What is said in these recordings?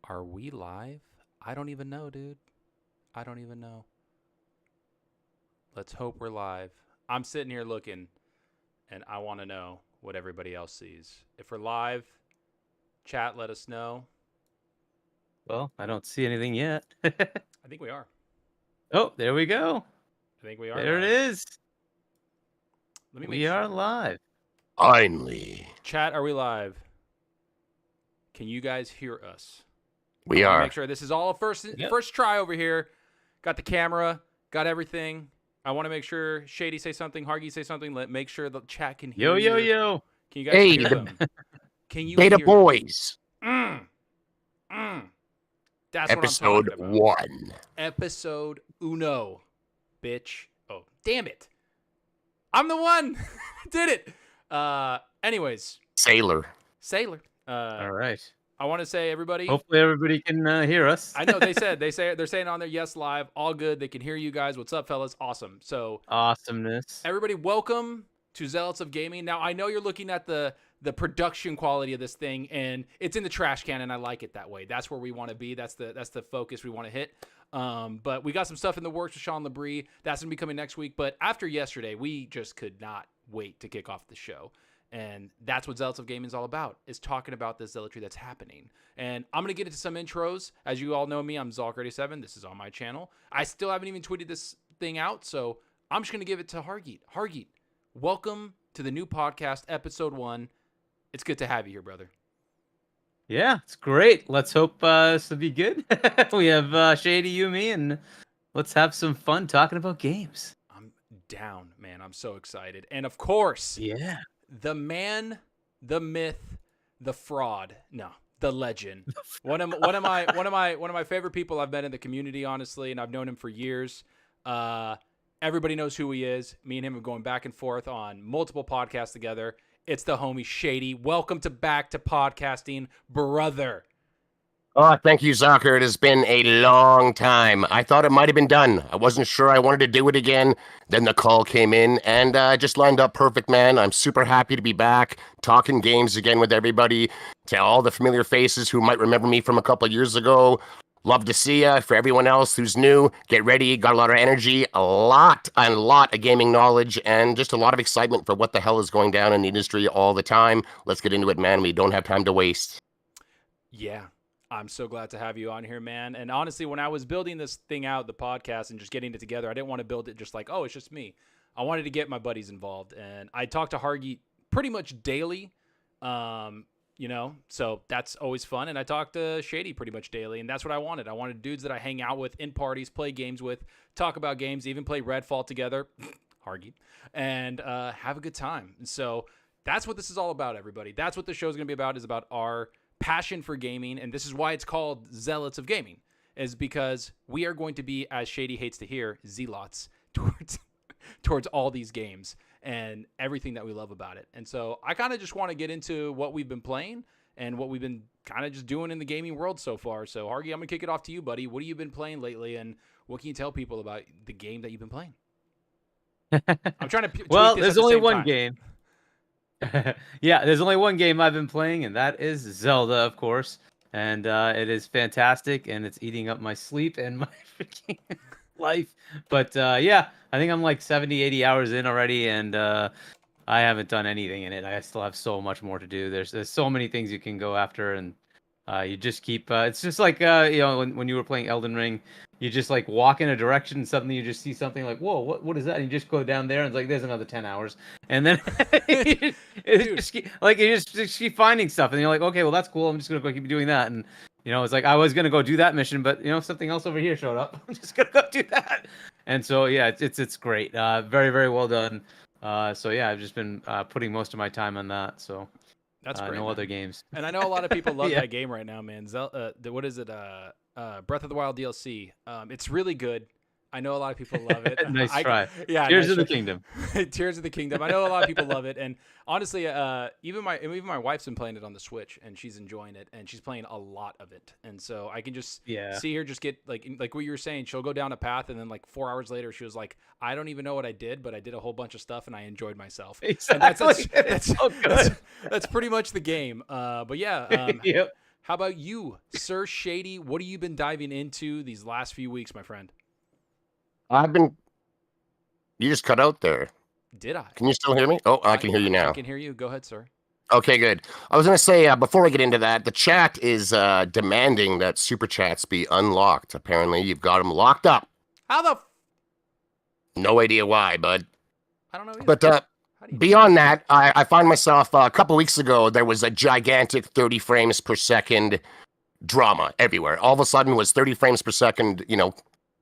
Are we live? I don't even know, dude. I don't even know. Let's hope we're live. I'm sitting here looking, and I want to know what everybody else sees. If we're live, chat, let us know. Well, I don't see anything yet. I think we are. Oh, there we go. I think we are There live. it is. Let me We are live. Finally. Chat, are we live? Can you guys hear us? We I wanna are. Make sure this is all first try over here. Got the camera, got everything. I want to make sure Shady say something, Hargeet say something. Make sure the chat can hear you. Yo. Can you guys hear them? Can you Data hear Boys. That's Episode what I'm talking about. 1. Episode uno, bitch. Oh, damn it. I'm the one. Did it. Anyways. Sailor. All right. I want to say, everybody. Hopefully everybody can hear us. I know they're saying on there, yes, live, all good. They can hear you guys. What's up, fellas? Awesome. So awesomeness. Everybody, welcome to Zealots of Gaming. Now, I know you're looking at the production quality of this thing, and it's in the trash can, and I like it that way. That's where we want to be. That's the focus we want to hit. But we got some stuff in the works with Sean Labrie. That's gonna be coming next week. But after yesterday, we just could not wait to kick off the show. And that's what Zealots of Gaming is all about, is talking about the zealotry that's happening. And I'm going to get into some intros. As you all know me, I'm Zalker87. This is on my channel. I still haven't even tweeted this thing out, so I'm just going to give it to Hargeet. Hargeet, welcome to the new podcast, episode 1. It's good to have you here, brother. Yeah, it's great. Let's hope this will be good. We have Shady, you, me, and let's have some fun talking about games. I'm down, man. I'm so excited. And of course... Yeah. The man, the myth, the fraud. No, the legend. One of my favorite people I've met in the community, honestly, and I've known him for years. Everybody knows who he is. Me and him are going back and forth on multiple podcasts together. It's the homie Shady. Welcome back to podcasting, brother. Oh, thank you, Zalker. It has been a long time. I thought it might have been done. I wasn't sure I wanted to do it again. Then the call came in, and just lined up perfect, man. I'm super happy to be back, talking games again with everybody, to all the familiar faces who might remember me from a couple of years ago. Love to see ya. For everyone else who's new, get ready. Got a lot of energy, a lot of gaming knowledge, and just a lot of excitement for what the hell is going down in the industry all the time. Let's get into it, man. We don't have time to waste. Yeah. I'm so glad to have you on here, man. And honestly, when I was building this thing out, the podcast, and just getting it together, I didn't want to build it just like, oh, it's just me. I wanted to get my buddies involved. And I talk to Hargeet pretty much daily, so that's always fun. And I talk to Shady pretty much daily, and that's what I wanted. I wanted dudes that I hang out with in parties, play games with, talk about games, even play Redfall together, Hargeet, and have a good time. And so that's what this is all about, everybody. That's what the show is going to be about, is about our passion for gaming, and this is why it's called Zealots of Gaming, is because we are going to be, as Shady hates to hear, zealots towards all these games and everything that we love about it. And so I kind of just want to get into what we've been playing and what we've been kind of just doing in the gaming world so far. So Hargeet, I'm gonna kick it off to you, buddy. What have you been playing lately, and what can you tell people about the game that you've been playing? I'm trying to well, there's only one game. Yeah, there's only one game I've been playing, and that is Zelda, of course. And it is fantastic, and it's eating up my sleep and my freaking life. But yeah, I think I'm like 70, 80 hours in already, and I haven't done anything in it. I still have so much more to do. There's so many things you can go after, and you just keep... it's just like, when you were playing Elden Ring, you just like walk in a direction and suddenly you just see something like, whoa, what is that? And you just go down there and it's like, there's another 10 hours. And then you just keep finding stuff. And you're like, okay, well, that's cool. I'm just going to go keep doing that. And, it's like, I was going to go do that mission, but, something else over here showed up. I'm just going to go do that. And so, yeah, it's great. Very, very well done. So, yeah, I've just been putting most of my time on that. So that's great. No other games. And I know a lot of people love that game right now, man. What is it? Breath of the Wild DLC. It's really good. I know a lot of people love it. Nice try. Yeah. Tears of the Kingdom. Tears of the Kingdom. I know a lot of people love it, and honestly, even my wife's been playing it on the Switch, and she's enjoying it, and she's playing a lot of it, and so I can just see her just get like what you were saying. She'll go down a path, and then like 4 hours later, she was like, "I don't even know what I did, but I did a whole bunch of stuff, and I enjoyed myself." Exactly. That's so good. That's pretty much the game. But yeah. Yep. How about you, Sir Shady? What have you been diving into these last few weeks, my friend? You just cut out there. Did I? Can you still hear me? Oh, I can hear you now. I can hear you. Go ahead, sir. Okay, good. I was going to say, before I get into that, the chat is demanding that super chats be unlocked. Apparently, you've got them locked up. How the? No idea why, bud. I don't know either. But beyond that, I find myself a couple weeks ago, there was a gigantic 30 frames per second drama everywhere. All of a sudden, it was 30 frames per second,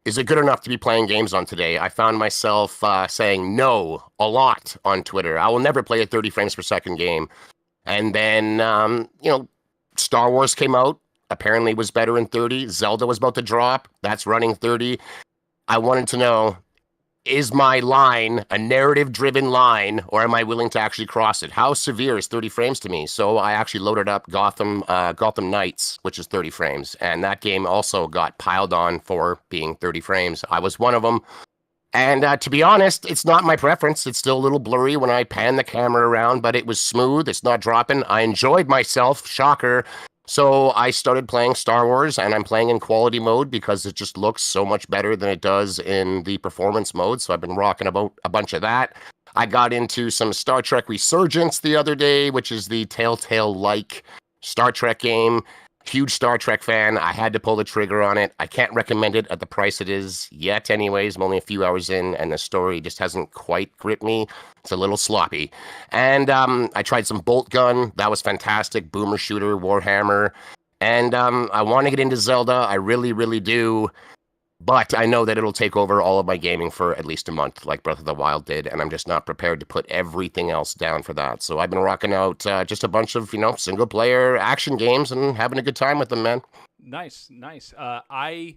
is it good enough to be playing games on today? I found myself saying no a lot on Twitter. I will never play a 30 frames per second game. And then, Star Wars came out. Apparently was better in 30. Zelda was about to drop. That's running 30. I wanted to know, is my line a narrative-driven line, or am I willing to actually cross it? How severe is 30 frames to me? So I actually loaded up Gotham Knights, which is 30 frames, and that game also got piled on for being 30 frames. I was one of them. And to be honest, it's not my preference. It's still a little blurry when I pan the camera around, but it was smooth. It's not dropping. I enjoyed myself. Shocker. So I started playing Star Wars, and I'm playing in quality mode because it just looks so much better than it does in the performance mode. So I've been rocking about a bunch of that. I got into some Star Trek Resurgence the other day, which is the Telltale-like Star Trek game. Huge Star Trek fan. I had to pull the trigger on it. I can't recommend it at the price it is yet anyways. I'm only a few hours in, and the story just hasn't quite gripped me. It's a little sloppy. And I tried some Bolt Gun. That was fantastic. Boomer Shooter, Warhammer. And I want to get into Zelda. I really, really do. But I know that it'll take over all of my gaming for at least a month, like Breath of the Wild did, and I'm just not prepared to put everything else down for that. So I've been rocking out just a bunch of, single-player action games and having a good time with them, man. Nice. I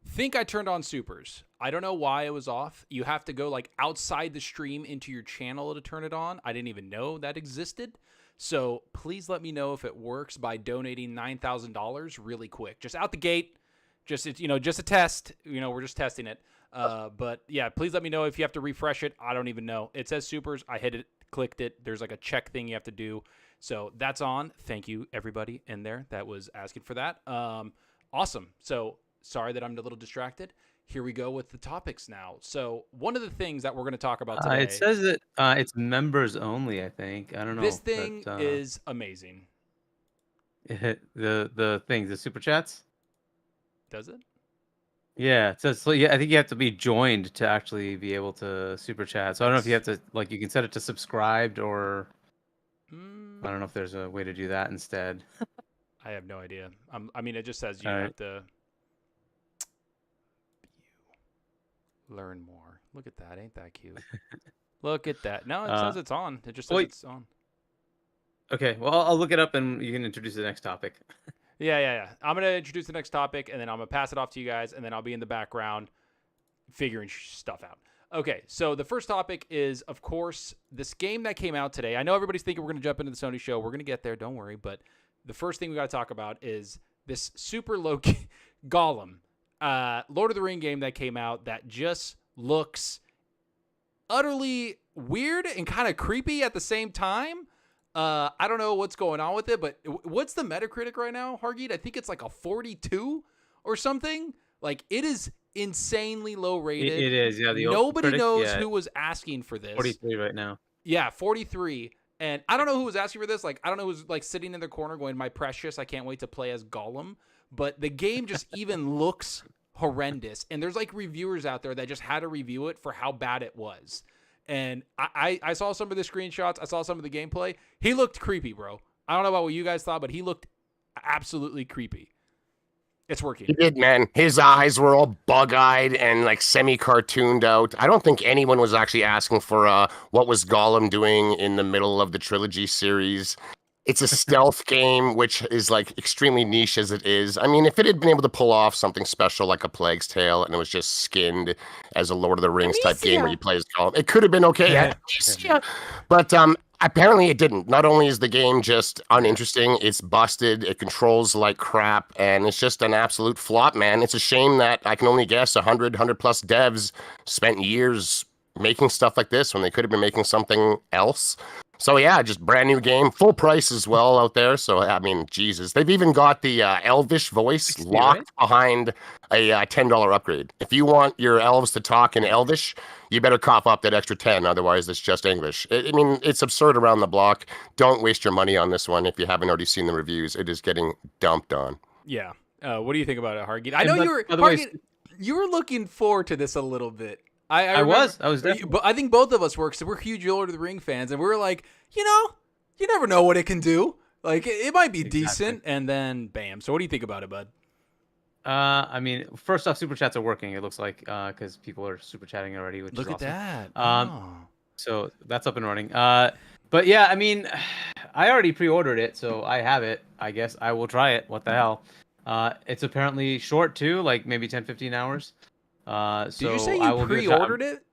think I turned on supers. I don't know why it was off. You have to go, outside the stream into your channel to turn it on. I didn't even know that existed. So please let me know if it works by donating $9,000 really quick. Just out the gate. Just a test. We're just testing it. But yeah, please let me know if you have to refresh it. I don't even know. It says supers. I hit it, clicked it. There's a check thing you have to do. So that's on. Thank you, everybody in there that was asking for that. Awesome. So sorry that I'm a little distracted. Here we go with the topics now. So one of the things that we're going to talk about today. It says that it's members only, I think. I don't know. This thing is amazing. The super chats? Does it? Yeah, it says, so yeah, I think you have to be joined to actually be able to super chat. So I don't know if you have to, you can set it to subscribed, or I don't know if there's a way to do that instead. I have no idea. It just says you have to learn more. Look at that. Ain't that cute? Look at that. No, it says it's on. It just says it's on. Okay, well, I'll look it up and you can introduce the next topic. Yeah. I'm going to introduce the next topic, and then I'm going to pass it off to you guys, and then I'll be in the background figuring stuff out. Okay, so the first topic is, of course, this game that came out today. I know everybody's thinking we're going to jump into the Sony show. We're going to get there, don't worry. But the first thing we got to talk about is this super low-key Gollum, Lord of the Ring game that came out that just looks utterly weird and kind of creepy at the same time. I don't know what's going on with it, but what's the Metacritic right now, Hargeet? I think it's a 42 or something. It is insanely low rated. It is, yeah. Nobody knows who was asking for this. 43 right now. Yeah, 43. And I don't know who was asking for this. I don't know who's sitting in the corner going, "My precious, I can't wait to play as Gollum." But the game just even looks horrendous. And there's reviewers out there that just had to review it for how bad it was. And I saw some of the screenshots. I saw some of the gameplay. He looked creepy, bro. I don't know about what you guys thought, but he looked absolutely creepy. It's working. He did, man. His eyes were all bug-eyed and semi-cartooned out. I don't think anyone was actually asking for what was Gollum doing in the middle of the trilogy series. It's a stealth game, which is extremely niche as it is. If it had been able to pull off something special like a Plague's Tale and it was just skinned as a Lord of the Rings type game where you play as Gollum, it could have been okay. Yeah. But apparently it didn't. Not only is the game just uninteresting, it's busted, it controls like crap, and it's just an absolute flop, man. It's a shame that I can only guess 100 plus devs spent years making stuff like this when they could have been making something else. So yeah, just brand new game, full price as well out there. So I mean, Jesus, they've even got the Elvish voice 60, locked right? behind a $10 upgrade. If you want your elves to talk in Elvish, you better cough up that extra 10. Otherwise, it's just English. I mean, it's absurd around the block. Don't waste your money on this one if you haven't already seen the reviews. It is getting dumped on. Yeah. What do you think about it, Hargeet? I And know by- you were by the way, Hargeet, you were looking forward to this a little bit. I was remember- definitely. but I think both of us were, because we're huge Lord of the Ring fans, and we were like, you never know what it can do. Like, it might be decent, and then bam. So what do you think about it, bud? I mean, first off, super chats are working. It looks like because people are super chatting already, which Look is at awesome. that. So that's up and running. But yeah, I mean, I already pre-ordered it, so I have it. I guess I will try it. What the hell? It's apparently short too, like maybe 10-15 hours. Did So you say I you will give it a try. pre-ordered it?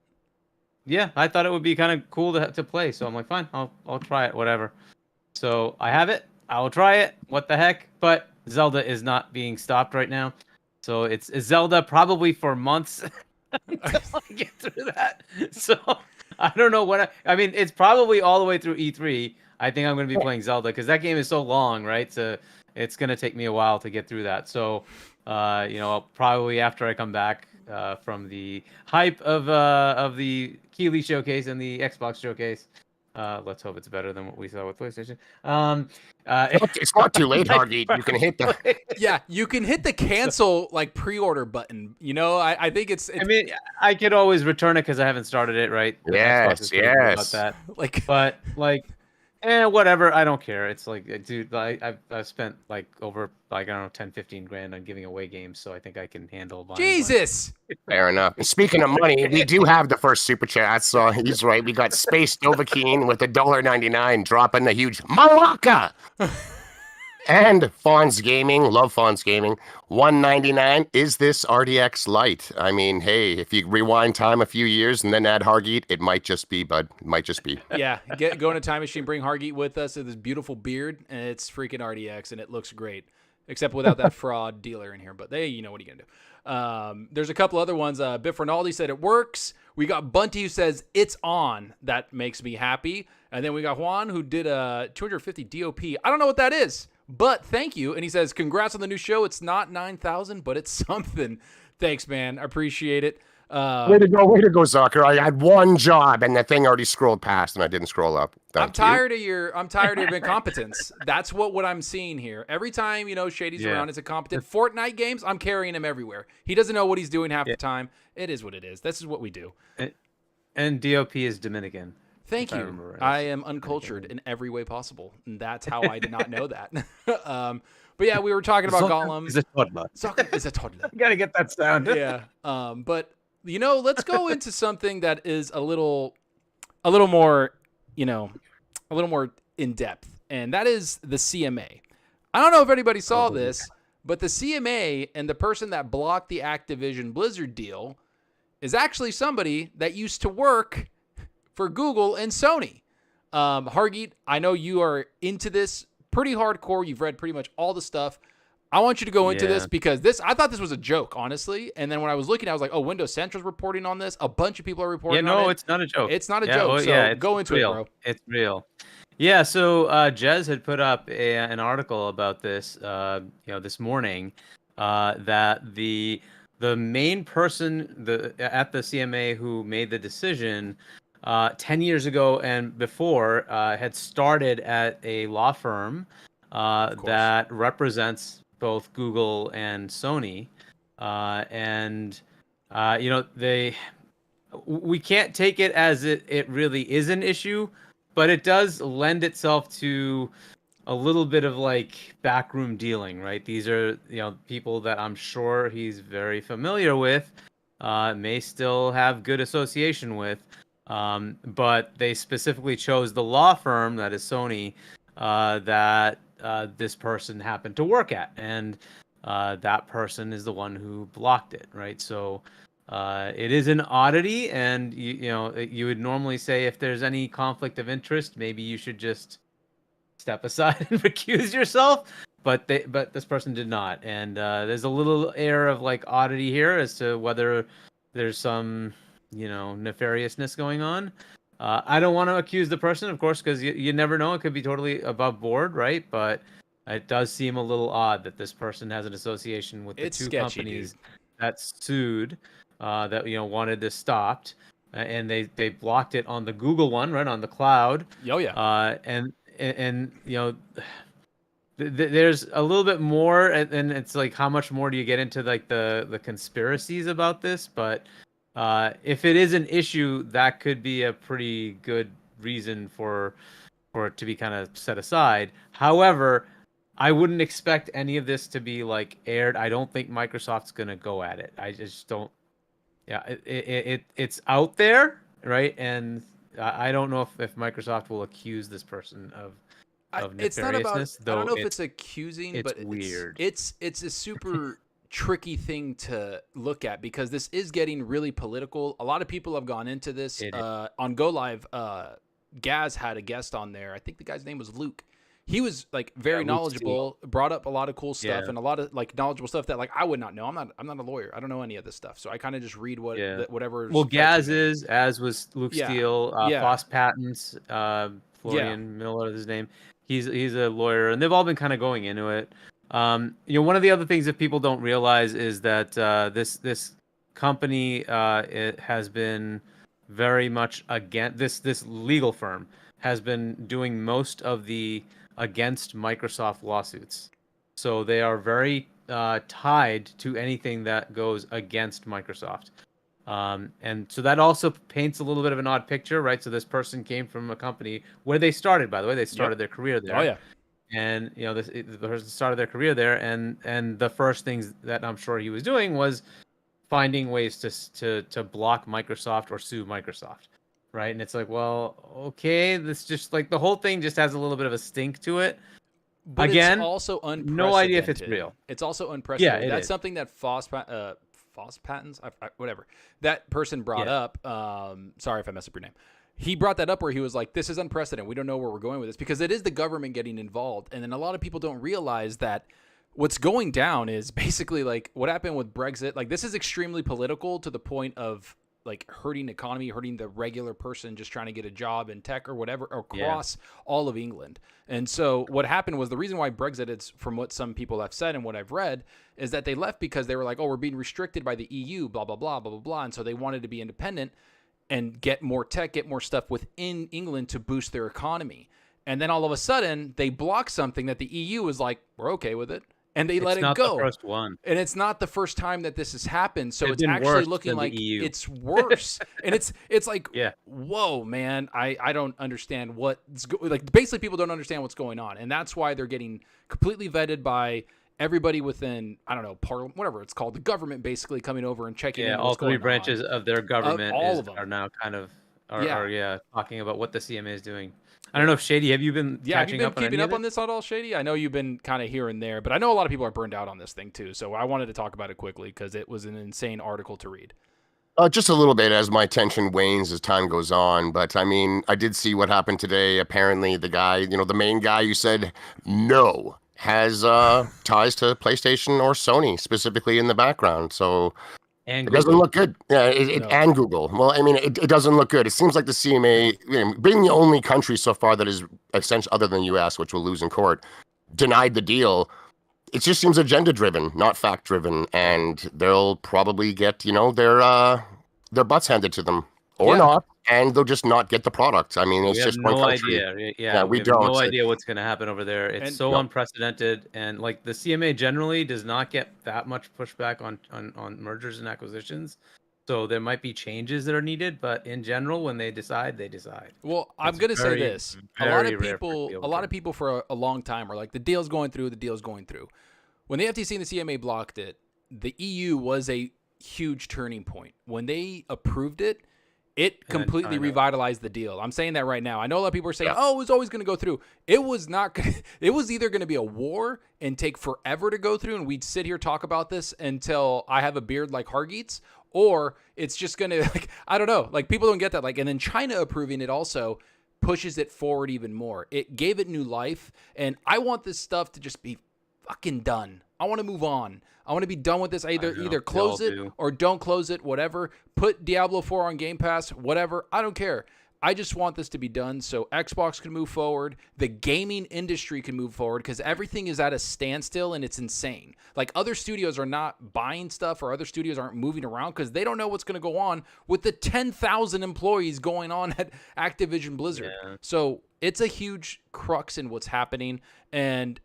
Yeah, I thought it would be kind of cool to play, so I'm like, fine, I'll try it, whatever. So I have it. I will try it. What the heck? But Zelda is not being stopped right now, so it's Zelda probably for months until I get through that. So I don't know what I mean. It's probably all the way through E3. I think I'm going to be playing Zelda because that game is so long, right? So it's going to take me a while to get through that. So probably after I come back from the hype of the Keighley showcase and the Xbox showcase. Let's hope it's better than what we saw with PlayStation. It's not too late, Hargeet. You can hit the. Yeah, you can hit the cancel pre-order button. I think it's I mean, I could always return it because I haven't started it, right? The Xbox is pretty good about that. But whatever. I don't care. It's like, dude, I've spent over I don't know 10-15 grand on giving away games, so I think I can handle buying Jesus. Fair enough. And speaking of money, we do have the first super chat, so he's right. We got Space Dovahkiin with $1.99 dropping the huge Malaka. And Fonz Gaming, love Fonz Gaming, $1.99. Is this RDX Lite? I mean, hey, if you rewind time a few years and then add Hargeet, it might just be, bud. It might just be. Yeah, go in a time machine, bring Hargeet with us with this beautiful beard, and it's freaking RDX, and it looks great. Except without that fraud dealer in here. But what are you going to do? There's a couple other ones. Biff Rinaldi said it works. We got Bunty who says it's on. That makes me happy. And then we got Juan who did a 250 DOP. I don't know what that is, but thank you. And he says, congrats on the new show. It's not 9,000, but it's something. Thanks, man. I appreciate it. Way to go, Zucker. I had one job and the thing already scrolled past and I didn't scroll up. I'm tired of your incompetence. That's what I'm seeing here. Every time, Shady's around, it's incompetent. Fortnite games, I'm carrying him everywhere. He doesn't know what he's doing half the time. It is what it is. This is what we do. And DOP is Dominican. Thank you. I am uncultured in every way possible. And that's how I did not know that. But yeah, we were talking about Gollum. Is a toddler. Zucker is a toddler. You gotta get that sound. Yeah. But let's go into something that is a little more, a little more in depth, and that is the CMA. I don't know if anybody saw this, but the CMA and the person that blocked the Activision Blizzard deal is actually somebody that used to work for Google and Sony. Hargeet, I know you are into this pretty hardcore. You've read pretty much all the stuff. I want you to go into this because I thought this was a joke, honestly. And then when I was looking, I was like, oh, Windows Central's reporting on this. A bunch of people are reporting on it. No, it's not a joke. It's not a joke. So go into it, bro. It's real. Yeah, so Jez had put up an article about this, this morning, that the main person at the CMA who made the decision 10 years ago and before had started at a law firm that represents both Google and Sony, we can't take it as it really is an issue, but it does lend itself to a little bit of backroom dealing, right? These are people that I'm sure he's very familiar with, may still have good association with, but they specifically chose the law firm that is Sony that this person happened to work at, and that person is the one who blocked it, right? So it is an oddity, and you would normally say if there's any conflict of interest, maybe you should just step aside and recuse yourself, but this person did not, and there's a little air of oddity here as to whether there's some nefariousness going on. I don't want to accuse the person, of course, because you never know. It could be totally above board, right? But it does seem a little odd that this person has an association with the two sketchy, companies dude. that sued, that wanted this stopped, and they blocked it on the Google one, right, on the cloud. Oh yeah. And there's a little bit more, and it's like, how much more do you get into like the conspiracies about this? But if it is an issue, that could be a pretty good reason for it to be kind of set aside. However, I wouldn't expect any of this to be like aired. I don't think Microsoft's gonna go at it. I just don't. Yeah, it's out there, right? And I don't know if Microsoft will accuse this person of It's not about. nefariousness, I don't know if it's it's accusing, it's but weird. It's a super tricky thing to look at because this is getting really political. A lot of people have gone into this. On Go Live. Gaz had a guest on there. I think the guy's name was Luke. He was like very knowledgeable, brought up a lot of cool stuff and a lot of like knowledgeable stuff that like I would not know. I'm not a lawyer. I don't know any of this stuff. So I kind of just read whatever. Well, Gaz is, as was Luke Steele, Foss Patents, Florian Miller is his name. He's a lawyer, and they've all been kind of going into it. One of the other things that people don't realize is that this company it has been very much against this legal firm has been doing most of the against Microsoft lawsuits. So they are very tied to anything that goes against Microsoft. And so that also paints a little bit of an odd picture, right? So this person came from a company where they started, by the way, they started their career there. Oh yeah. And the person started their career there, and the first things that I'm sure he was doing was finding ways to block Microsoft or sue Microsoft, right? And it's like, well, okay, this just like the whole thing just has a little bit of a stink to it. But again, it's also unprecedented. No idea if it's real. It's also unprecedented. Yeah, that's something that Foss Patents, whatever, that person brought up. Sorry if I messed up your name. He brought that up where he was like, this is unprecedented. We don't know where we're going with this because it is the government getting involved. And then a lot of people don't realize that what's going down is basically like what happened with Brexit. Like this is extremely political to the point of like hurting economy, hurting the regular person just trying to get a job in tech or whatever across all of England. And so what happened was the reason why Brexit is, from what some people have said and what I've read, is that they left because they were like, oh, we're being restricted by the EU, blah, blah, blah, blah, blah, blah. And so they wanted to be independent and get more tech, get more stuff within England to boost their economy. And then all of a sudden they block something that the EU was like, we're okay with it. And they let it go. It's not the first one. And it's not the first time that this has happened. So It's it's been actually worse looking than the like EU. it's worse. And it's like, Yeah. whoa, man, I don't understand like basically people don't understand what's going on. And that's why they're getting completely vetted by everybody within, I don't know, Parliament, whatever it's called, the government basically coming over and checking in all what's three going branches on. of their government all of them. are now kind of Yeah. talking about what the CMA is doing. I don't know if Shady, have you been catching up on keeping any up of on this at all, Shady? I know you've been kind of here and there, but I know a lot of people are burned out on this thing too. So I wanted to talk about it quickly because it was an insane article to read. Just a little bit as my attention wanes as time goes on. But I mean, I did see what happened today. Apparently, the guy, the main guy you said no has ties to PlayStation or Sony, specifically in the background. So And it doesn't look good. Yeah, and Google. Well, I mean, it doesn't look good. It seems like the CMA, being the only country so far that is essentially, other than the U.S., which will lose in court, denied the deal. It just seems agenda-driven, not fact-driven, and they'll probably get, their butts handed to them or not, and they'll just not get the product. I mean, it's just no one country. idea. Yeah, we have don't. no idea what's going to happen over there. It's so unprecedented, and like the CMA generally does not get that much pushback on mergers and acquisitions. So there might be changes that are needed, but in general, when they decide, they decide. Well, I'm going to say this: a lot of people for a long time are like, the deal's going through. When the FTC and the CMA blocked it, the EU was a huge turning point. When they approved it, it completely revitalized the deal. I'm saying that right now. I know a lot of people are saying, oh, it was always going to go through. It was not. It was either going to be a war and take forever to go through, and we'd sit here talk about this until I have a beard like Hargeet's, or it's just going to, like, I don't know. Like, people don't get that. Like, and then China approving it also pushes it forward even more. It gave it new life, and I want this stuff to just be fucking done. I want to move on. I want to be done with this. Either close it or don't close it, whatever. Put Diablo 4 on Game Pass, whatever. I don't care. I just want this to be done so Xbox can move forward, the gaming industry can move forward, because everything is at a standstill and it's insane. Like, other studios are not buying stuff, or other studios aren't moving around because they don't know what's going to go on with the 10,000 employees going on at Activision Blizzard. Yeah. So it's a huge crux in what's happening, and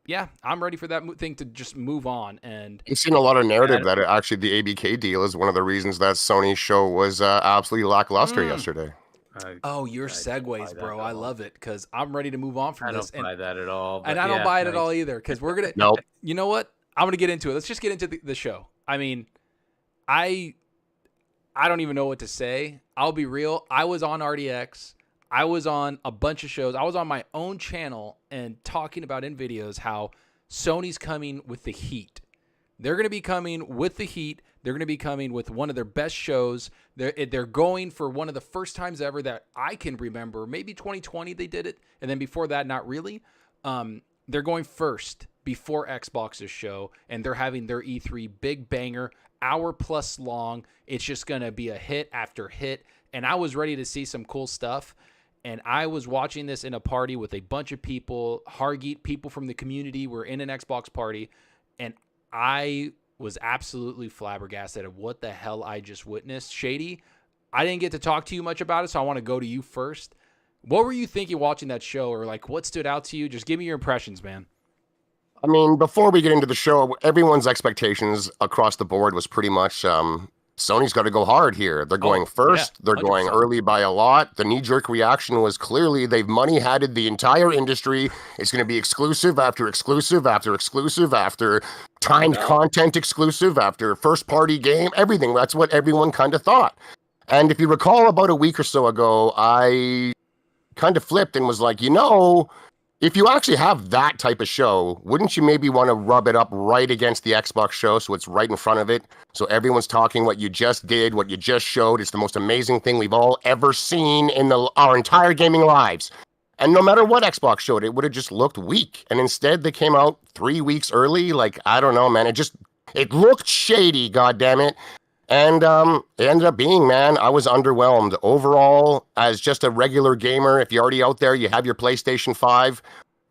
yeah, I'm ready for that thing to just move on. And you've seen a lot of narrative that actually the ABK deal is one of the reasons that Sony's show was absolutely lackluster yesterday. Your segues, bro. I love it because I'm ready to move on from this. I don't buy that at all. And I don't buy it at all either, because we're going to... Nope. You know what? I'm going to get into it. Let's just get into the show. I mean, I don't even know what to say. I'll be real. I was on RDX. I was on a bunch of shows. I was on my own channel and talking about in videos how Sony's coming with the heat. They're going to be coming with the heat. They're going to be coming with one of their best shows. They're going for one of the first times ever that I can remember. Maybe 2020 they did it, and then before that, not really. They're going first before Xbox's show, and they're having their E3 big banger, hour plus long. It's just going to be a hit after hit, and I was ready to see some cool stuff. And I was watching this in a party with a bunch of people, Hargeet, people from the community were in an Xbox party, and I was absolutely flabbergasted at what the hell I just witnessed. Shady, I didn't get to talk to you much about it, so I want to go to you first. What were you thinking watching that show, or like what stood out to you? Just give me your impressions, man. I mean, before we get into the show, everyone's expectations across the board was pretty much Sony's got to go hard here. They're going first. They're 100%. Going early by a lot. The knee-jerk reaction was clearly they've money-hatted the entire industry. It's going to be exclusive after exclusive after exclusive after timed content exclusive after first-party game, everything. That's what everyone kind of thought. And if you recall, about a week or so ago, I kind of flipped and was like, if you actually have that type of show, wouldn't you maybe want to rub it up right against the Xbox show so it's right in front of it? So everyone's talking what you just did, what you just showed. It's the most amazing thing we've all ever seen in our entire gaming lives. And no matter what Xbox showed, it would have just looked weak. And instead, they came out 3 weeks early. Like, I don't know, man. It looked shady, goddammit. And it ended up being, man, I was underwhelmed. Overall, as just a regular gamer, if you're already out there, you have your PlayStation 5,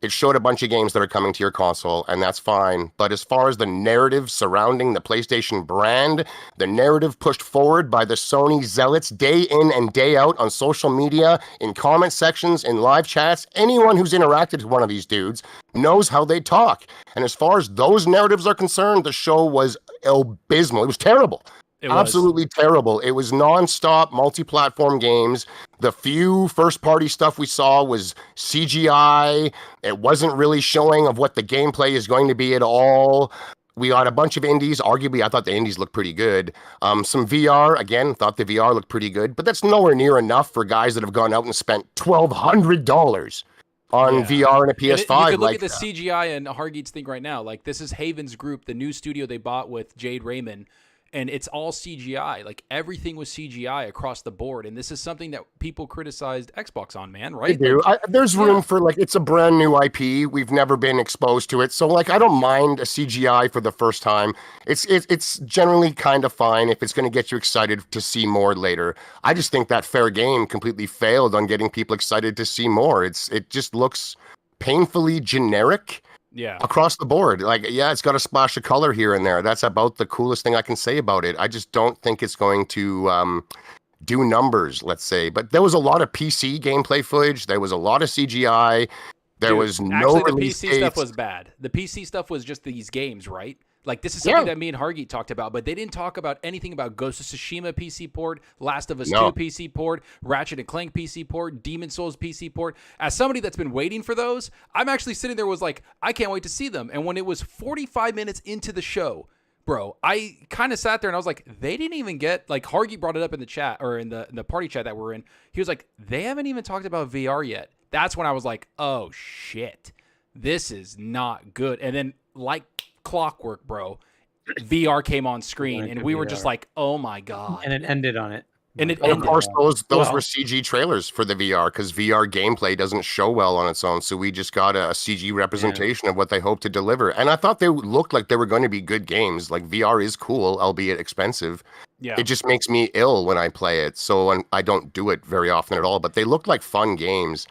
it showed a bunch of games that are coming to your console, and that's fine. But as far as the narrative surrounding the PlayStation brand, the narrative pushed forward by the Sony zealots day in and day out on social media, in comment sections, in live chats, anyone who's interacted with one of these dudes knows how they talk. And as far as those narratives are concerned, the show was abysmal. It was terrible. Absolutely terrible. It was non-stop multi-platform games. The few first-party stuff we saw was CGI. It wasn't really showing of what the gameplay is going to be at all. We got a bunch of indies. Arguably, I thought the indies looked pretty good. Some VR, again, thought the VR looked pretty good. But that's nowhere near enough for guys that have gone out and spent $1,200 on VR and a PS5. You could look at the CGI and Hargeet's thing right now. Like, this is Haven's Group, the new studio they bought with Jade Raymond. And it's all CGI. Like, everything was CGI across the board. And this is something that people criticized Xbox on, man, right? They do. There's room for, like, it's a brand new IP. We've never been exposed to it. So, like, I don't mind a CGI for the first time. It's generally kind of fine if it's going to get you excited to see more later. I just think that fair game completely failed on getting people excited to see more. It just looks painfully generic. Yeah. Across the board. Like, yeah, it's got a splash of color here and there. That's about the coolest thing I can say about it. I just don't think it's going to do numbers, let's say. But there was a lot of PC gameplay footage. There was a lot of CGI. There was no release the PC stuff was bad. The PC stuff was just these games, right? Like, this is something that me and Hargeet talked about, but they didn't talk about anything about Ghost of Tsushima PC port, Last of Us 2 PC port, Ratchet & Clank PC port, Demon Souls PC port. As somebody that's been waiting for those, I'm actually sitting there was like, I can't wait to see them. And when it was 45 minutes into the show, bro, I kind of sat there and I was like, they didn't even get, like, Hargeet brought it up in the chat, or in the party chat that we're in. He was like, they haven't even talked about VR yet. That's when I was like, oh, shit. This is not good. And then, like clockwork, bro, VR came on screen and we were just like, oh my God. And it ended on it. And it And of ended. course, those Well- were CG trailers for the VR because VR gameplay doesn't show well on its own. So we just got a CG representation of what they hope to deliver. And I thought they looked like they were going to be good games. Like VR is cool, albeit expensive. Yeah. It just makes me ill when I play it. So I don't do it very often at all. But they looked like fun games.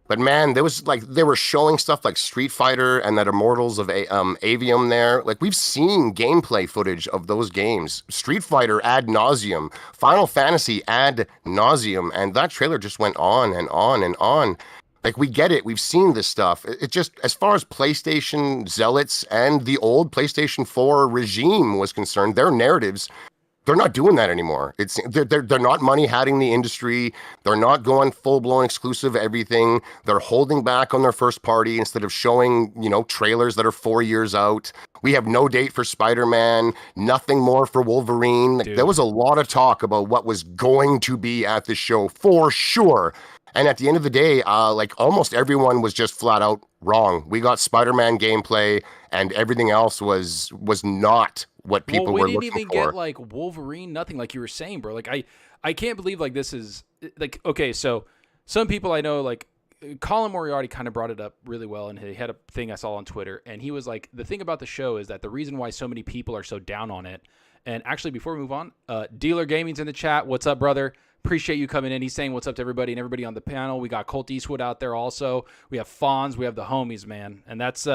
But man, they were showing stuff like Street Fighter and that Immortals of Avium there. Like we've seen gameplay footage of those games. Street Fighter ad nauseum, Final Fantasy ad nauseum, and that trailer just went on and on and on. Like we get it, we've seen this stuff. It just, as far as PlayStation zealots and the old PlayStation 4 regime was concerned, their narratives. They're not doing that anymore. They're not money hatting the industry. They're not going full blown exclusive everything. They're holding back on their first party instead of showing, trailers that are 4 years out. We have no date for Spider-Man, nothing more for Wolverine. Like, there was a lot of talk about what was going to be at the show for sure. And at the end of the day, almost everyone was just flat out wrong. We got Spider-Man gameplay, and everything else was not what people were looking for. We didn't even get like Wolverine, nothing like you were saying, bro. Like I can't believe like this is like, okay, so some people I know, like Colin Moriarty kind of brought it up really well, and he had a thing I saw on Twitter, and he was like, the thing about the show is that the reason why so many people are so down on it, and actually before we move on, Dealer Gaming's in the chat. What's up, brother? Appreciate you coming in. He's saying what's up to everybody and everybody on the panel. We got Colt Eastwood out there also. We have Fonz. We have the homies, man. And that's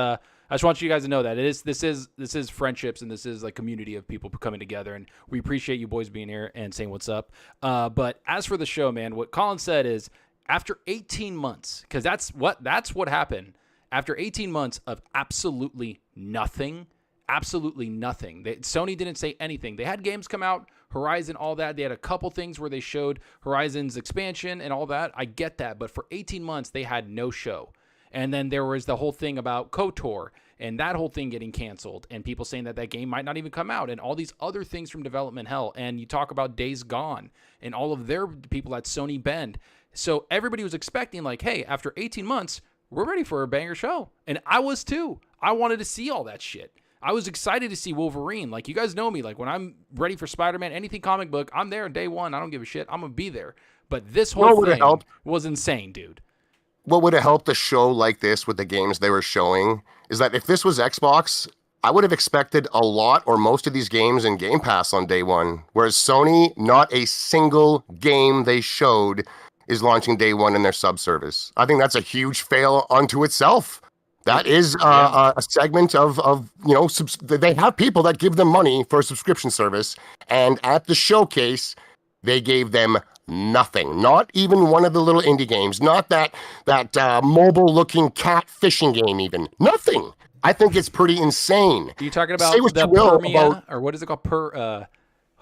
I just want you guys to know that this is friendships, and this is like community of people coming together, and we appreciate you boys being here and saying what's up. But as for the show, man, what Colin said is after 18 months, because that's what happened. After 18 months of absolutely nothing. Sony didn't say anything. They had games come out, Horizon, all that. They had a couple things where they showed Horizon's expansion and all that. I get that. But for 18 months, they had no show. And then there was the whole thing about KOTOR and that whole thing getting canceled and people saying that game might not even come out and all these other things from development hell. And you talk about Days Gone and all of their people at Sony Bend. So everybody was expecting like, hey, after 18 months, we're ready for a banger show. And I was too. I wanted to see all that shit. I was excited to see Wolverine. Like, you guys know me. Like, when I'm ready for Spider-Man, anything comic book, I'm there day one. I don't give a shit. I'm going to be there. But this whole thing was insane, dude. What would have helped a show like this with the games they were showing is that if this was Xbox, I would have expected a lot or most of these games in Game Pass on day one. Whereas Sony, not a single game they showed is launching day one in their sub-service. I think that's a huge fail unto itself. That is a segment of they have people that give them money for a subscription service, and at the showcase, they gave them nothing. Not even one of the little indie games. Not that mobile-looking cat fishing game. Even nothing. I think it's pretty insane. Are you talking about Say what the you will Permia, about, or what is it called?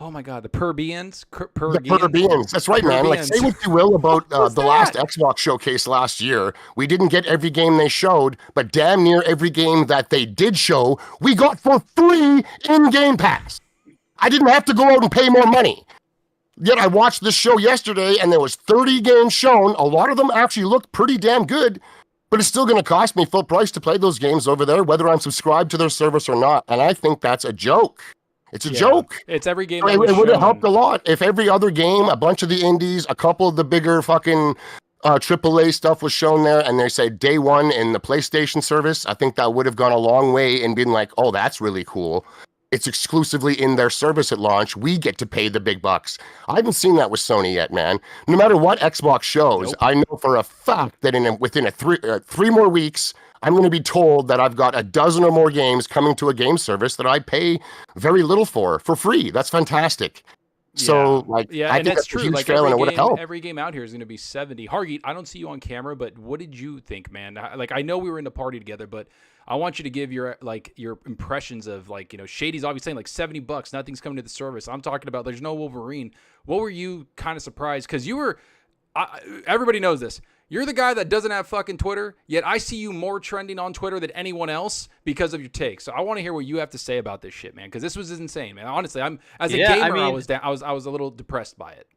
Oh my God, the Perbians? the Perbians. That's right, man. Like, say what you will about the last Xbox showcase last year. We didn't get every game they showed, but damn near every game that they did show, we got for free in Game Pass. I didn't have to go out and pay more money. Yet I watched this show yesterday, and there was 30 games shown. A lot of them actually looked pretty damn good, but it's still going to cost me full price to play those games over there, whether I'm subscribed to their service or not. And I think that's a joke. It's a joke. It's every game. It would have helped a lot if every other game, a bunch of the indies, a couple of the bigger fucking AAA stuff was shown there, and they say day one in the PlayStation service. I think that would have gone a long way in being like, oh, that's really cool. It's exclusively in their service at launch. We get to pay the big bucks. I haven't seen that with Sony yet, man. No matter what Xbox shows, I know for a fact that within three more weeks, I'm going to be told that I've got a dozen or more games coming to a game service that I pay very little for free. That's fantastic. So, I think that's true. Like, every game out here is going to be 70. Hargeet, I don't see you on camera, but what did you think, man? Like, I know we were in a party together, but I want you to give your impressions of, Shady's obviously saying like $70, nothing's coming to the service. I'm talking about there's no Wolverine. What were you kind of surprised? Because everybody knows this. You're the guy that doesn't have fucking Twitter, yet I see you more trending on Twitter than anyone else because of your takes. So I want to hear what you have to say about this shit, man, because this was insane, man. Honestly, I was a little depressed by it.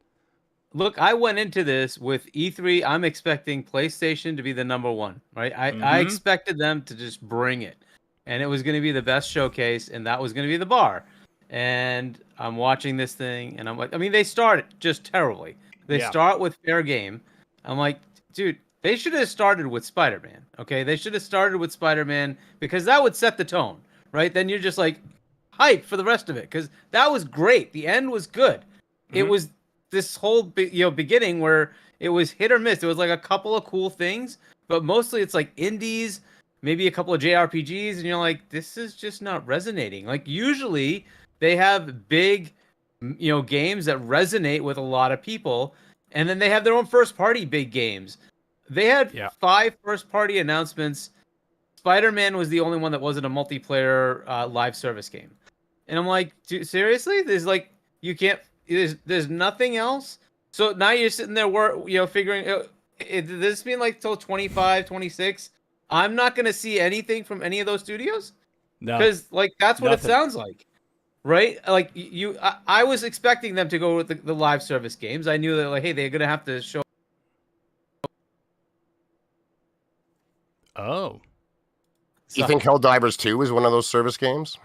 Look, I went into this with E3. I'm expecting PlayStation to be the number one, right? I expected them to just bring it, and it was going to be the best showcase, and that was going to be the bar. and I'm watching this thing, and I'm like, I mean, they start just terribly. They start with fair game. I'm like, dude, they should have started with Spider-Man. Okay, they should have started with Spider-Man because that would set the tone, right? Then you're just like hype for the rest of it because that was great. The end was good. It was this whole beginning where it was hit or miss. It was like a couple of cool things, but mostly it's like indies, maybe a couple of JRPGs, and you're like, this is just not resonating. Like usually they have big, games that resonate with a lot of people, and then they have their own first-party big games. They had 5 first-party announcements. Spider-Man was the only one that wasn't a multiplayer live service game. And I'm like, dude, seriously? There's nothing else? So now you're sitting there, figuring, does this mean like till 25, 26? I'm not going to see anything from any of those studios? No. Because like that's what it sounds like. Right? Like I was expecting them to go with the live service games. I knew that like, hey, they're going to have to show. Oh. You think Helldivers 2 is one of those service games?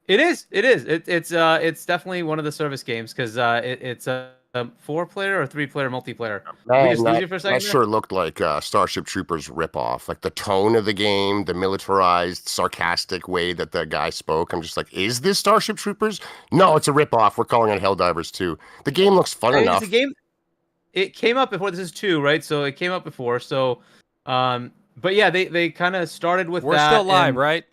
It is. It's definitely one of the service games because it's a 4-player or 3-player multiplayer. Man, that sure looked like Starship Troopers ripoff. Like the tone of the game, the militarized, sarcastic way that the guy spoke. I'm just like, is this Starship Troopers? No, it's a ripoff. We're calling it Helldivers 2. The game looks fun enough. It came up before. This is 2, right? So it came up before. So, but yeah, they kind of started with We're that. Still live, right?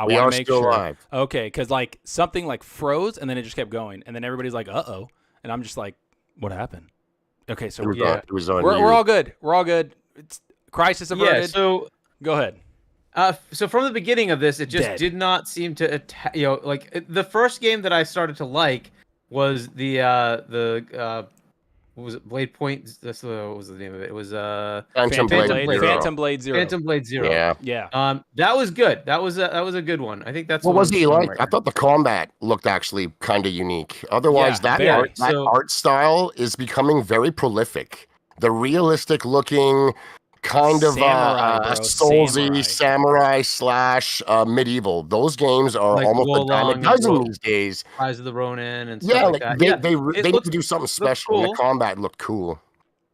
We are still live. Okay, because like something like froze and then it just kept going, and then everybody's like, "Uh-oh," and I'm just like, "What happened?" Okay, so it was on we're all good. We're all good. It's crisis averted. Yeah. So go ahead. So from the beginning of this, it just did not seem to like the first game that I started to like was the what was it? Blade Point. What was the name of it? It was Phantom Blade Zero. Phantom Blade Zero. Yeah. That was good. That was a good one. I think that's what was he like? I thought the combat looked actually kind of unique. Otherwise, that art style is becoming very prolific. The realistic looking kind of soulsy samurai / medieval. Those games are like almost a dime a dozen these days. Rise of the Ronin and stuff like that. They need to do something special. Cool. The combat looked cool.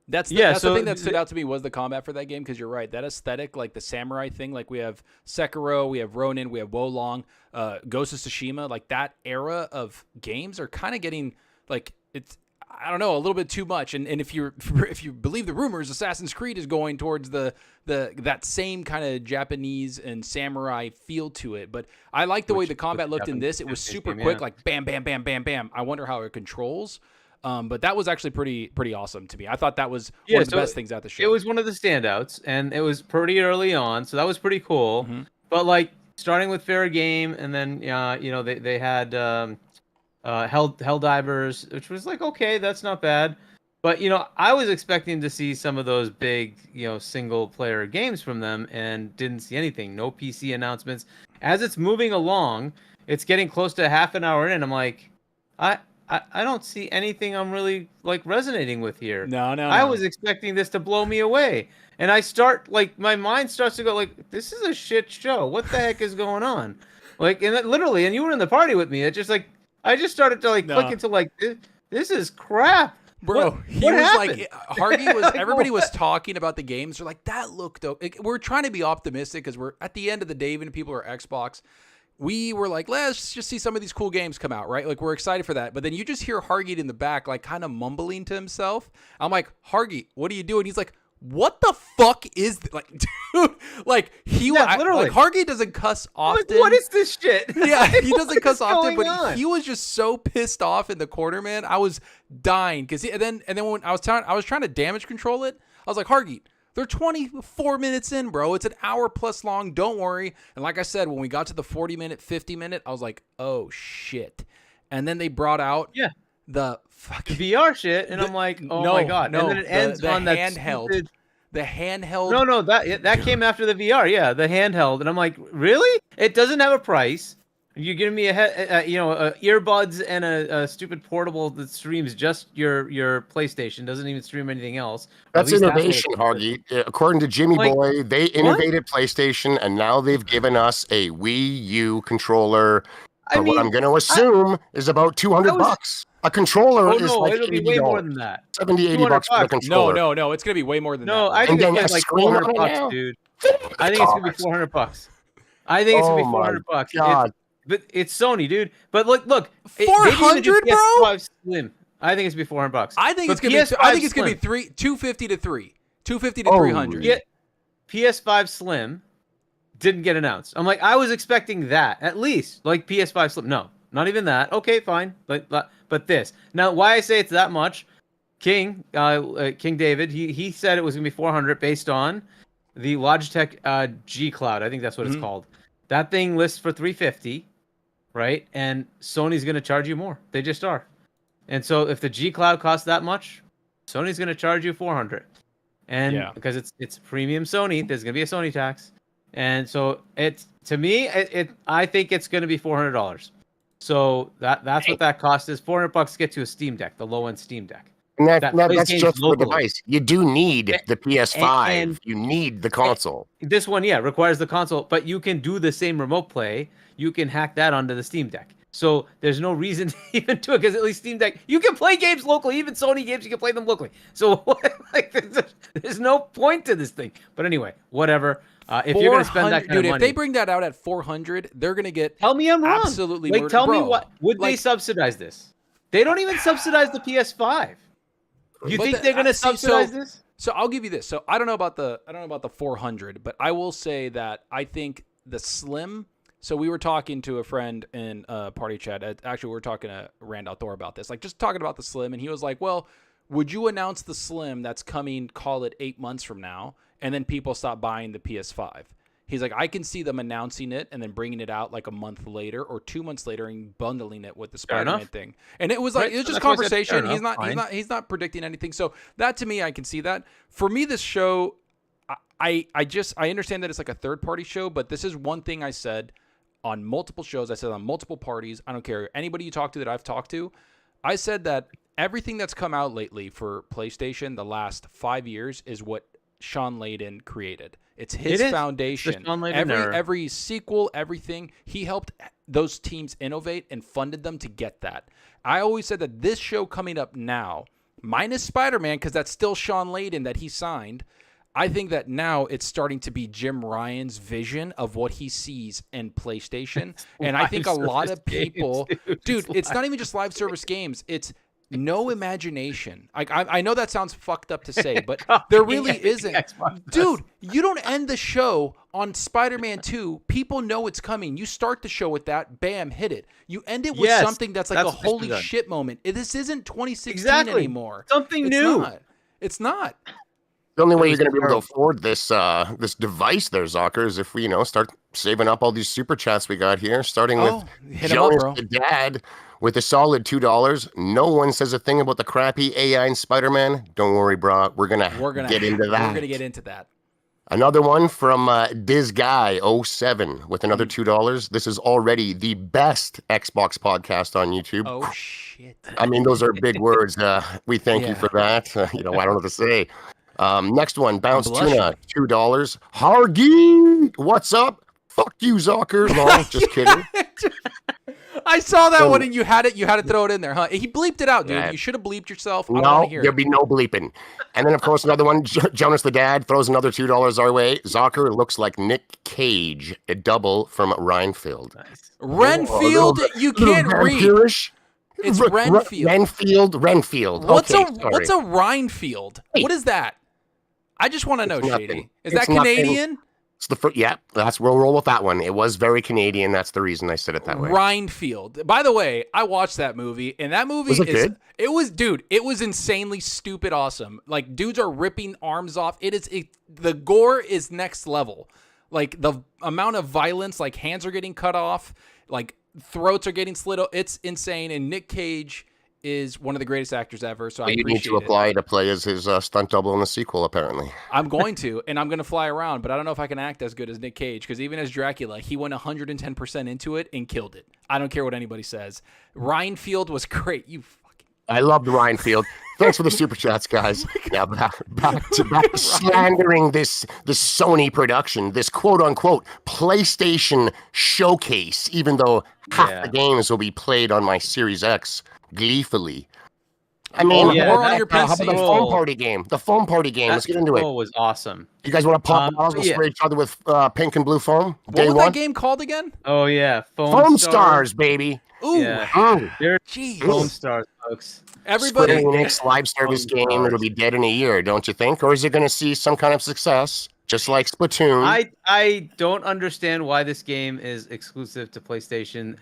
The thing that stood out to me was the combat for that game, because you're right. That aesthetic, like the samurai thing, like we have Sekiro, we have Ronin, we have Wolong, Ghost of Tsushima, like that era of games are kind of getting like it's. I don't know, a little bit too much. And if you believe the rumors, Assassin's Creed is going towards that same kind of Japanese and samurai feel to it. But I like the way the combat looked in this. It was super quick, like bam, bam, bam, bam, bam. I wonder how it controls. But that was actually pretty awesome to me. I thought that was one of the best things at the show. It was one of the standouts, and it was pretty early on, so that was pretty cool. Mm-hmm. But like starting with fair game, and then they had. Helldivers, which was like, okay, that's not bad. But, I was expecting to see some of those big, single player games from them and didn't see anything. No PC announcements. As it's moving along, it's getting close to half an hour in. I'm like, I don't see anything I'm really like resonating with here. No. I was expecting this to blow me away. And my mind starts to go like, this is a shit show. What the heck is going on? Like, and literally, and you were in the party with me. It's just like, I just started to click into like this is crap, bro. What was happened? like Hargeet was. Everybody was talking about the games. They're like, that looked. We're trying to be optimistic because we're at the end of the day. Even if people are Xbox, we were like, let's just see some of these cool games come out, right? Like we're excited for that. But then you just hear Hargeet in the back, like kind of mumbling to himself. I'm like, Hargeet, what are you doing? He's like, what the fuck is like, dude? Like literally. Like Hargeet doesn't cuss often. Like, what is this shit? Yeah, he doesn't cuss often, but he was just so pissed off in the corner, man. I was dying because and then when I was trying to damage control it, I was like, Hargeet, they're 24 minutes in, bro. It's an hour plus long. Don't worry. And like I said, when we got to the 40-minute, 50-minute, I was like, oh shit. And then they brought out the fucking VR shit, and I'm like, oh my god! No, and then it ends on that handheld. Stupid... The handheld. No, that came after the VR. Yeah, the handheld, and I'm like, really? It doesn't have a price. You're giving me earbuds and a stupid portable that streams just your PlayStation. Doesn't even stream anything else. That's innovation, Hargeet. According to Jimmy Boy, they innovated PlayStation, and now they've given us a Wii U controller. But what I'm going to assume is about $200. A controller is like it'll be way more than that. 70, 80 bucks for the controller. No, it's gonna be way more than that. No, I think it's like $400, dude. I think it's gonna be $400. I think it's gonna be $400. God. But it's Sony, dude. But look, $400, bro. PS5 Slim. I think it's gonna be $400. I think it's gonna be 250 to 300. Yeah, PS5 Slim didn't get announced. I'm like, I was expecting that at least, like PS5 Slim. No, not even that. Okay, fine. But this now, why I say it's that much? King David, he said it was gonna be 400 based on the Logitech G Cloud. I think that's what it's called. That thing lists for 350, right? And Sony's gonna charge you more. They just are. And so if the G Cloud costs that much, Sony's gonna charge you 400. And because it's premium Sony, there's gonna be a Sony tax. And so I think it's gonna be $400. So that's what that cost is. $400 to get to a Steam Deck, the low end Steam Deck. And that's just for the device. You do need the PS5. And you need the console. This one, requires the console, but you can do the same remote play. You can hack that onto the Steam Deck. So there's no reason to even do it, because at least Steam Deck, you can play games locally. Even Sony games, you can play them locally. So there's no point to this thing. But anyway, whatever. If you're going to spend that kind of money. If they bring that out at 400, they're going to get Tell me I'm wrong. Absolutely like, murdered. Tell me what. Would they subsidize this? They don't even subsidize the PS5. You think they're going to subsidize this? So I'll give you this. So I don't know about the 400, but I will say that I think the Slim. So we were talking to a friend in party chat. Actually, we were talking to Rand Outdoor about this, like just talking about the Slim, and he was like, "Well, would you announce the Slim that's coming? Call it 8 months from now, and then people stop buying the PS5." He's like, I can see them announcing it and then bringing it out like a month later or 2 months later and bundling it with the Spider-Man thing. And it was like, it was just conversation. He's not predicting anything. So that, to me, I can see that. For me, this show, I understand that it's like a third party show, but this is one thing I said on multiple shows. I said on multiple parties. I don't care anybody you talk to that I've talked to. I said that everything that's come out lately for PlayStation the last 5 years is what Sean Layden created. It's his foundation. Every sequel, everything, he helped those teams innovate and funded them to get that. I always said that this show coming up now, minus Spider-Man, because that's still Sean Layden that he signed, I think that now it's starting to be Jim Ryan's vision of what he sees in PlayStation. And I think a lot of people, dude, it's not even just live service games. It's no imagination. I know that sounds fucked up to say, but there really isn't. Dude, you don't end the show on Spider-Man 2. People know it's coming. You start the show with that. Bam, hit it. You end it with something that's like a holy shit moment. This isn't 2016 anymore. Something new. It's not. The only way you're going to be able to afford this device there, Zalker, is if we, start saving up all these super chats we got here, starting with Jonas the Dad with a solid $2. No one says a thing about the crappy AI in Spider-Man. Don't worry, bro. We're gonna get into that. We're gonna get into that. Another one from DizGuy07 with another $2. This is already the best Xbox podcast on YouTube. Oh shit! I mean, those are big words. We thank you for that. I don't know what to say. Next one, Bounce Tuna, $2. Hargeet, what's up? Fuck you, Zalker. No, just kidding. I saw that one and you had to throw it in there, huh? He bleeped it out, dude. You should have bleeped yourself. I don't want to hear there'll be no bleeping. And then, of course, another one, Jonas the Dad throws another $2 our way. Zalker looks like Nick Cage, a double from Renfield. Nice. Renfield, you can't read. It's Renfield. Renfield. What's a Renfield? Hey. What is that? I just want to know, Shady. Is that Canadian? It's we'll roll with that one. It was very Canadian. That's the reason I said it that way. Renfield. By the way, I watched that movie, and that movie good? It was insanely stupid awesome. Like, dudes are ripping arms off. The gore is next level. Like, the amount of violence, like hands are getting cut off, like throats are getting slit. It's insane. And Nick Cage is one of the greatest actors ever. So I appreciate it. You need to apply to play as his stunt double in the sequel, apparently. I'm going to, and I'm going to fly around, but I don't know if I can act as good as Nick Cage, because even as Dracula, he went 110% into it and killed it. I don't care what anybody says. Renfield was great. You fucking I loved Reinfield. Thanks for the super chats, guys. Now back to slandering this Sony production, this quote unquote PlayStation showcase, even though half the games will be played on my Series X gleefully. I mean, more on your PC. How about the foam party game? The foam party game. Let's get into it. Was awesome. You guys want to pop bottles and spray each other with pink and blue foam? What was that game called again? Oh yeah, Foamstars, baby. Ooh, they're jeez. Foamstars, folks. Everybody, Square Enix live service game. It'll be dead in a year, don't you think? Or is it going to see some kind of success, just like Splatoon? I don't understand why this game is exclusive to PlayStation.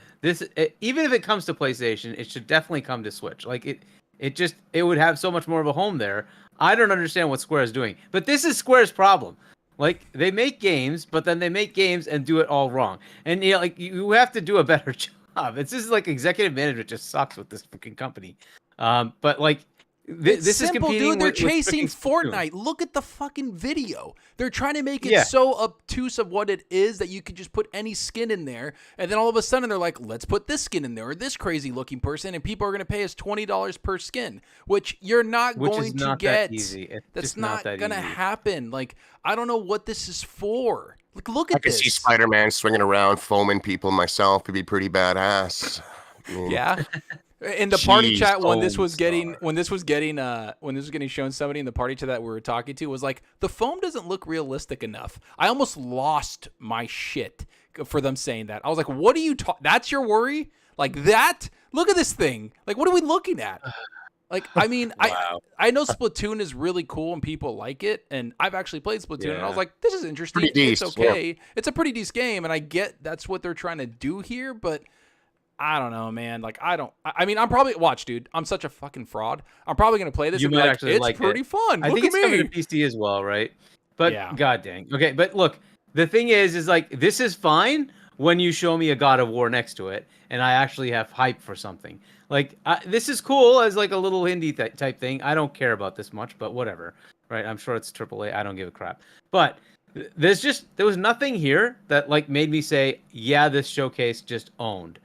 Even if it comes to PlayStation, it should definitely come to Switch. Like it would have so much more of a home there. I don't understand what Square is doing, but this is Square's problem. Like they make games, but then they make games and do it all wrong. And you have to do a better job. It's just like executive management just sucks with this freaking company. But like this simple, is competing dude. They're with chasing Fortnite. Look at the fucking video. They're trying to make it so obtuse of what it is that you could just put any skin in there, and then all of a sudden they're like, let's put this skin in there or this crazy looking person, and people are going to pay us $20 per skin, which you're not going to get. That easy. That's not going to happen. Like, I don't know what this is for. Like, look at this. I could see Spider-Man swinging around, foaming people myself. It'd be pretty badass. Yeah. In the party chat, when this was getting shown, somebody in the party chat that we were talking to was like, the foam doesn't look realistic enough. I almost lost my shit for them saying that. I was like, what are you talking? That's your worry? Like that? Look at this thing. Like, what are we looking at? Like, I mean, wow. I know Splatoon is really cool and people like it, and I've actually played Splatoon, and I was like, this is interesting. It's okay. Yeah. It's a pretty decent game, and I get that's what they're trying to do here, but I don't know, man. Like, I mean, I'm probably, watch, dude, I'm such a fucking fraud. I'm probably going to play this and be like, it's pretty fun. I think it's coming to PC as well, right? But god dang. Okay, but look, the thing is like, this is fine when you show me a God of War next to it, and I actually have hype for something. Like, this is cool as like a little indie type thing. I don't care about this much, but whatever, right? I'm sure it's AAA. I don't give a crap. But there was nothing here that like made me say, yeah, this showcase just owned.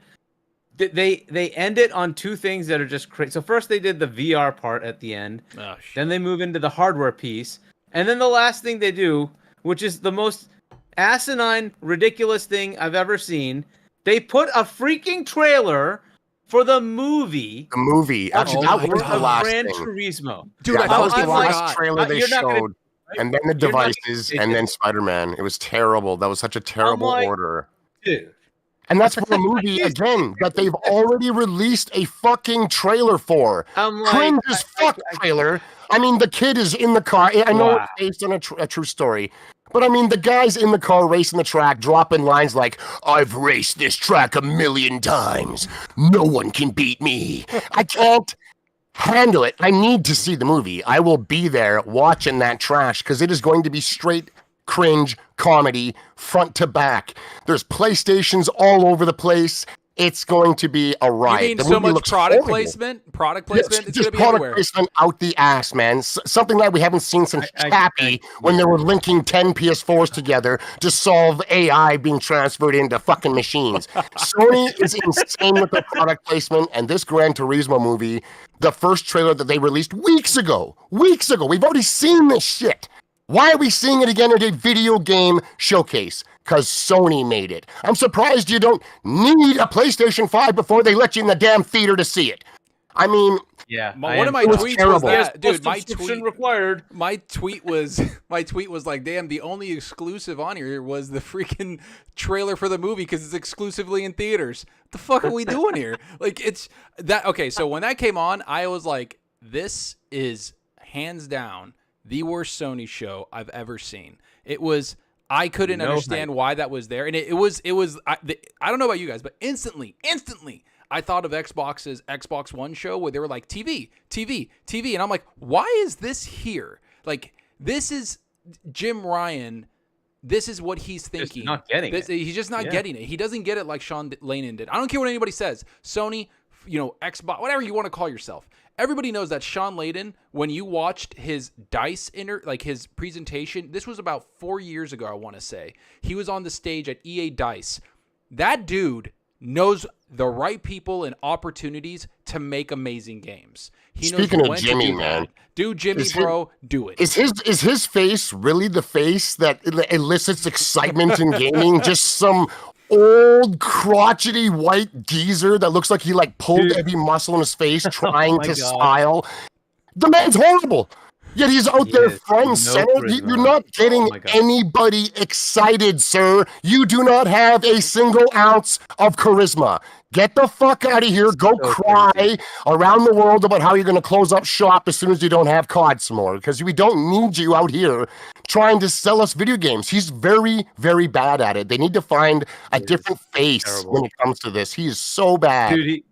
They end it on two things that are just crazy. So first they did the VR part at the end. Oh, shit. Then they move into the hardware piece. And then the last thing they do, which is the most asinine, ridiculous thing I've ever seen, they put a freaking trailer for the movie. The movie. Actually, that was the last Gran thing. Turismo. Dude, that was the last trailer they showed. And then the devices, and then Spider-Man. It was terrible. That was such a terrible order. Dude. And that's for a movie, again, that they've already released a fucking trailer for. Cringe as fuck trailer. I mean, the kid is in the car. I know it's based on a true story. But I mean, the guy's in the car racing the track, dropping lines like, I've raced this track 1,000,000 times. No one can beat me. I can't handle it. I need to see the movie. I will be there watching that trash because it is going to be straight cringe comedy front to back. There's PlayStations all over the place. It's going to be a riot. You mean so much product placement? Product placement? It's just product placement out the ass, man. Something that we haven't seen since Chappie when they were linking 10 PS4s together to solve AI being transferred into fucking machines. Sony is insane with the product placement, and this Gran Turismo movie, the first trailer that they released weeks ago, we've already seen this shit. Why are we seeing it again at a video game showcase? Because Sony made it. I'm surprised you don't need a PlayStation 5 before they let you in the damn theater to see it. I mean, one of my tweets was, dude, my tweet required. My tweet was like, damn, the only exclusive on here was the freaking trailer for the movie because it's exclusively in theaters. What the fuck are we doing here? Like, it's that. Okay, so when that came on, I was like, this is hands down the worst Sony show I've ever seen. It was, I couldn't understand why that was there. And it was, I don't know about you guys, but instantly, I thought of Xbox's Xbox One show where they were like, TV. And I'm like, why is this here? Like, this is Jim Ryan. This is what he's thinking. Just not getting it. He's just not getting it. He doesn't get it like Sean Layden did. I don't care what anybody says. Sony, Xbox, whatever you want to call yourself. Everybody knows that Sean Layden, when you watched his DICE, his presentation, this was about 4 years ago, I want to say. He was on the stage at EA DICE. That dude knows the right people and opportunities to make amazing games. He Speaking knows of when Jimmy, to do man, that. Do Jimmy, do it. Is his face really the face that elicits excitement in gaming? Just some old crotchety white geezer that looks like he like pulled every muscle in his face trying to smile. The man's horrible. Yet he's out there front and center. You're not getting anybody excited, sir. You do not have a single ounce of charisma. Get the fuck out of here. Go cry around the world about how you're going to close up shop as soon as you don't have COD more, because we don't need you out here trying to sell us video games. He's very, very bad at it. They need to find a different face when it comes to this. He is so bad. Dude,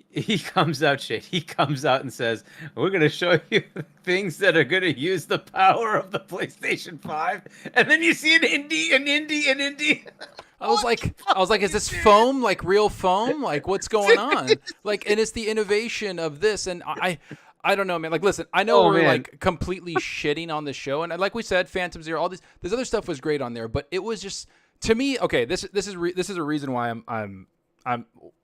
he comes out, Shady. He comes out and says, "We're going to show you things that are going to use the power of the PlayStation 5." And then you see an indie. I was like, is this foam, like real foam? Like, what's going on? Like, and it's the innovation of this. And I don't know, man. Like, listen, I know we're like completely shitting on the show, and like we said, Phantom Zero, all this other stuff was great on there, but it was just, to me, okay. This is a reason why I'm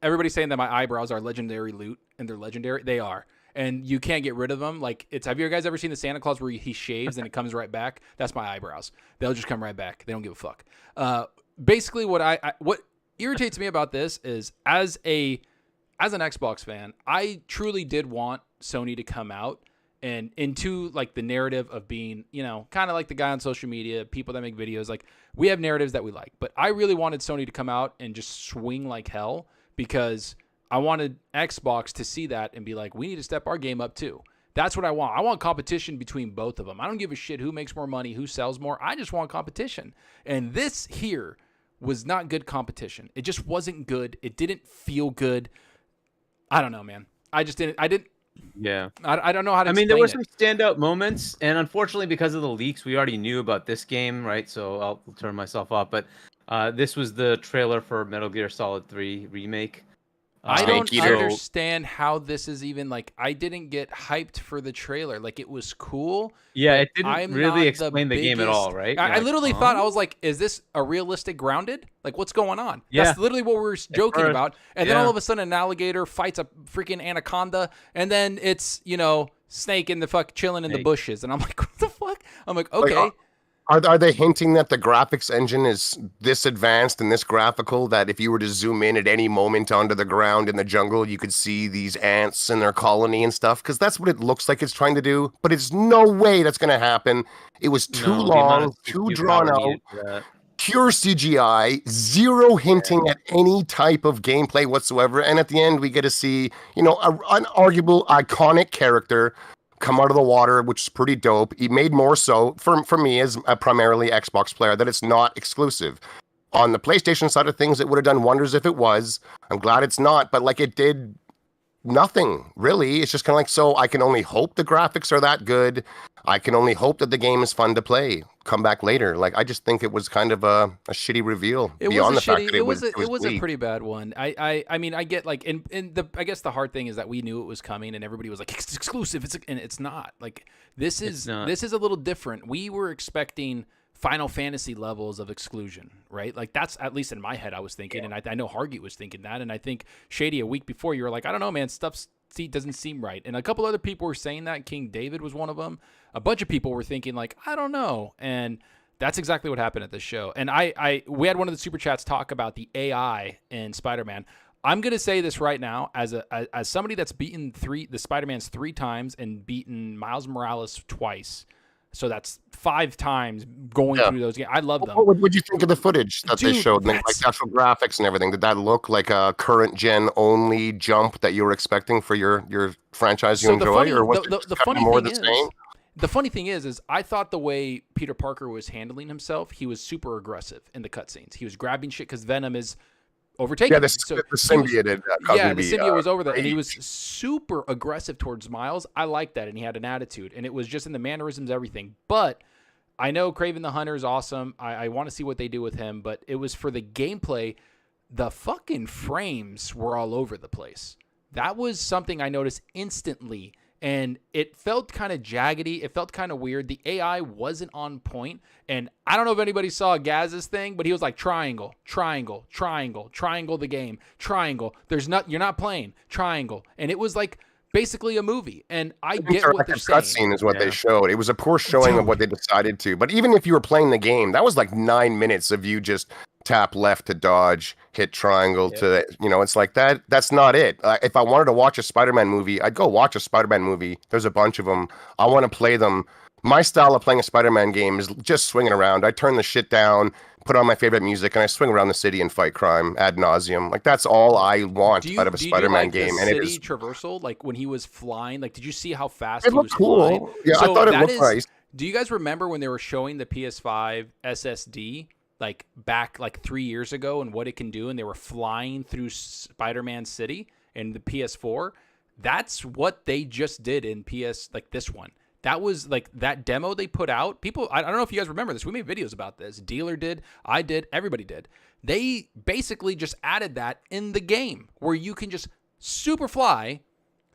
everybody's saying that my eyebrows are legendary loot, and they're legendary. They are, and you can't get rid of them. Like, have you guys ever seen the Santa Claus where he shaves and it comes right back? That's my eyebrows. They'll just come right back. They don't give a fuck. Basically, what irritates me about this is, as an Xbox fan, I truly did want Sony to come out and into like the narrative of being, kind of like the guy on social media, people that make videos. Like, we have narratives that we like, but I really wanted Sony to come out and just swing like hell, because I wanted Xbox to see that and be like, we need to step our game up too. That's what I want. I want competition between both of them. I don't give a shit who makes more money, who sells more. I just want competition. And this here was not good competition. It just wasn't good. It didn't feel good. I don't know, man. I didn't. Yeah. I don't know how to there were some explain standout moments, and unfortunately, because of the leaks, we already knew about this game, right? So I'll turn myself off. But this was the trailer for Metal Gear Solid 3 Remake. I don't understand how this is even, like, I didn't get hyped for the trailer. Like, it was cool. Yeah, it didn't really explain the game at all, right? I literally thought, I was like, is this a realistic Grounded? Like, what's going on? Yeah. That's literally what we were joking about. And then all of a sudden, an alligator fights a freaking anaconda, and then it's, Snake in the fuck chilling in the bushes. And I'm like, what the fuck? I'm like, okay. Are they hinting that the graphics engine is this advanced and this graphical that if you were to zoom in at any moment onto the ground in the jungle, you could see these ants and their colony and stuff? Because that's what it looks like it's trying to do, but it's no way that's going to happen. It was too long, too drawn out, pure CGI, zero hinting at any type of gameplay whatsoever. And at the end, we get to see, an unarguable, iconic character come out of the water, which is pretty dope. He made more so for me as a primarily Xbox player that it's not exclusive. On the PlayStation side of things, it would have done wonders if it was. I'm glad it's not, but like, it did nothing really. It's just kind of like, so I can only hope the graphics are that good. I can only hope that the game is fun to play. Come back later. Like, I just think it was kind of a shitty reveal. It was a pretty bad one. I mean, I get, like, I guess the hard thing is that we knew it was coming, and everybody was like, it's exclusive. And it's not. Like, this is a little different. We were expecting Final Fantasy levels of exclusion, right? Like, that's, at least in my head, I was thinking, and I know Hargeet was thinking that, and I think Shady, a week before, you were like, I don't know, man, stuff doesn't seem right. And a couple other people were saying that. King David was one of them. A bunch of people were thinking, like, I don't know. And that's exactly what happened at this show. And we had one of the super chats talk about the AI in Spider-Man. I'm gonna say this right now, as somebody that's beaten the Spider-Mans 3 times and beaten Miles Morales twice. So that's 5 times going through those games. I love them. What would you think of the footage that they showed? Like actual graphics and everything. Did that look like a current gen only jump that you were expecting for your franchise you enjoy, or was it kind of more the same? The funny thing is I thought the way Peter Parker was handling himself, he was super aggressive in the cutscenes. He was grabbing shit because Venom is overtaken. Yeah, the symbiote. The symbiote was over there, and he was super aggressive towards Miles. I liked that, and he had an attitude, and it was just in the mannerisms, everything. But I know Kraven the Hunter is awesome. I want to see what they do with him, but it was for the gameplay. The fucking frames were all over the place. That was something I noticed instantly and it felt kind of jaggedy. It felt kind of weird. The AI wasn't on point. And I don't know if anybody saw Gaz's thing, but he was like triangle, triangle, triangle, triangle the game, triangle. You're not playing, triangle. And it was like basically a movie. And I get what they're saying. Cutscene is what they showed. It was a poor showing of what they decided to. But even if you were playing the game, that was like 9 minutes of you just tap left to dodge, hit triangle to, it's like that. That's not it. If I wanted to watch a Spider-Man movie, I'd go watch a Spider-Man movie. There's a bunch of them. I want to play them. My style of playing a Spider-Man game is just swinging around. I turn the shit down, put on my favorite music, and I swing around the city and fight crime ad nauseum. Like, that's all I want out of a Spider-Man game. The and city it is traversal, like when he was flying. Like, did you see how fast it he looked was cool. flying? Yeah, so I thought it looked nice. Do you guys remember when they were showing the PS5 SSD? Like back like 3 years ago and what it can do, and they were flying through Spider-Man City and the PS4. That's what they just did in this one. That was like that demo they put out. People, I don't know if you guys remember this. We made videos about this. Dealer did, I did, everybody did. They basically just added that in the game where you can just super fly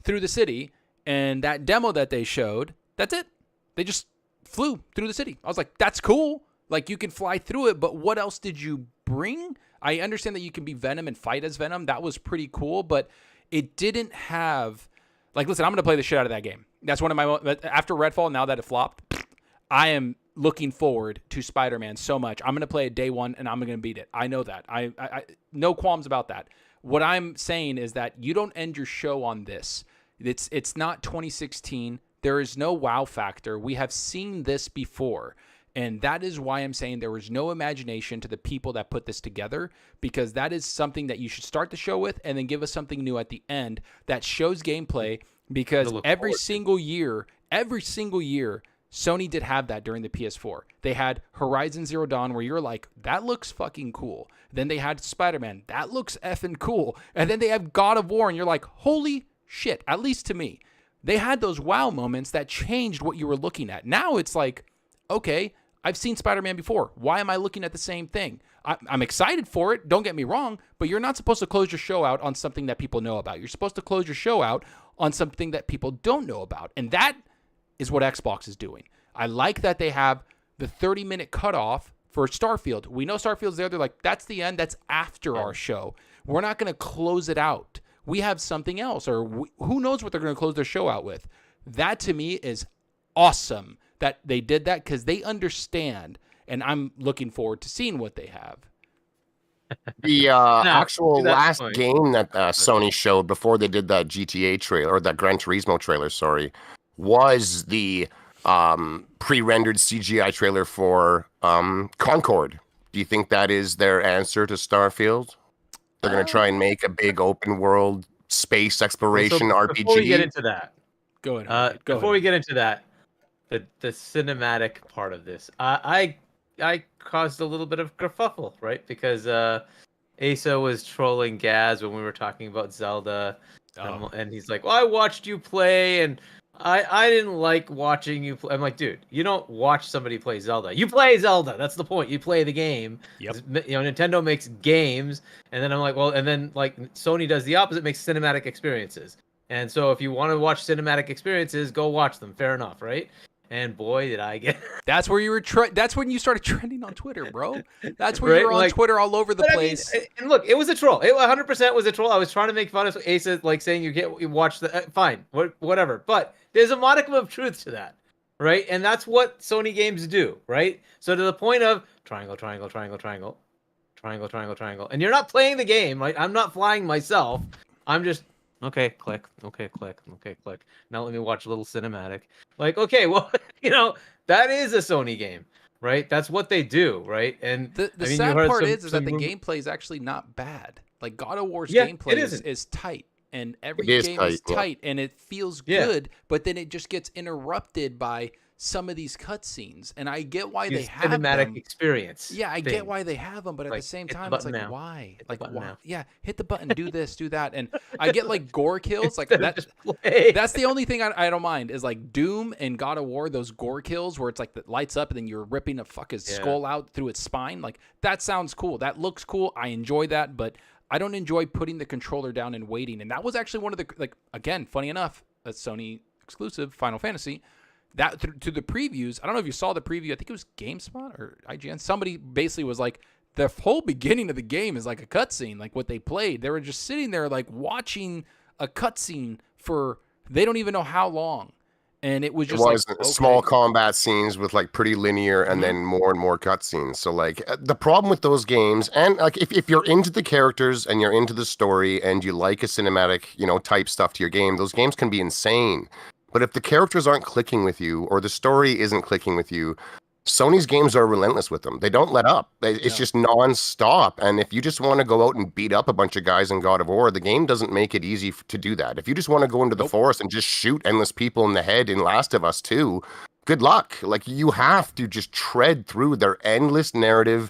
through the city, and that demo that they showed, that's it. They just flew through the city. I was like, that's cool. Like, you can fly through it, but what else did you bring? I understand that you can be Venom and fight as Venom. That was pretty cool, but it didn't have... Like, listen, I'm going to play the shit out of that game. That's one of my... After Redfall, now that it flopped, I am looking forward to Spider-Man so much. I'm going to play it day one, and I'm going to beat it. I know that. I no qualms about that. What I'm saying is that you don't end your show on this. It's not 2016. There is no wow factor. We have seen this before. And that is why I'm saying there was no imagination to the people that put this together, because that is something that you should start the show with and then give us something new at the end that shows gameplay, because every single year, Sony did have that during the PS4. They had Horizon Zero Dawn where you're like, that looks fucking cool. Then they had Spider-Man. That looks effing cool. And then they have God of War and you're like, holy shit, at least to me. They had those wow moments that changed what you were looking at. Now it's like, okay, I've seen Spider-Man before. Why am I looking at the same thing? I'm excited for it. Don't get me wrong, but you're not supposed to close your show out on something that people know about. You're supposed to close your show out on something that people don't know about. And that is what Xbox is doing. I like that they have the 30-minute cutoff for Starfield. We know Starfield's there. They're like, that's the end. That's after our show. We're not going to close it out. We have something else, or who knows what they're going to close their show out with. That to me is awesome that they did that, because they understand, and I'm looking forward to seeing what they have. The actual last game that Sony showed before they did that GTA trailer, or that Gran Turismo trailer, sorry, was the pre-rendered CGI trailer for Concord. Do you think that is their answer to Starfield? They're going to try and make a big open world space exploration RPG. Before we get into that, go ahead. We get into that, the cinematic part of this, I caused a little bit of kerfuffle, right? Because Asa was trolling Gaz when we were talking about Zelda, and he's like, "Well, I watched you play, and I didn't like watching you play." I'm like, dude, you don't watch somebody play Zelda. You play Zelda. That's the point. You play the game. Yep. Nintendo makes games, and then I'm like, well, and then like Sony does the opposite, makes cinematic experiences. And so if you want to watch cinematic experiences, go watch them. Fair enough, right? And boy, did I get... That's where you were... That's when you started trending on Twitter, bro. That's where you were on Twitter all over the place. And look, it was a troll. It 100% was a troll. I was trying to make fun of Asa, like saying you watch the... fine, whatever. But there's a modicum of truth to that, right? And that's what Sony games do, right? So to the point of triangle, triangle, triangle, triangle, triangle, triangle, triangle. And you're not playing the game, right? I'm not flying myself. I'm just... Okay, click. Okay, click. Okay, click. Now let me watch a little cinematic. Like, okay, well, that is a Sony game, right? That's what they do, right? And the sad part is that the gameplay is actually not bad. Like, God of War's gameplay is tight, and every game is tight, and it feels good, but then it just gets interrupted by some of these cutscenes, and I get why they have cinematic experience. Yeah, I get why they have them, but at the same time, it's like, why? Like, why? Yeah, hit the button, do this, do that, and I get like gore kills, like that. That's the only thing I don't mind is like Doom and God of War, those gore kills where it's like the lights up and then you're ripping a fucking skull out through its spine. Like, that sounds cool. That looks cool. I enjoy that, but I don't enjoy putting the controller down and waiting. And that was actually one of the, like, again, funny enough, Sony exclusive Final Fantasy. That to the previews, I don't know if you saw the preview. I think it was GameSpot or IGN. Somebody basically was like, the whole beginning of the game is like a cutscene, like what they played. They were just sitting there like watching a cutscene for they don't even know how long. And it was just small combat scenes with like pretty linear and then more and more cutscenes. So like the problem with those games, and like if you're into the characters and you're into the story and you like a cinematic, type stuff to your game, those games can be insane. But if the characters aren't clicking with you or the story isn't clicking with you, Sony's games are relentless with them. They don't let up. It's just non-stop. And if you just want to go out and beat up a bunch of guys in God of War, the game doesn't make it easy to do that. If you just want to go into the forest and just shoot endless people in the head in Last of Us 2, good luck. Like, you have to just tread through their endless narrative,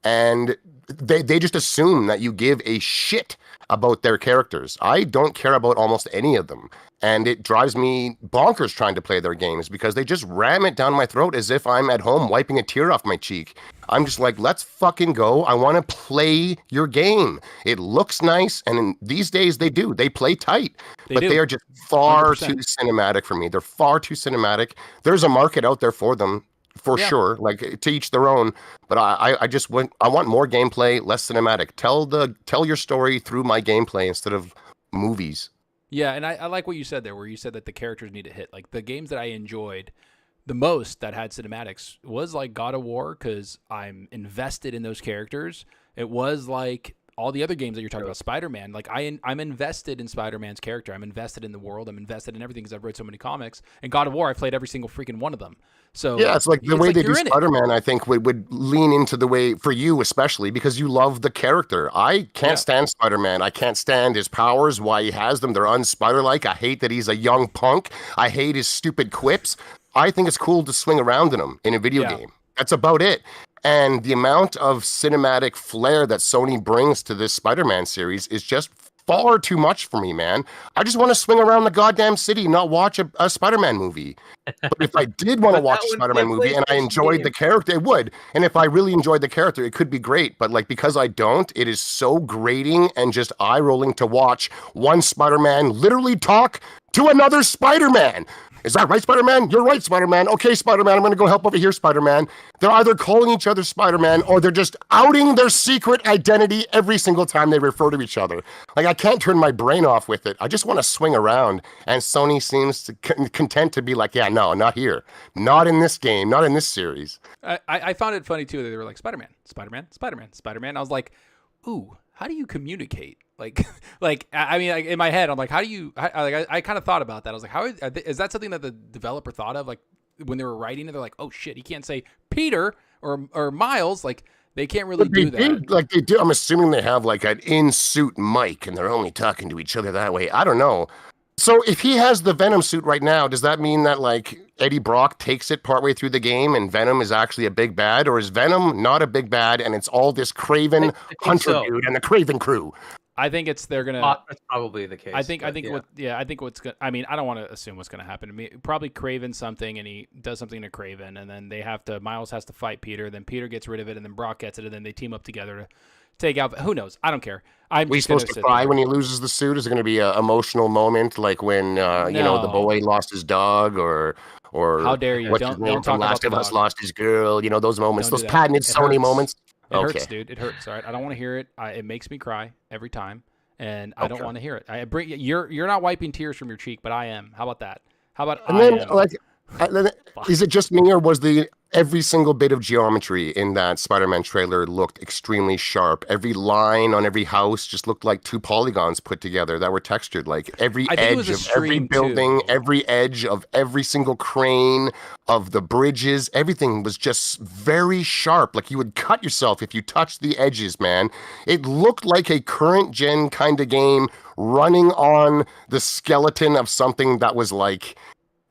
and they just assume that you give a shit about their characters. I don't care about almost any of them. And it drives me bonkers trying to play their games because they just ram it down my throat as if I'm at home wiping a tear off my cheek. I'm just like, let's fucking go. I want to play your game. It looks nice. And these days they do. They play tight. They are just far 100%. Too cinematic for me. They're far too cinematic. There's a market out there for them. For sure, like to each their own. But I want more gameplay, less cinematic. Tell your story through my gameplay instead of movies. Yeah, and I like what you said there, where you said that the characters need to hit. Like the games that I enjoyed the most that had cinematics was like God of War, because I'm invested in those characters. It was like all the other games that you're talking about, Spider-Man. Like I'm invested in Spider-Man's character. I'm invested in the world. I'm invested in everything because I've read so many comics. And God of War, I played every single freaking one of them. So yeah, it's like the way they do Spider-Man, I think would lean into the way for you, especially because you love the character. I can't stand Spider-Man. I can't stand his powers, why he has them. They're un-Spider-like. I hate that he's a young punk. I hate his stupid quips. I think it's cool to swing around in him in a video game. That's about it. And the amount of cinematic flair that Sony brings to this Spider-Man series is just far too much for me, man. I just want to swing around the goddamn city, not watch a Spider-Man movie. But if I did want to watch a Spider-Man movie and I enjoyed the character, it would. And if I really enjoyed the character, it could be great. But like, because I don't, it is so grating and just eye-rolling to watch one Spider-Man literally talk to another Spider-Man. Is that right, Spider-Man? You're right, Spider-Man. Okay, Spider-Man, I'm going to go help over here, Spider-Man. They're either calling each other Spider-Man or they're just outing their secret identity every single time they refer to each other. Like, I can't turn my brain off with it. I just want to swing around. And Sony seems content to be like, yeah, no, not here. Not in this game. Not in this series. I found it funny, too, that they were like, Spider-Man, Spider-Man, Spider-Man, Spider-Man. I was like, ooh, how do you communicate? I mean, in my head, I'm like, how do you? I kind of thought about that. I was like, is that something that the developer thought of? Like when they were writing it, they're like, oh shit, he can't say Peter or Miles. Like they can't really do that. Like they do. I'm assuming they have like an in-suit mic, and they're only talking to each other that way. I don't know. So if he has the Venom suit right now, does that mean that like Eddie Brock takes it partway through the game and Venom is actually a big bad, or is Venom not a big bad and it's all this Craven Hunter dude and the Craven crew? I think they're gonna. That's probably the case. I think what's gonna. I mean, I don't want to assume what's gonna happen. I mean, probably Craven something, and he does something to Craven, and then Miles has to fight Peter. Then Peter gets rid of it, and then Brock gets it, and then they team up together to take out. Who knows? I don't care. We supposed to cry when he loses the suit? Is it going to be an emotional moment, like when the boy lost his dog, or how dare you? Don't talk about Last of Us lost his girl. You know those moments, those patented Sony moments. It hurts, dude. It hurts. All right, I don't want to hear it. It makes me cry every time, and I don't want to hear it. You're not wiping tears from your cheek, but I am. How about that? How about is it just me, or was every single bit of geometry in that Spider-Man trailer looked extremely sharp? Every line on every house just looked like two polygons put together that were textured. Like every edge of every building, every edge of every single crane of the bridges, everything was just very sharp. Like you would cut yourself if you touched the edges, man. It looked like a current gen kind of game running on the skeleton of something that was like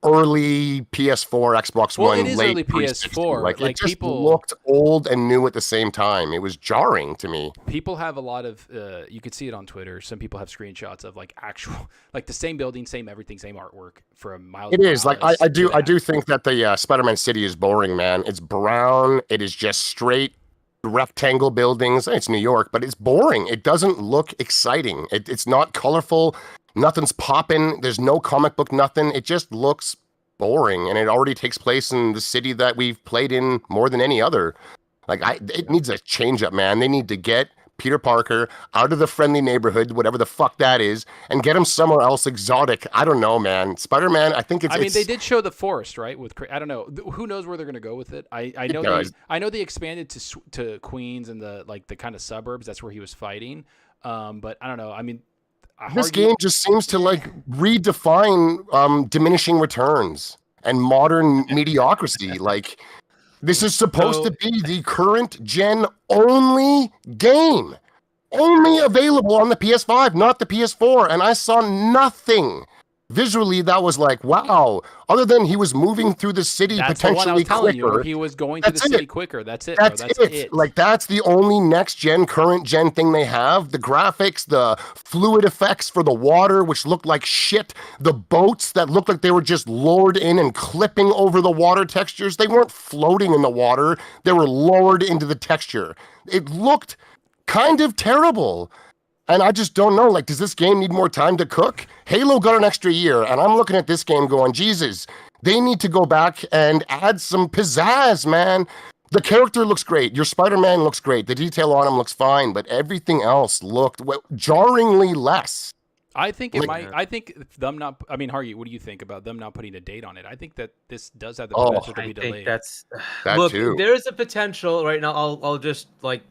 early PS4, Xbox One, it is late early PS4. Like it just looked old and new at the same time. It was jarring to me. People have a lot of, you could see it on Twitter. Some people have screenshots of like actual, like the same building, same everything, same artwork from Miles. It is like I do think that the Spider-Man city is boring, man. It's brown. It is just straight rectangle buildings. It's New York, but it's boring. It doesn't look exciting. It's not colorful. Nothing's popping. There's no comic book, nothing. It just looks boring, and it already takes place in the city that we've played in more than any other. Like, it needs a change up, man. They need to get Peter Parker out of the friendly neighborhood, whatever the fuck that is, and get him somewhere else exotic. I don't know, man. Spider-Man, I think it's... they did show the forest, right? I don't know. Who knows where they're going to go with it? I know they expanded to Queens and the kind of suburbs. That's where he was fighting. But I don't know. I mean, this game just seems to like redefine diminishing returns and modern mediocrity. Like, this is supposed to be the current gen only game, only available on the PS5, not the PS4. And I saw nothing visually that was like, wow, other than he was moving through the city potentially quicker. He was going to the city quicker. That's it. That's it. Like, that's the only next gen, current gen thing they have. The graphics, the fluid effects for the water, which looked like shit. The boats that looked like they were just lowered in and clipping over the water textures. They weren't floating in the water. They were lowered into the texture. It looked kind of terrible. And I just don't know, like, does this game need more time to cook? Halo got an extra year, and I'm looking at this game going, Jesus, they need to go back and add some pizzazz, man. The character looks great. Your Spider-Man looks great. The detail on him looks fine, but everything else looked jarringly less. I think it might. I think them not. I mean, Hargeet, what do you think about them not putting a date on it? I think that this does have the potential to be delayed. Look, too. There's a potential right now. I'll just play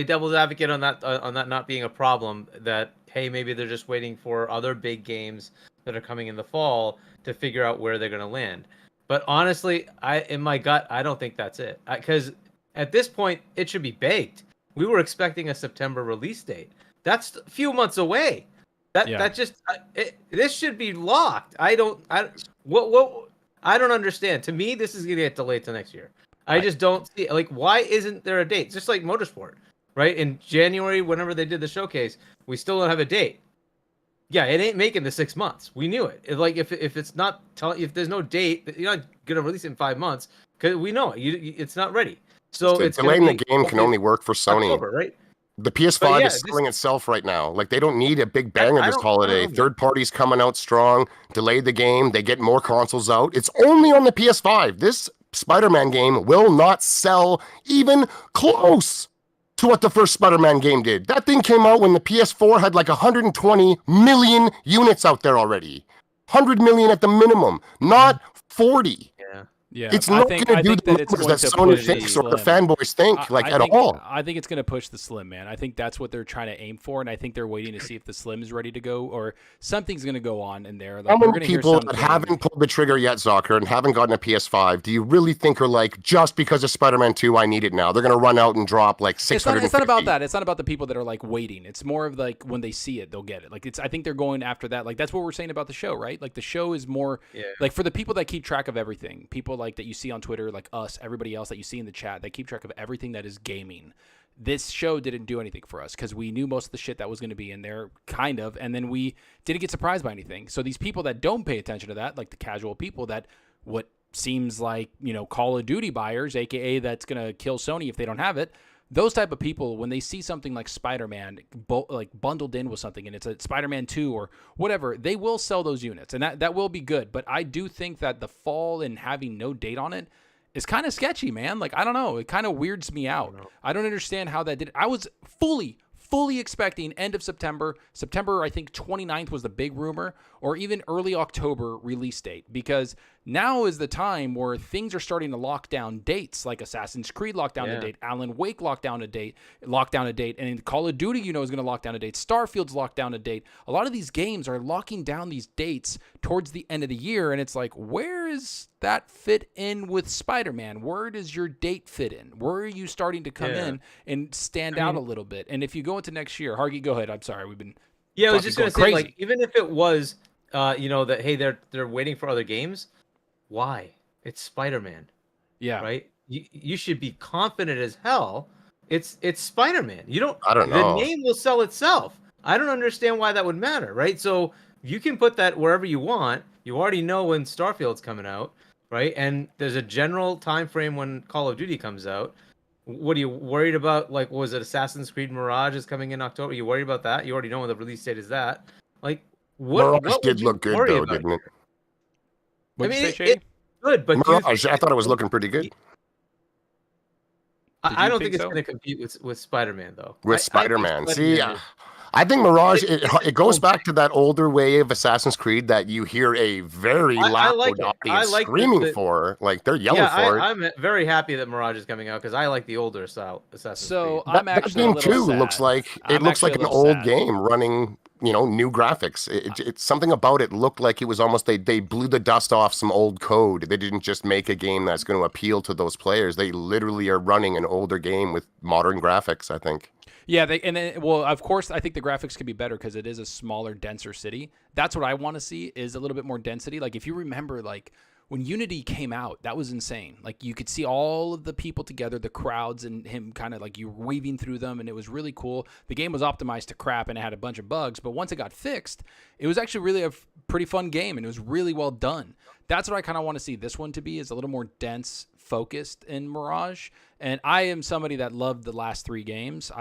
devil's advocate on that not being a problem. That, hey, maybe they're just waiting for other big games that are coming in the fall to figure out where they're going to land. But honestly, in my gut, I don't think that's it. Because at this point, it should be baked. We were expecting a September release date. That's a few months away. This should be locked. I don't understand. To me, this is going to get delayed to next year. I just don't see, like, why isn't there a date? Just like Motorsport, right? In January, whenever they did the showcase, we still don't have a date. Yeah, it ain't making the 6 months. We knew it. If it's not if there's no date, you're not gonna release it in 5 months because we know it. It's not ready. So it's delaying the game can only work for Sony, October, right? The PS5 is selling itself right now. Like, they don't need a big banger this holiday. Third parties coming out strong, delayed the game. They get more consoles out. It's only on the PS5. This Spider-Man game will not sell even close to what the first Spider-Man game did. That thing came out when the PS4 had like 120 million units out there already. 100 million at the minimum, not 40. Yeah, it's not going to do the numbers that Sony thinks or the fanboys think, at all. I think it's going to push the Slim, man. I think that's what they're trying to aim for, and I think they're waiting to see if the Slim is ready to go or something's going to go on in there. Like, how many people that haven't pulled the trigger yet, Zalker, and haven't gotten a PS5, do you really think are like, just because of Spider-Man 2, I need it now? They're going to run out and drop like 650. It's not about that. It's not about the people that are like waiting. It's more of like when they see it, they'll get it. Like, I think they're going after that. Like, that's what we're saying about the show, right? Like, the show is more like for the people that keep track of everything, people like that you see on Twitter, like us, everybody else that you see in the chat, that keep track of everything that is gaming. This show didn't do anything for us because we knew most of the shit that was going to be in there, kind of, and then we didn't get surprised by anything. So these people that don't pay attention to that, like the casual people that what seems like, Call of Duty buyers, aka that's going to kill Sony if they don't have it, those type of people, when they see something like Spider-Man like bundled in with something and it's a Spider-Man 2 or whatever, they will sell those units and that will be good. But I do think that the fall and having no date on it is kind of sketchy, man. Like, I don't know. It kind of weirds me out. I don't understand how that did. I was fully expecting end of September. September, I think 29th was the big rumor, or even early October release date, because now is the time where things are starting to lock down dates, like Assassin's Creed locked down a date, Alan Wake locked down a date, and Call of Duty, is going to lock down a date. Starfield's locked down a date. A lot of these games are locking down these dates towards the end of the year, and it's like, where is that fit in with Spider-Man? Where does your date fit in? Where are you starting to come in and stand out a little bit? And if you go into next year, Hargeet, go ahead. I'm sorry, we've been I was just going to say, like, even if it was, that, hey, they're waiting for other games. Why? It's Spider-Man. Yeah. Right? You should be confident as hell. It's Spider-Man. I don't know. The name will sell itself. I don't understand why that would matter, right? So you can put that wherever you want. You already know when Starfield's coming out, right? And there's a general time frame when Call of Duty comes out. What are you worried about? Like, was it Assassin's Creed Mirage is coming in October? Are you worried about that? You already know when the release date is that. Like, Mirage did look good though, didn't it? What'd you say, Shady? It's good, but Mirage, I thought it was looking pretty good. I don't think it's going to compete with Spider-Man though. With Spider-Man, see, I think Mirage it goes back to that older way of Assassin's Creed that you hear a very loud audience screaming for, like they're yelling for it. I'm very happy that Mirage is coming out because I like the older style Assassin's Creed. I'm actually that game too looks like an old game running. New graphics. It's something about it looked like it was almost they blew the dust off some old code. They didn't just make a game that's going to appeal to those players. They literally are running an older game with modern graphics, I think. Yeah, of course, I think the graphics could be better because it is a smaller, denser city. That's what I want to see is a little bit more density. Like if you remember, like when Unity came out, that was insane. Like you could see all of the people together, the crowds, and him kind of like you were weaving through them, and it was really cool. The game was optimized to crap, and it had a bunch of bugs, but once it got fixed, it was actually really a pretty fun game, and it was really well done. That's what I kind of want to see this one to be, is a little more dense, focused in Mirage. And I am somebody that loved the last 3 games.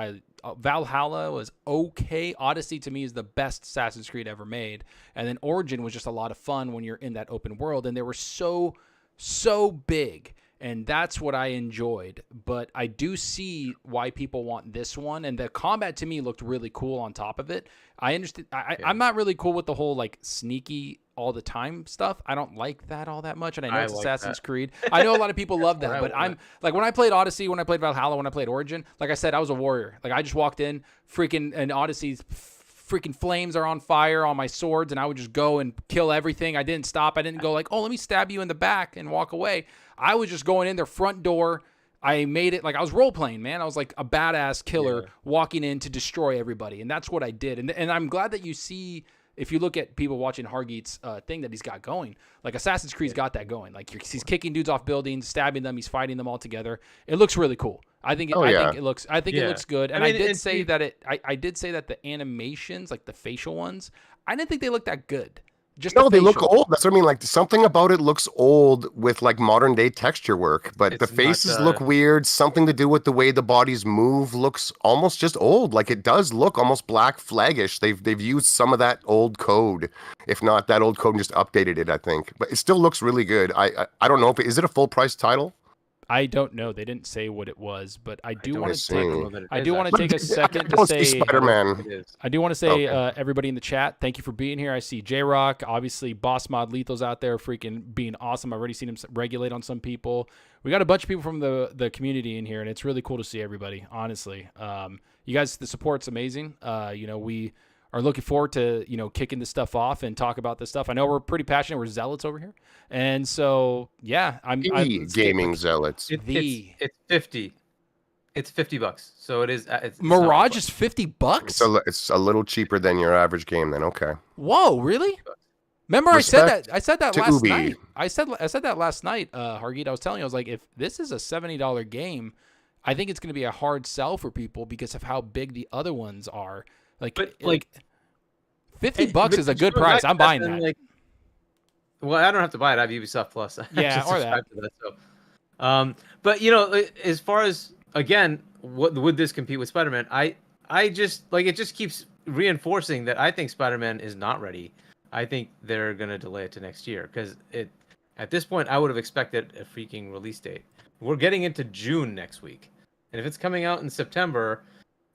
Valhalla was okay. Odyssey to me is the best Assassin's Creed ever made. And then Origin was just a lot of fun when you're in that open world. And they were so big. And that's what I enjoyed. But I do see why people want this one. And the combat to me looked really cool on top of it. I understand. I'm not really cool with the whole like sneaky all the time stuff. I don't like that all that much. And I know it's like Assassin's Creed. I know a lot of people love that. But I'm like, when I played Odyssey, when I played Valhalla, when I played Origin, like I said, I was a warrior. Like I just walked in, and Odyssey's freaking flames are on fire on my swords, and I would just go and kill everything. I didn't stop. I didn't go like, oh, let me stab you in the back and walk away. I was just going in their front door. I made it like I was role playing, man. I was like a badass killer walking in to destroy everybody. And that's what I did. And I'm glad that you see, if you look at people watching Hargeet's thing that he's got going, like Assassin's Creed's got that going. Like he's kicking dudes off buildings, stabbing them. He's fighting them all together. It looks really cool. I think it looks good. And I did say that I did say that the animations, like the facial ones, I didn't think they looked that good. They look old. That's what I mean. Like something about it looks old with like modern day texture work, but the faces look weird. Something to do with the way the bodies move looks almost just old. Like it does look almost Black Flagish. They've used some of that old code, if not that old code, and just updated it. I think, but it still looks really good. I don't know if is it a full price title. I don't know. They didn't say what it was, but I do want to take a second to say Spider-Man. I do want to say everybody in the chat, thank you for being here. I see J-Rock, obviously Boss Mod Lethal's out there freaking being awesome. I've already seen him regulate on some people. We got a bunch of people from the community in here, and it's really cool to see everybody, honestly. You guys, the support's amazing. We are looking forward to, kicking this stuff off and talk about this stuff. I know we're pretty passionate. We're zealots over here. And so, yeah, I'm gaming zealots. It's 50. It's $50. So it is. It's Mirage is $50. It's a little cheaper than your average game then. Okay. Whoa, really? Remember, I said that last night. I said that last night, Hargeet. I was telling you, I was like, if this is a $70 game, I think it's going to be a hard sell for people because of how big the other ones are. Like $50 is a good price. I'm buying that. Well, I don't have to buy it. I have Ubisoft Plus. Yeah, or that. But as far as again, what would this compete with Spider-Man? I just like it. Just keeps reinforcing that I think Spider-Man is not ready. I think they're gonna delay it to next year because at this point I would have expected a freaking release date. We're getting into June next week, and if it's coming out in September,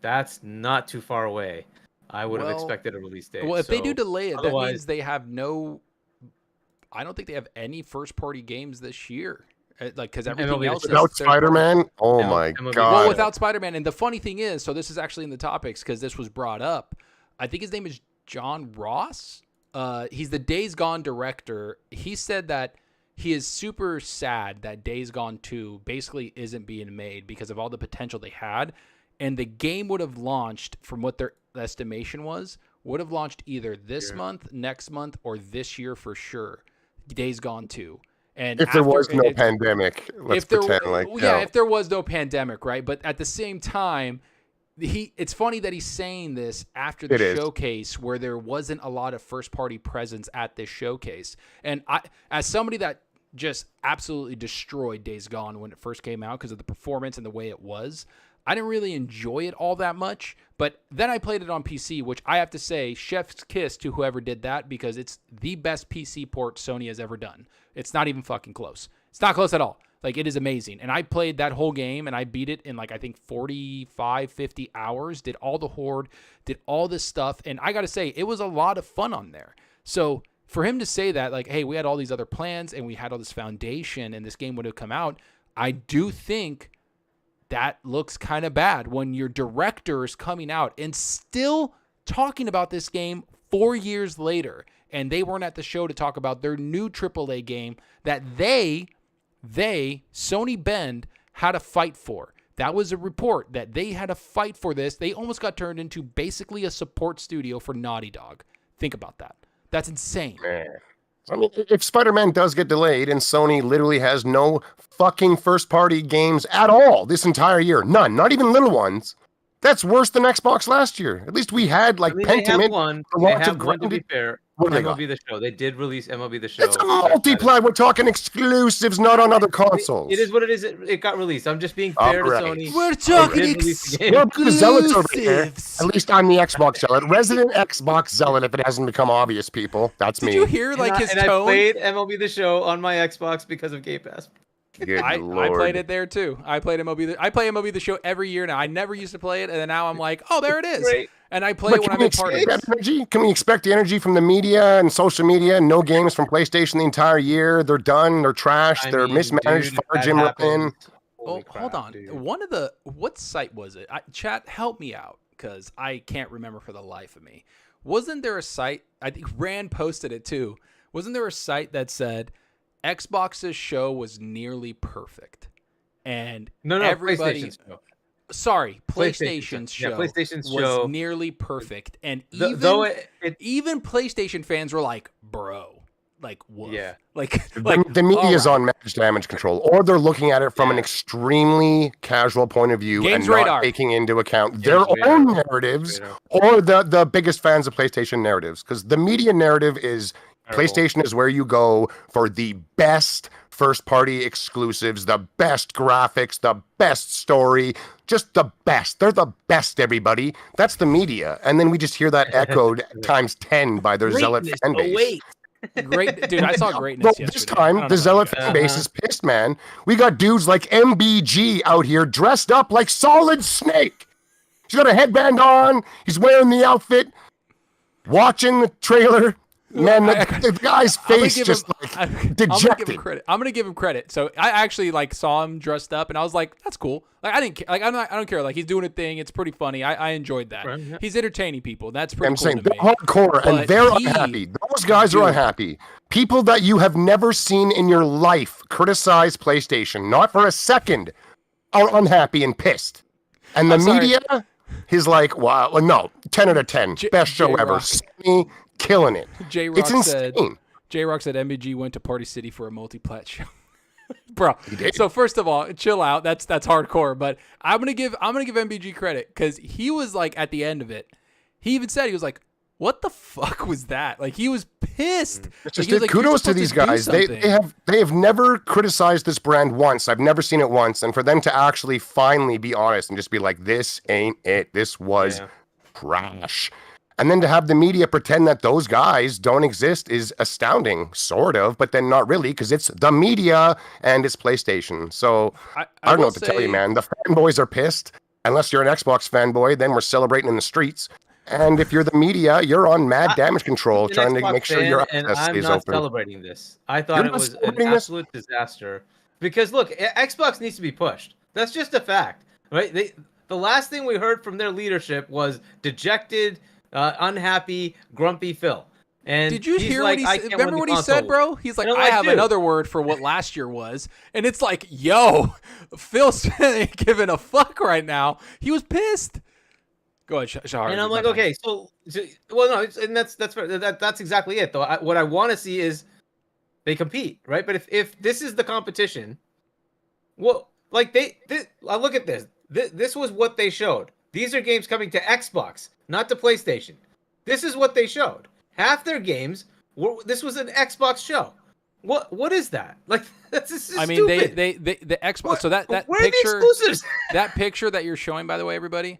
that's not too far away. I would have expected a release date. Well, if they do delay it, that means they have no. I don't think they have any first-party games this year. Because everything else without Spider-Man. Oh my god! Well, without Spider-Man, and the funny thing is, so this is actually in the topics because this was brought up. I think his name is John Ross. He's the Days Gone director. He said that he is super sad that Days Gone 2 basically isn't being made because of all the potential they had, and the game would have launched from what their estimation would have launched either this month, next month, or this year for sure. Days Gone 2. And if there was no pandemic, let's pretend like if there was no pandemic, right? But at the same time, it's funny that he's saying this after the showcase where there wasn't a lot of first party presence at this showcase. And I, as somebody that just absolutely destroyed Days Gone when it first came out because of the performance and the way it was, I didn't really enjoy it all that much. But then I played it on PC, which I have to say, chef's kiss to whoever did that, because it's the best PC port Sony has ever done. It's not even fucking close. It's not close at all. Like, it is amazing. And I played that whole game, and I beat it in, like, I think 45, 50 hours, did all the horde, did all this stuff. And I got to say, it was a lot of fun on there. So for him to say that, like, hey, we had all these other plans, and we had all this foundation, and this game would have come out, I do think that looks kind of bad when your director is coming out and still talking about this game 4 years later. And they weren't at the show to talk about their new AAA game that Sony Bend, had a fight for. That was a report that they had a fight for this. They almost got turned into basically a support studio for Naughty Dog. Think about that. That's insane. Man. I mean, if Spider-Man does get delayed and Sony literally has no fucking first-party games at all this entire year, none, not even little ones, that's worse than Xbox last year. At least we had, like, Pentiment. They have one, to be fair. MLB The Show. They did release MLB The Show. It's a multiply. We're talking exclusives, not on other consoles. It is what it is. It got released. I'm just being fair to Sony. We're talking exclusives. We're the zealots over here. At least I'm the Xbox zealot. Resident Xbox zealot, if it hasn't become obvious, people. That's me. Did you hear, like, his tone? I played MLB The Show on my Xbox because of Game Pass. I played it there too. I play MLB The Show every year now. I never used to play it, and then now I'm like, oh, there it is. Great. And I play it when I'm in parties. Can we expect the energy from the media and social media? No games from PlayStation the entire year. They're done. They're trashed. They're mismanaged. Fire Jim Ryan. Oh, hold on. Dude. What site was it? Chat, help me out, because I can't remember for the life of me. Wasn't there a site? I think Rand posted it too. Wasn't there a site that said Xbox's show was nearly perfect, and everybody? PlayStation's show. Sorry, PlayStation's show was nearly perfect, and even PlayStation fans were like, "Bro, like, woof." Yeah, like the media's on match damage control, or they're looking at it from an extremely casual point of view and not taking into account their own narratives or the biggest fans of PlayStation narratives, because the media narrative is PlayStation is where you go for the best first-party exclusives, the best graphics, the best story, just the best. They're the best, everybody. That's the media. And then we just hear that echoed times 10 by their zealot fan base. Great, dude, I saw greatness yesterday. This time, the zealot fan base is pissed, man. We got dudes like MBG out here dressed up like Solid Snake. He's got a headband on. He's wearing the outfit, watching the trailer. Man, the guy's face just dejected. I'm gonna give him credit. So I actually saw him dressed up, and I was like, "That's cool." Like, I didn't care. Like, I don't care. Like, he's doing a thing. It's pretty funny. I enjoyed that. Right, yeah. He's entertaining people. That's pretty cool. They're hardcore, and they're unhappy. Those guys are unhappy. People that you have never seen in your life criticize PlayStation, not for a second, are unhappy and pissed. And the media is like, "Wow, no, 10 out of 10, best show ever." Sony killing it. It's insane. J-Rock said MBG went to Party City for a multi-plat show. Bro, so first of all, chill out. That's hardcore. But I'm gonna give MBG credit, because he was like, at the end of it, he even said, he was like, "What the fuck was that?" Like, he was pissed. Kudos to these guys. They have never criticized this brand once. I've never seen it once. And for them to actually finally be honest and just be like, "This ain't it. This was trash." And then to have the media pretend that those guys don't exist is astounding, sort of, but then not really, because it's the media and it's PlayStation. So I don't know what to tell you, man. The fanboys are pissed. Unless you're an Xbox fanboy, then we're celebrating in the streets. And if you're the media, you're on mad damage control, trying to make sure your access is open. I'm not celebrating this. I thought it was an absolute disaster. Because look, Xbox needs to be pushed. That's just a fact, right? The last thing we heard from their leadership was dejected, unhappy, grumpy Phil. And did you hear what he said? Remember what he said, bro? He's like, I have another word for what last year was. And it's like, yo, Phil's ain't giving a fuck right now. He was pissed. Go ahead, Shahar. And I'm like, okay, and that's exactly it, though. What I want to see is they compete, right? But if this is the competition, well, like I look at this. This was what they showed. These are games coming to Xbox, not to PlayStation. This is what they showed. Half their games this was an Xbox show. What is that? Like, this is I mean, stupid. the Xbox. So that Where are the picture, exclusives? that picture that you're showing, by the way, everybody,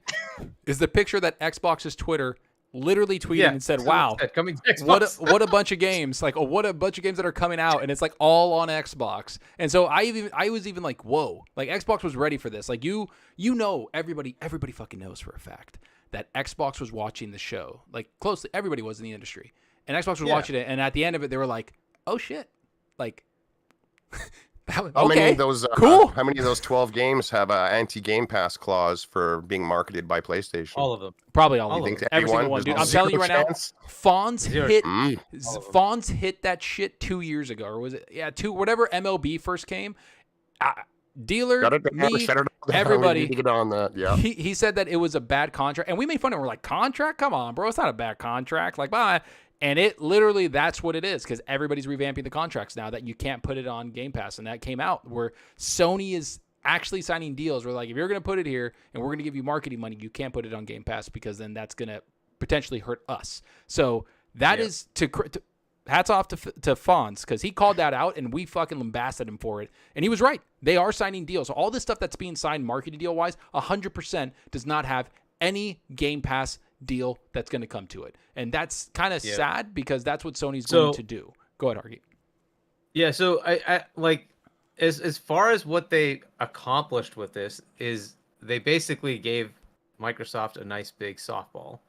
is the picture that Xbox's Twitter literally tweeted and said, "Wow, coming to Xbox. what a bunch of games! Like, what a bunch of games that are coming out, and it's like all on Xbox." And so I was even like, "Whoa!" Like Xbox was ready for this. Like everybody fucking knows for a fact that Xbox was watching the show like closely. Everybody was in the industry, and Xbox was watching it. And at the end of it, they were like, "Oh shit!" Like, How many of those cool. How many of those 12 games have an anti-Game Pass clause for being marketed by PlayStation? All of them. Probably all You of them. think Every single one, dude. I'm telling you right now, Fonz hit that shit 2 years ago, or was it? Yeah, whatever MLB first came. Dealer, me, everybody. Get on that. Yeah. He said that it was a bad contract, and we made fun of it. We're like, contract? Come on, bro. It's not a bad contract. Like, bye. And it literally, that's what it is, because everybody's revamping the contracts now that you can't put it on Game Pass. And that came out where Sony is actually signing deals where, like, if you're going to put it here and we're going to give you marketing money, you can't put it on Game Pass because then that's going to potentially hurt us. So that is hats off to Fonz, because he called that out and we fucking lambasted him for it. And he was right. They are signing deals. So all this stuff that's being signed marketing deal wise, 100% does not have any Game Pass deal that's going to come to it. And that's kind of sad, because that's what Sony's going to do. Go ahead, Hargeet. Yeah, so I like, as far as what they accomplished with this is they basically gave Microsoft a nice big softball,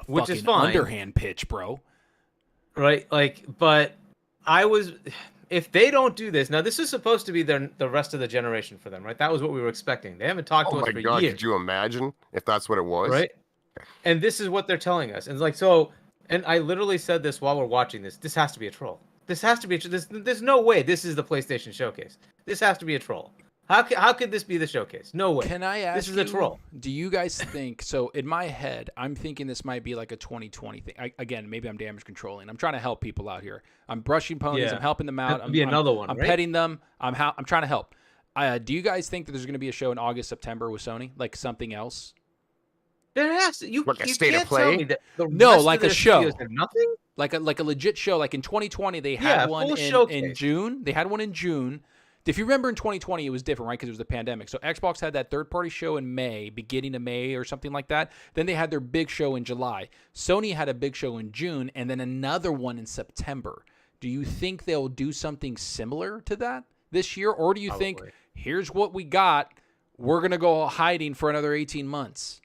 which is fine. Underhand pitch, bro. Right? Like, but if they don't do this, now this is supposed to be the rest of the generation for them, right? That was what we were expecting. They haven't talked to us for years. Could you imagine if that's what it was? Right? And this is what they're telling us. And it's like, so, and I literally said this while we're watching this. This has to be a troll. This has to be there's no way this is the PlayStation showcase. This has to be a troll. How could this be the showcase? No way. Can I ask This is a troll. Do you guys think, so in my head, I'm thinking this might be like a 2020 thing. Again, maybe I'm damage controlling. I'm trying to help people out here. I'm brushing ponies. Yeah. I'm helping them out. That'd be another one, I'm right? petting them. I'm trying to help. Do you guys think that there's going to be a show in August, September with Sony? Like something else? There has to. You state can't of play? tell me that like a show. Nothing? Like a legit show. Like in 2020, they had one in June. They had one in June. If you remember in 2020, it was different, right? Because it was the pandemic. So Xbox had that third-party show in May, beginning of May or something like that. Then they had their big show in July. Sony had a big show in June and then another one in September. Do you think they'll do something similar to that this year? Or do you think, here's what we got, we're going to go hiding for another 18 months?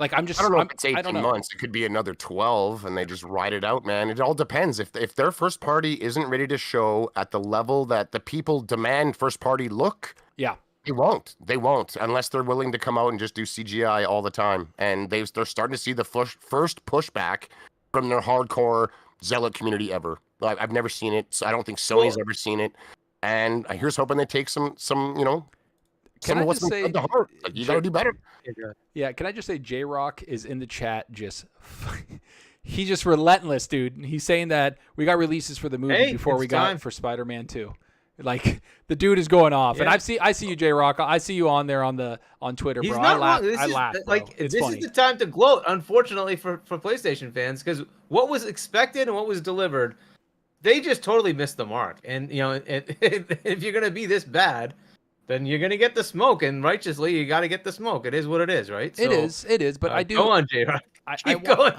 Like, I don't know if it's 18 months. It could be another 12, and they just ride it out, man. It all depends. If their first party isn't ready to show at the level that the people demand first party look, they won't. They won't unless they're willing to come out and just do CGI all the time. And they're starting to see the first pushback from their hardcore Zealot community ever. Like, I've never seen it. So I don't think Sony's ever seen it. And here's hoping they take some Can I just say, the heart. Like, you gotta do better. Yeah, can I just say J-Rock is in the chat he's just relentless, dude. He's saying that we got releases for the movie before we got for Spider-Man 2. Like, the dude is going off. And I see you, J-Rock. I see you on there on Twitter, bro. I laugh. It's this funny. Is the time to gloat, unfortunately, for PlayStation fans, because what was expected and what was delivered, they just totally missed the mark. And, if you're going to be this bad, then you're going to get the smoke, and righteously, you got to get the smoke. It is what it is, right? So, it is, but I do... Go on, J-Rock. Keep going.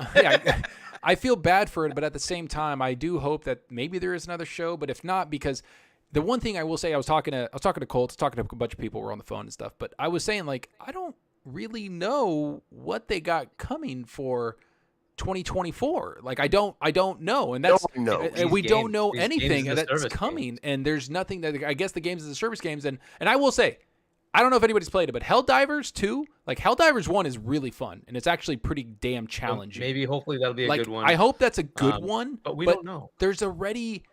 I feel bad for it, but at the same time, I do hope that maybe there is another show, but if not, because the one thing I will say, I was talking to Colts, talking to a bunch of people who were on the phone and stuff, but I was saying, like, I don't really know what they got coming for 2024. Like, I don't know, and that's we don't know anything that's coming, and there's nothing that I guess the games as a service games, and I will say, I don't know if anybody's played it, but Helldivers 2, like Helldivers 1 is really fun, and it's actually pretty damn challenging. Maybe hopefully that'll be a good one. I hope that's a good one, but we don't know. There's already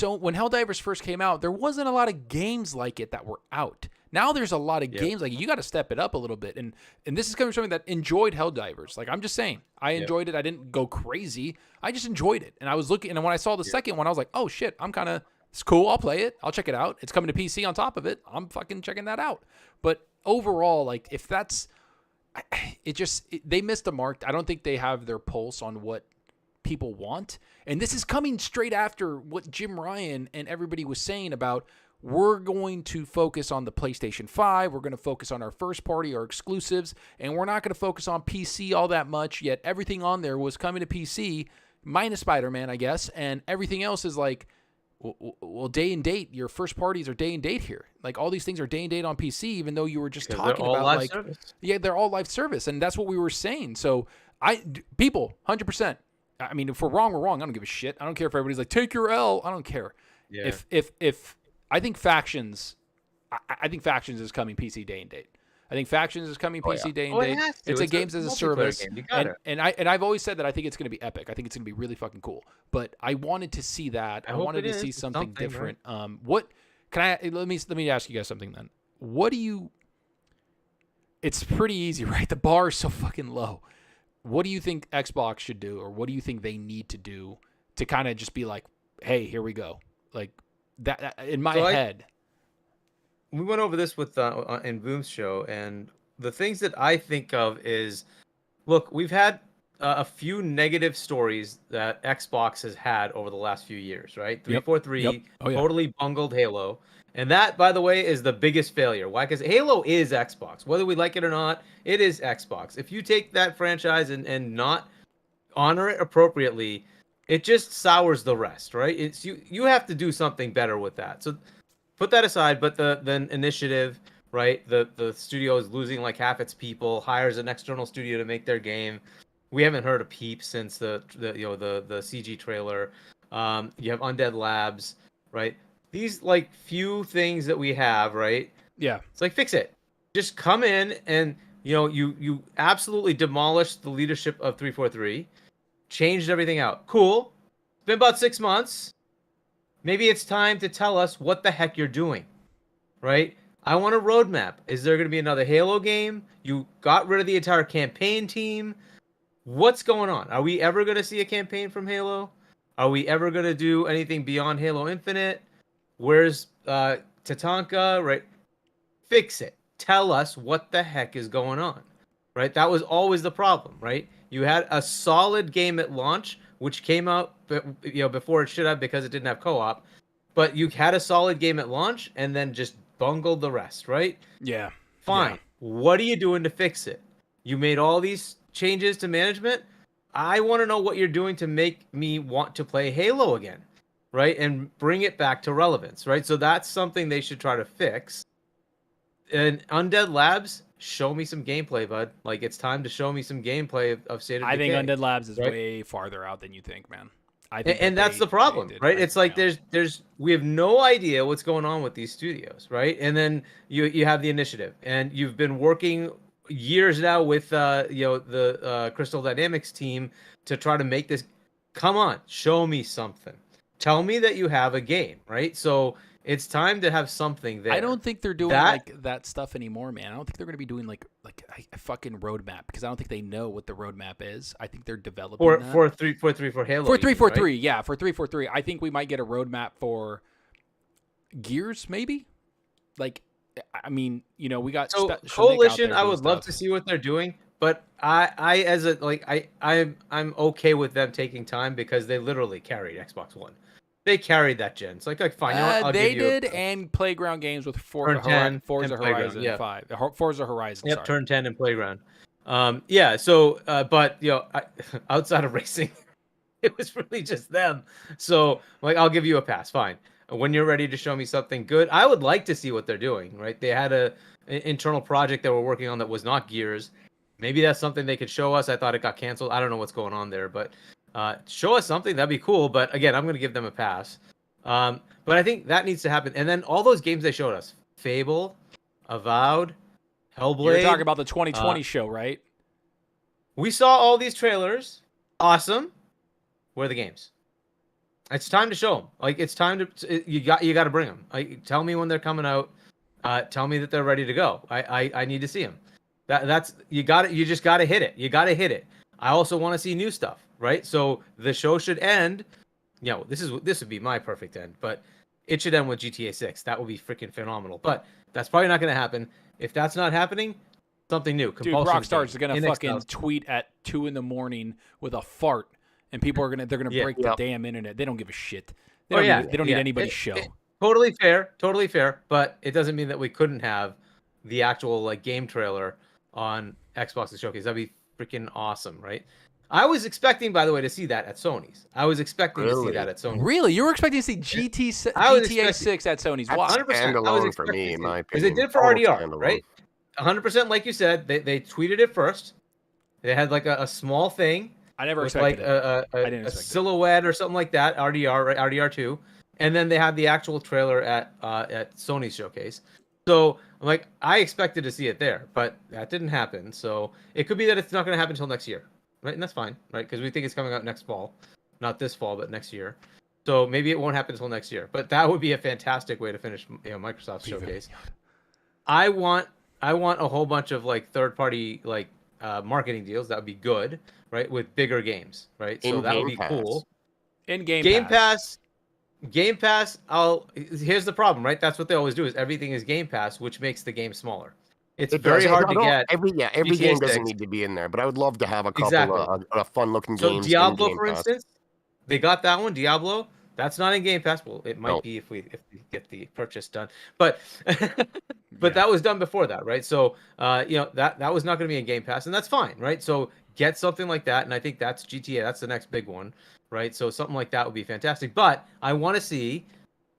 when Helldivers first came out, there wasn't a lot of games like it that were out. Now there's a lot of games like you got to step it up a little bit, and this is coming from somebody that enjoyed Helldivers. Like, I'm just saying, I enjoyed it. I didn't go crazy. I just enjoyed it, and I was looking, and when I saw the second one, I was like, oh shit, it's cool. I'll play it. I'll check it out. It's coming to PC on top of it. I'm fucking checking that out. But overall, like, if that's, they missed the mark. I don't think they have their pulse on what people want. And this is coming straight after what Jim Ryan and everybody was saying about, we're going to focus on the PlayStation 5. We're going to focus on our first party, our exclusives, and we're not going to focus on PC all that much. Yet everything on there was coming to PC, minus Spider-Man, I guess, and everything else is like, well, day and date. Your first parties are day and date here. Like, all these things are day and date on PC, even though you were just talking about like, service. Yeah, they're all live service, and that's what we were saying. So people, 100%. I mean, if we're wrong, we're wrong. I don't give a shit. I don't care if everybody's like, take your L. I don't care. Yeah. If I think Factions, I think Factions is coming PC day and date. I think Factions is coming PC day and date. It's a games as a service, and I've always said that I think it's going to be epic. I think it's going to be really fucking cool. But I wanted to see that. I wanted to see something different. Right? What can I? Let me ask you guys something then. What do you? It's pretty easy, right? The bar is so fucking low. What do you think Xbox should do, or what do you think they need to do to kind of just be like, hey, here we go, like that in my head. We went over this with in Boom's show, and the things that I think of is, look, we've had a few negative stories that Xbox has had over the last few years, right? 343 totally bungled Halo, and that, by the way, is the biggest failure. Why? Because Halo is Xbox. Whether we like it or not, it is Xbox. If you take that franchise and not honor it appropriately, it just sours the rest, right? It's you have to do something better with that. So put that aside, but the initiative, right? The studio is losing like half its people, hires an external studio to make their game. We haven't heard a peep since the CG trailer. You have Undead Labs, right? These like few things that we have, right? Yeah. It's like, fix it. Just come in and you absolutely demolished the leadership of 343, changed everything out. Cool. It's been about 6 months. Maybe it's time to tell us what the heck you're doing, right? I want a roadmap. Is there going to be another Halo game? You got rid of the entire campaign team. What's going on? Are we ever going to see a campaign from Halo? Are we ever going to do anything beyond Halo Infinite? Where's Tatanka, right? Fix it. Tell us what the heck is going on, right? That was always the problem, right? You had a solid game at launch, which came out before it should have because it didn't have co-op, but you had a solid game at launch and then just bungled the rest, right? Yeah. Fine. Yeah. What are you doing to fix it? You made all these changes to management. I want to know what you're doing to make me want to play Halo again, right? And bring it back to relevance, right? So that's something they should try to fix. And Undead Labs, show me some gameplay, bud. Like, it's time to show me some gameplay of State of Decay. I think Undead Labs is way farther out than you think, man. I think and that's the problem, right? It's like we have no idea what's going on with these studios, right? And then you have the initiative, and you've been working years now with the Crystal Dynamics team to try to make this. Come on, show me something. Tell me that you have a game, right? So it's time to have something there. I don't think they're doing like that stuff anymore, man. I don't think they're going to be doing like a fucking roadmap, because I don't think they know what the roadmap is. I think they're developing for that. for 343 for Halo. For 343, right? Yeah, for 343. I think we might get a roadmap for Gears, maybe. Like, I mean, we got Coalition. I would love to see what they're doing, but I'm okay with them taking time because they literally carried Xbox One. They carried that gen. It's like fine. I'll they give you did, and Playground games with Forza Horizon 5. Forza Horizon. Yep, Turn 10 and Playground. Yeah. So, but outside of racing, it was really just them. So, like, I'll give you a pass. Fine. When you're ready to show me something good, I would like to see what they're doing. Right? They had an internal project that we're working on that was not Gears. Maybe that's something they could show us. I thought it got canceled. I don't know what's going on there, but. Show us something, that'd be cool. But again, I'm going to give them a pass. But I think that needs to happen. And then all those games they showed us, Fable, Avowed, Hellblade. You're talking about the 2020 show, right? We saw all these trailers. Awesome. Where are the games? It's time to show them. Like, it's time to you got to bring them. Like, tell me when they're coming out. Tell me that they're ready to go. I need to see them. That's you just got to hit it. You got to hit it. I also want to see new stuff. Right, so the show should end. This would be my perfect end, but it should end with GTA 6. That would be freaking phenomenal. But that's probably not going to happen. If that's not happening, something new. Dude, Rockstar's going to fucking tweet at 2 a.m. with a fart and people are they're gonna Yeah. break the damn internet. They don't give a shit. They Oh, don't yeah, need, they don't yeah. need anybody's show. Totally fair. But it doesn't mean that we couldn't have the actual like game trailer on Xbox Showcase. That'd be freaking awesome, right? I was expecting, by the way, to see that at Sony's. I was expecting to see that at Sony's. Really? You were expecting to see GTA 6 at Sony's? Why? 100%. Standalone for me, in my opinion. Because they did it for Total RDR, standalone. right? 100%, like you said, they tweeted it first. They had like a small thing. I never with expected like it. a silhouette or something like that, RDR, right? RDR2, and then they had the actual trailer at Sony's showcase. So I'm like, I expected to see it there, but that didn't happen. So it could be that it's not going to happen until next year, right? And that's fine, right? Because we think it's coming out next fall, not this fall, but next year. So maybe it won't happen until next year. But that would be a fantastic way to finish, Microsoft's showcase. I want a whole bunch of like third-party like marketing deals. That would be good, right? With bigger games, right? So that would be cool. In Game Pass. Game Pass, here's the problem, right? That's what they always do, is everything is Game Pass, which makes the game smaller. It's very hard to get. Every GTA game doesn't 6. need to be in there, but I would love to have a couple of fun-looking games. So Diablo, in Game for Pass. instance, they got that one. Diablo, that's not in Game Pass. Well, it might be if we get the purchase done, but that was done before that, right? So that was not going to be in Game Pass, and that's fine, right? So get something like that, and I think that's GTA. That's the next big one, right? So something like that would be fantastic. But I want to see,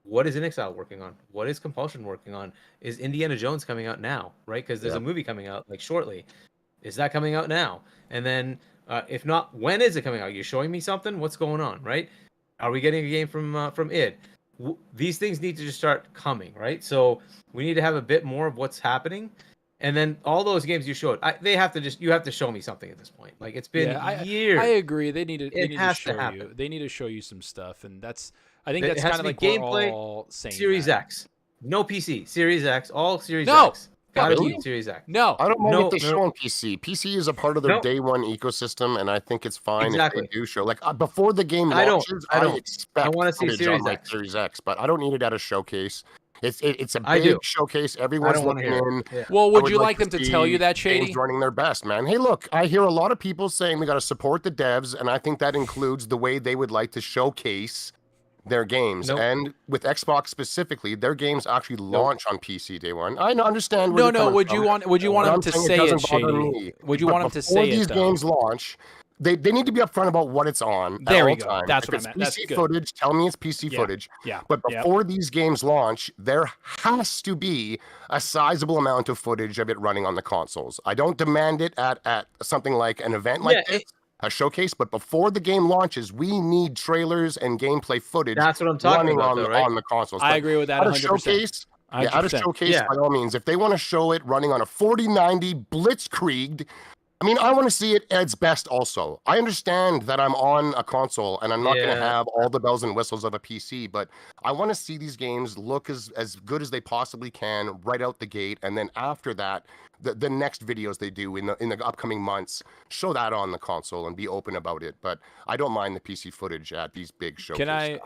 what is InXile working on? What is Compulsion working on? Is Indiana Jones coming out now, right? Because there's a movie coming out like shortly. Is that coming out now? And then if not, when is it coming out? Are you showing me something? What's going on, right? Are we getting a game from id? These things need to just start coming, right? So we need to have a bit more of what's happening. And then all those games you showed, you have to show me something at this point. Like, it's been years. I agree. They need to show you. They need to show you some stuff, and I think that's kind of like gameplay, we're all saying. Series that. X, no PC, Series X, all Series No. X. Gotta be Series X. No, I don't mind if they show on PC. PC is a part of their day one ecosystem, and I think it's fine if they do show. Like before the game launches, I expect want to see Series X. Series X, but I don't need it at a showcase. It's a I big do. showcase. Everyone's looking in. Yeah. Well, would you like them to tell you that, Shady? Games running their best, man. Hey, look, I hear a lot of people saying we got to support the devs, and I think that includes the way they would like to showcase their games. And with Xbox specifically, their games actually launch on PC day one. I understand. No. Would you want them to say it, Shady? Would you want them to say it? Before these games launch, they need to be upfront about what it's on. There we go. Time. That's if what it's I meant. That's PC good. footage, tell me it's PC footage. Yeah. But before these games launch, there has to be a sizable amount of footage of it running on the consoles. I don't demand it at something like an event like this, a showcase, but before the game launches, we need trailers and gameplay footage. That's what I'm talking about, on the consoles. I agree with that 100%. At a showcase, by all means. If they want to show it running on a 4090 blitzkrieged, I mean, I want to see it at its best also. I understand that I'm on a console and I'm not going to have all the bells and whistles of a PC, but I want to see these games look as good as they possibly can right out the gate. And then after that, the next videos they do in the upcoming months, show that on the console and be open about it. But I don't mind the PC footage at these big shows. Can I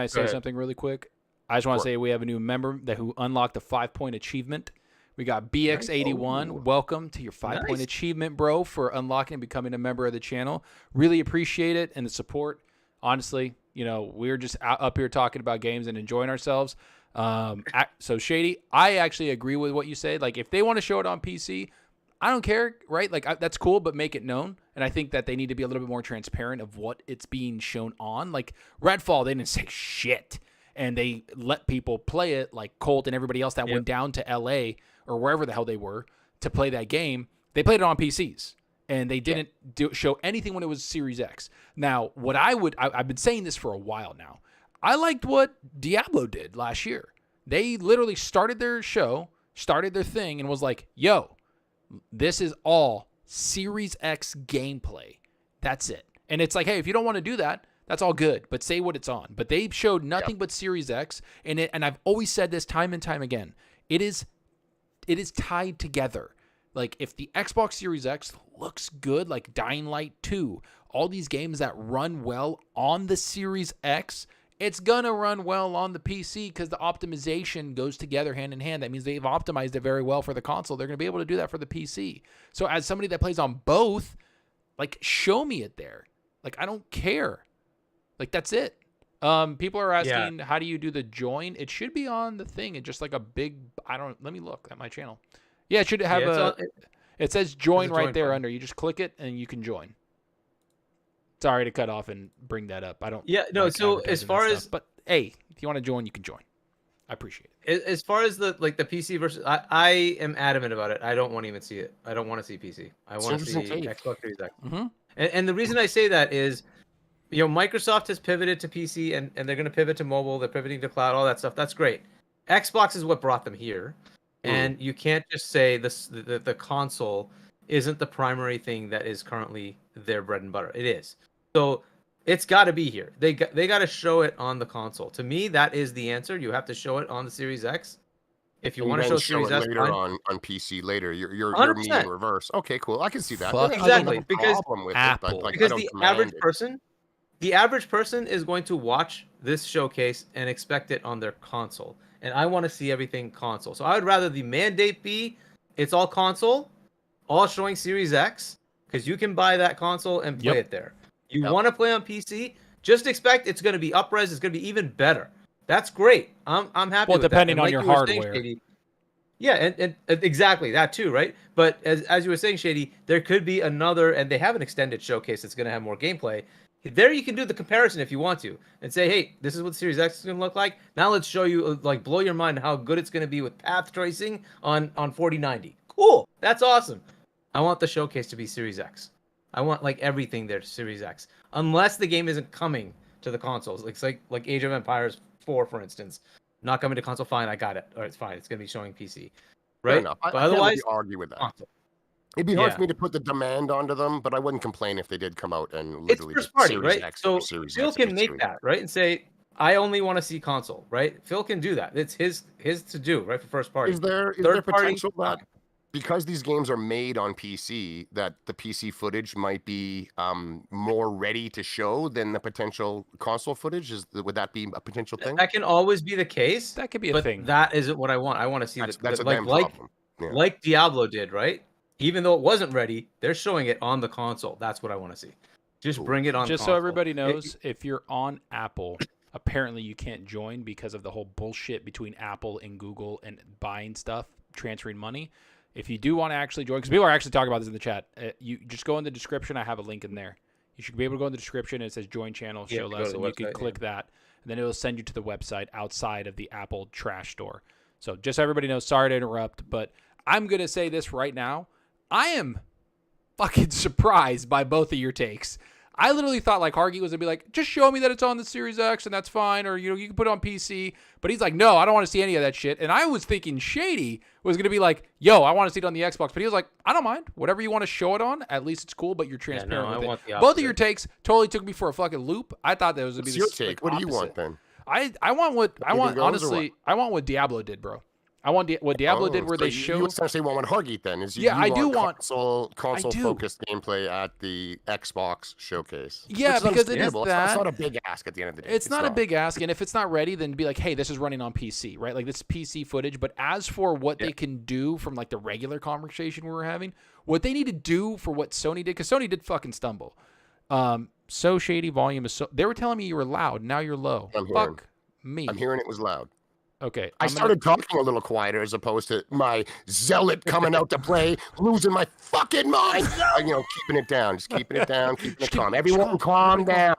say something really quick? I just want to say we have a new member who unlocked a 5-point achievement. We got BX81. Welcome to your 5-point achievement, bro, for unlocking and becoming a member of the channel. Really appreciate it and the support. Honestly, we're just up here talking about games and enjoying ourselves. So Shady, I actually agree with what you said. Like, if they want to show it on PC, I don't care, right? Like, that's cool, but make it known. And I think that they need to be a little bit more transparent of what it's being shown on. Like Redfall, they didn't say shit, and they let people play it, like Colt and everybody else that went down to LA or wherever the hell they were to play that game. They played it on PCs, and they didn't show anything when it was Series X. Now, I've been saying this for a while now. I liked what Diablo did last year. They literally started their show, started their thing, and was like, yo, this is all Series X gameplay. That's it. And it's like, hey, if you don't want to do that, that's all good, but say what it's on. But they showed nothing but Series X, and I've always said this time and time again. It is tied together. Like, if the Xbox Series X looks good, like Dying Light 2, all these games that run well on the Series X, it's going to run well on the PC because the optimization goes together hand in hand. That means they've optimized it very well for the console. They're going to be able to do that for the PC. So as somebody that plays on both, like, show me it there. Like, I don't care. Like, that's it. People are asking, how do you do the join? It should be on the thing. It's just like a big, let me look at my channel. Yeah, it should have it says join right there under. You just click it and you can join. Sorry to cut off and bring that up. I don't. Yeah, no. So as far as, but hey, if you want to join, you can join. I appreciate it. As far as the PC versus, I am adamant about it. I don't want to even see it. I don't want to see PC. I want to see Xbox Series X. Mm-hmm. And the reason I say that is, Microsoft has pivoted to PC and they're going to pivot to mobile. They're pivoting to cloud, all that stuff. That's great. Xbox is what brought them here. And you can't just say the console isn't the primary thing that is currently their bread and butter. It is. So it's got to be here. They got to show it on the console. To me, that is the answer. You have to show it on the Series X. If you want to show Series S later on PC later, you're me in reverse. Okay, cool. I can see that. Exactly, because Apple. Because the average person is going to watch this showcase and expect it on their console. And I want to see everything console. So I would rather the mandate be it's all console, all showing Series X, because you can buy that console and play it there. You want to play on PC, just expect it's going to be up-res, it's going to be even better. That's great. I'm happy with that. Well, depending on your hardware. Shady, and exactly, that too, right? But as you were saying, Shady, there could be another, and they have an extended showcase that's going to have more gameplay. There you can do the comparison if you want to and say, hey, this is what the Series X is going to look like. Now let's show you, blow your mind how good it's going to be with path tracing on 4090. Cool. That's awesome. I want the showcase to be Series X. I want everything there to Series X. Unless the game isn't coming to the consoles. Like Age of Empires 4, for instance. Not coming to console, fine, I got it. All right, it's fine. It's going to be showing PC. Right? Fair enough. But otherwise, I argue with that. Console. It'd be hard for me to put the demand onto them, but I wouldn't complain if they did come out and literally it's first party, Series right? X so Series Phil X can make that, right? And say, I only want to see console, right? Phil can do that. It's his to do, right? For first party. Is there potential that because these games are made on PC, that the PC footage might be more ready to show than the potential console footage? Would that be a potential thing? That can always be the case. That could be a thing. That isn't what I want. I want to see that's a problem. Like Diablo did, right? Even though it wasn't ready, they're showing it on the console. That's what I want to see. Just bring it on. Just console. So everybody knows, if you're on Apple, apparently you can't join because of the whole bullshit between Apple and Google and buying stuff, transferring money. If you do want to actually join, because people are actually talking about this in the chat, you just go in the description. I have a link in there. You should be able to go in the description. And it says join channel, show less, and you can click that. And then it will send you to the website outside of the Apple trash store. So just so everybody knows, sorry to interrupt, but I'm going to say this right now. I am fucking surprised by both of your takes. I literally thought Hargeet was going to be like, just show me that it's on the Series X and that's fine. Or, you can put it on PC. But he's like, no, I don't want to see any of that shit. And I was thinking Shady was going to be like, yo, I want to see it on the Xbox. But he was like, I don't mind. Whatever you want to show it on, at least it's cool, but you're transparent with it. Both of your takes totally took me for a fucking loop. I thought that was going to be your take. What do you want then? I want what Diablo did, bro. I want what Diablo did, where they showed. You essentially want what Hargeet then is. I do want console focused gameplay at the Xbox showcase. Yeah, because it is that. It's not a big ask at the end of the day. It's not a big ask, and if it's not ready, then be like, hey, this is running on PC, right? Like this PC footage. But as for what they can do from the regular conversation we were having, what they need to do for what Sony did, because Sony did fucking stumble. So Shady volume is so. They were telling me you were loud. Now you're low. Fuck me. I'm hearing it was loud. Okay. I started talking a little quieter as opposed to my zealot coming out to play, losing my fucking mind. Keeping it down, just keeping it down, keeping it calm. Everyone calm down.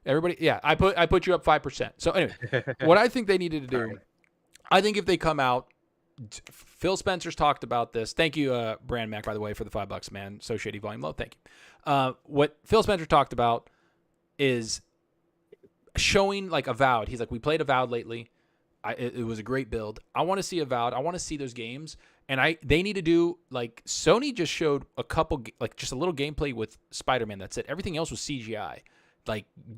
Everybody, I put you up 5%. So anyway, what I think they needed to do, I think if they come out, Phil Spencer's talked about this. Thank you, Brand Mac, by the way, for the $5, man. So Shady volume low. Thank you. What Phil Spencer talked about is showing Avowed. He's like, we played Avowed lately. It was a great build. I want to see Avowed. I want to see those games. And they need to do, Sony just showed a couple, just a little gameplay with Spider-Man. That's it. Everything else was CGI.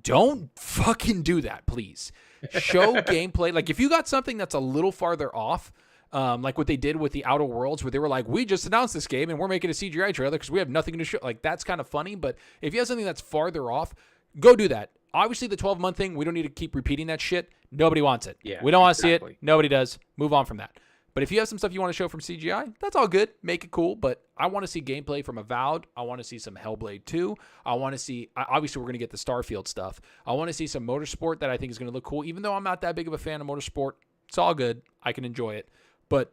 Don't fucking do that, please. Show gameplay. If you got something that's a little farther off, like what they did with the Outer Worlds, where they were like, we just announced this game and we're making a CGI trailer because we have nothing to show. That's kind of funny. But if you have something that's farther off, go do that. Obviously, the 12-month thing, we don't need to keep repeating that shit. Nobody wants it. Yeah, we don't want to see it. Nobody does. Move on from that. But if you have some stuff you want to show from CGI, that's all good. Make it cool. But I want to see gameplay from Avowed. I want to see some Hellblade 2. I want to see, obviously, we're going to get the Starfield stuff. I want to see some motorsport that I think is going to look cool. Even though I'm not that big of a fan of motorsport, it's all good. I can enjoy it. But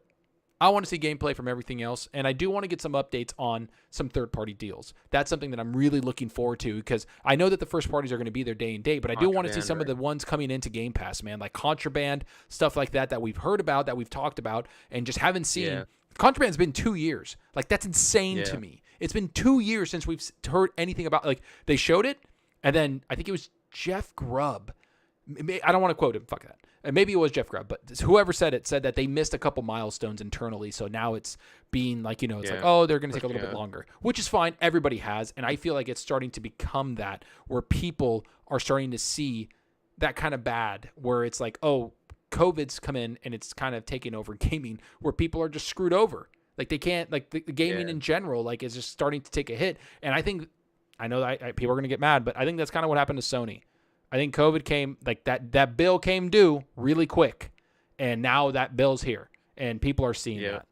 I want to see gameplay from everything else, and I do want to get some updates on some third-party deals. That's something that I'm really looking forward to because I know that the first parties are going to be there day and date, but I do want to see some of the ones coming into Game Pass, man, like Contraband, stuff like that we've heard about, that we've talked about, and just haven't seen. Yeah. Contraband's been 2 years. Like, that's insane to me. It's been 2 years since we've heard anything about, like, they showed it, and then I think it was Jeff Grubb. I don't want to quote him. Fuck that. And maybe it was Jeff Grubb, but whoever said it said that they missed a couple milestones internally. So now it's being like, it's like, oh, they're going to take a little bit longer, which is fine. Everybody has. And I feel like it's starting to become that where people are starting to see that kind of bad where it's like, oh, COVID's come in and it's kind of taking over gaming where people are just screwed over. Like they can't, like the gaming in general, like is just starting to take a hit. And I think, I know that people are going to get mad, but I think that's kind of what happened to Sony. I think COVID came, like that bill came due really quick, and now that bill's here, and people are seeing that.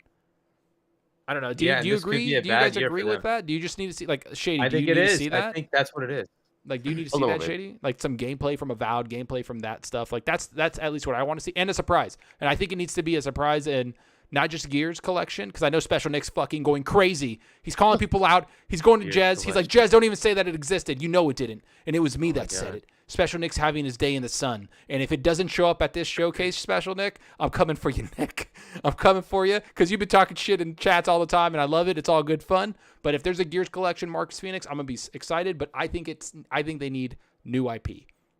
I don't know. Do you agree? Do you guys agree with that? Do you just need to see, like, Shady, do you need to see that? I think that's what it is. Like, do you need to see that, Shady? Like, some gameplay from Avowed, gameplay from that stuff. Like, that's at least what I want to see, and a surprise. And I think it needs to be a surprise in not just Gears collection, because I know Special Nick's fucking going crazy. He's calling people out. He's going to Jez. He's like, Jez, don't even say that it existed. You know it didn't. And it was me that said it. Special Nick's having his day in the sun. And if it doesn't show up at this showcase, Special Nick, I'm coming for you, Nick. I'm coming for you because you've been talking shit in chats all the time, and I love it. It's all good fun. But if there's a Gears collection, Marcus Phoenix, I'm going to be excited. But I think they need new IP.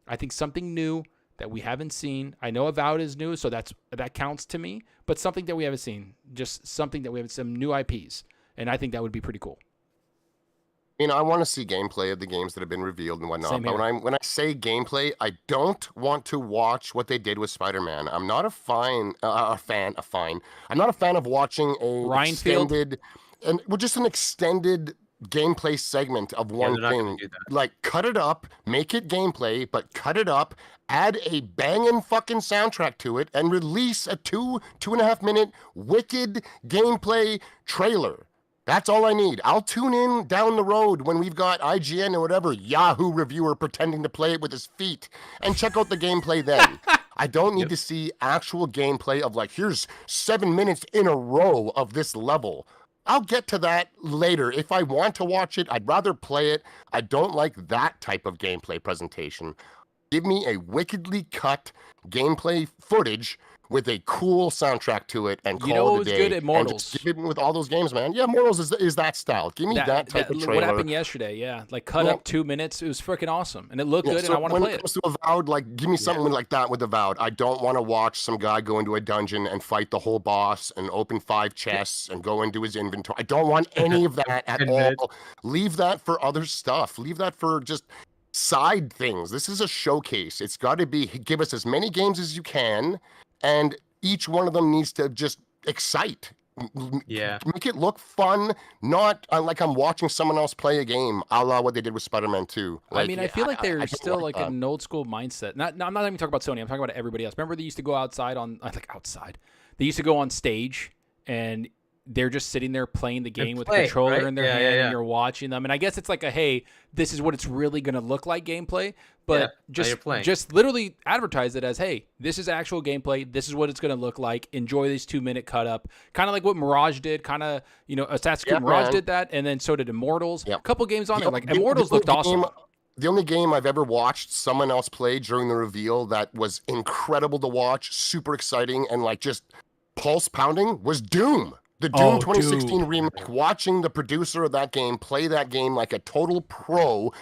I think something new that we haven't seen. I know Avowed is new, so that counts to me. But something that we haven't seen. Just something that we haven't, some new IPs. And I think that would be pretty cool. I want to see gameplay of the games that have been revealed and whatnot. But when I say gameplay, I don't want to watch what they did with Spider-Man. I'm not I'm not a fan of watching just an extended gameplay segment of one thing. Like, cut it up, make it gameplay, but cut it up, add a banging fucking soundtrack to it, and release a 2.5 minute wicked gameplay trailer. That's all I need. I'll tune in down the road when we've got IGN or whatever Yahoo reviewer pretending to play it with his feet and check out the gameplay then. I don't need to see actual gameplay of like, here's 7 minutes in a row of this level. I'll get to that later. If I want to watch it, I'd rather play it. I don't like that type of gameplay presentation. Give me a wickedly cut gameplay footage with a cool soundtrack to it and call it a day. Good at Mortals. And just give it with all those games, man. Yeah, Mortals is that style. Give me that type of trailer. What happened yesterday, like cut up 2 minutes. It was freaking awesome. And it looked good, and I want to play it. When it comes to Avowed, like, give me something like that with Avowed. I don't want to watch some guy go into a dungeon and fight the whole boss and open 5 chests and go into his inventory. I don't want any of that at all. Leave that for other stuff. Leave that for just side things. This is a showcase. It's got to be, give us as many games as you can, and each one of them needs to just excite. Make it look fun, not like I'm watching someone else play a game, a la what they did with Spider-Man 2. Like, I mean, I feel like they're still like an old school mindset. I'm not even talking about Sony. I'm talking about everybody else. Remember they used to go outside. They used to go on stage and they're just sitting there playing the game with the controller in their hand, and you're watching them. And I guess it's like hey, this is what it's really going to look like gameplay. But just literally advertise it as, hey, this is actual gameplay. This is what it's going to look like. Enjoy this 2 minute cut up. Kind of like what Mirage did. Kind of, Assassin's Creed Mirage did that. And then so did Immortals. A couple games on there. Like Immortals looked awesome. The only game I've ever watched someone else play during the reveal that was incredible to watch, super exciting, and like just pulse pounding was Doom. The Doom 2016 remake, watching the producer of that game play that game like a total pro,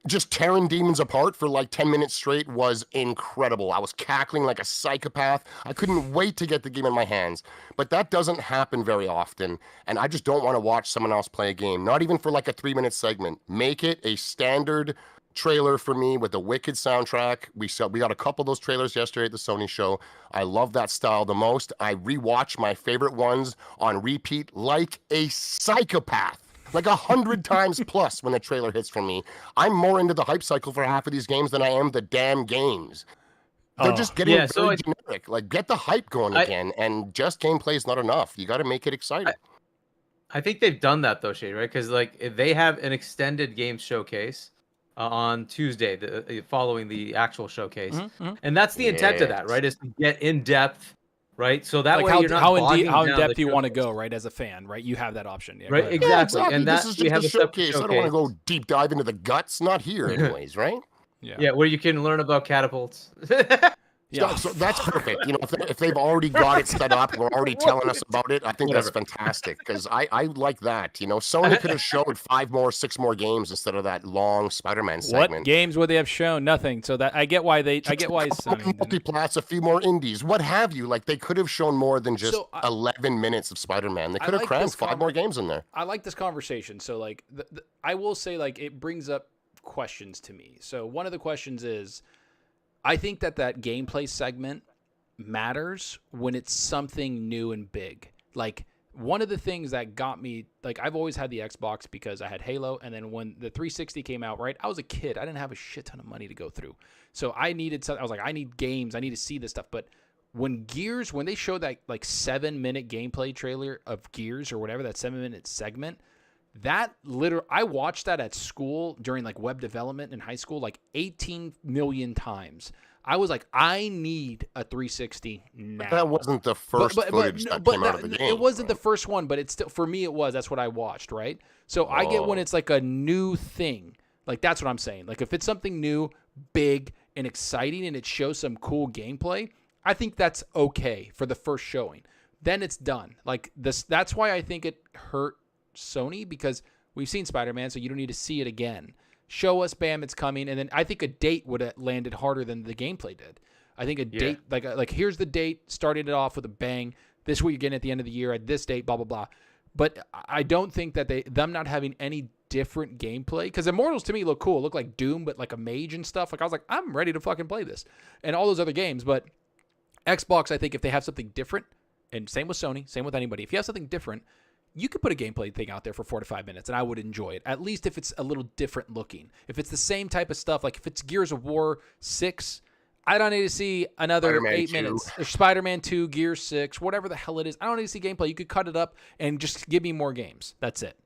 just tearing demons apart for like 10 minutes straight was incredible. I was cackling like a psychopath. I couldn't wait to get the game in my hands. But that doesn't happen very often, and I just don't want to watch someone else play a game, not even for like a 3 minute segment. Make it a standard trailer for me with a wicked soundtrack. We got a couple of those trailers yesterday at the Sony show. I love that style the most. I rewatch my favorite ones on repeat like a psychopath, like 100 times plus when the trailer hits for me. I'm more into the hype cycle for half of these games than I am the damn games. They're just getting Yeah, so very generic. Like, get the hype going again, and just gameplay is not enough. You got to make it exciting. I think they've done that though, Shady, right? Because like if they have an extended game showcase on Tuesday, following the actual showcase, and that's the intent of that, right? Is to get in depth, right? So that Like way you're not how in bogging depth down you want to showcase. go, right? As a fan, right? You have that option, yeah, Right? go ahead. Yeah, Exactly. And this that is we just have a a separate showcase. I don't want to showcase. go deep dive into the guts. Not here, anyways, right? Yeah, where you can learn about catapults. Yeah. So that's perfect. You know, if they've already got it set up and we're already telling us about it, I think that's fantastic because I like that. You know, Sony could have showed 6 more games instead of that long Spider-Man segment. What games would they have shown? Nothing. So that I get why Sony didn't. Multiplats, a few more indies, what have you. Like they could have shown more than just 11 minutes of Spider-Man. They could have crammed 5 more games in there. I like this conversation. So like, I will say like it brings up questions to me. So one of the questions is, I think that gameplay segment matters when it's something new and big. Like one of the things that got me, like I've always had the Xbox because I had Halo, and then when the 360 came out, right, I was a kid. I didn't have a shit ton of money to go through. So I needed something. I was like, I need games. I need to see this stuff. But when they showed that like 7-minute gameplay trailer of Gears or whatever, that 7-minute segment, I watched that at school during like web development in high school like 18 million times. I was like, I need a 360 now. But that wasn't the first footage that came out of the game. It wasn't the first one, but it's still, for me, it was. That's what I watched, right? So I get when it's like a new thing. Like that's what I'm saying. Like if it's something new, big, and exciting, and it shows some cool gameplay, I think that's okay for the first showing. Then it's done. Like this. That's why I think it hurt Sony, because we've seen Spider-Man, so you don't need to see it again. Show us, bam, it's coming, and then I think a date would have landed harder than the gameplay did. I think a date, like here's the date, started it off with a bang. This is what you're getting at the end of the year at this date, blah blah blah. But I don't think that them not having any different gameplay, because Immortals to me look cool, look like Doom, but like a mage and stuff. Like I was like, I'm ready to fucking play this, and all those other games. But Xbox, I think if they have something different, and same with Sony, same with anybody, if you have something different, you could put a gameplay thing out there for 4 to 5 minutes, and I would enjoy it. At least if it's a little different looking. If it's the same type of stuff, like if it's Gears of War 6, I don't need to see another Spider-Man 8 2. minutes. Or Spider-Man 2, Gears 6, whatever the hell it is. I don't need to see gameplay. You could cut it up and just give me more games. That's it.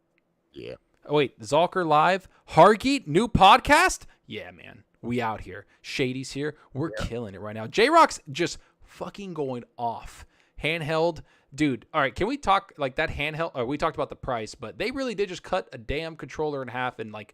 Yeah. Oh, wait, Zalker live. Hargeet, new podcast? Yeah, man. We out here. Shady's here. We're killing it right now. J-Rock's just fucking going off. Handheld. Dude, all right, can we talk like that handheld? We talked about the price, but they really did just cut a damn controller in half and like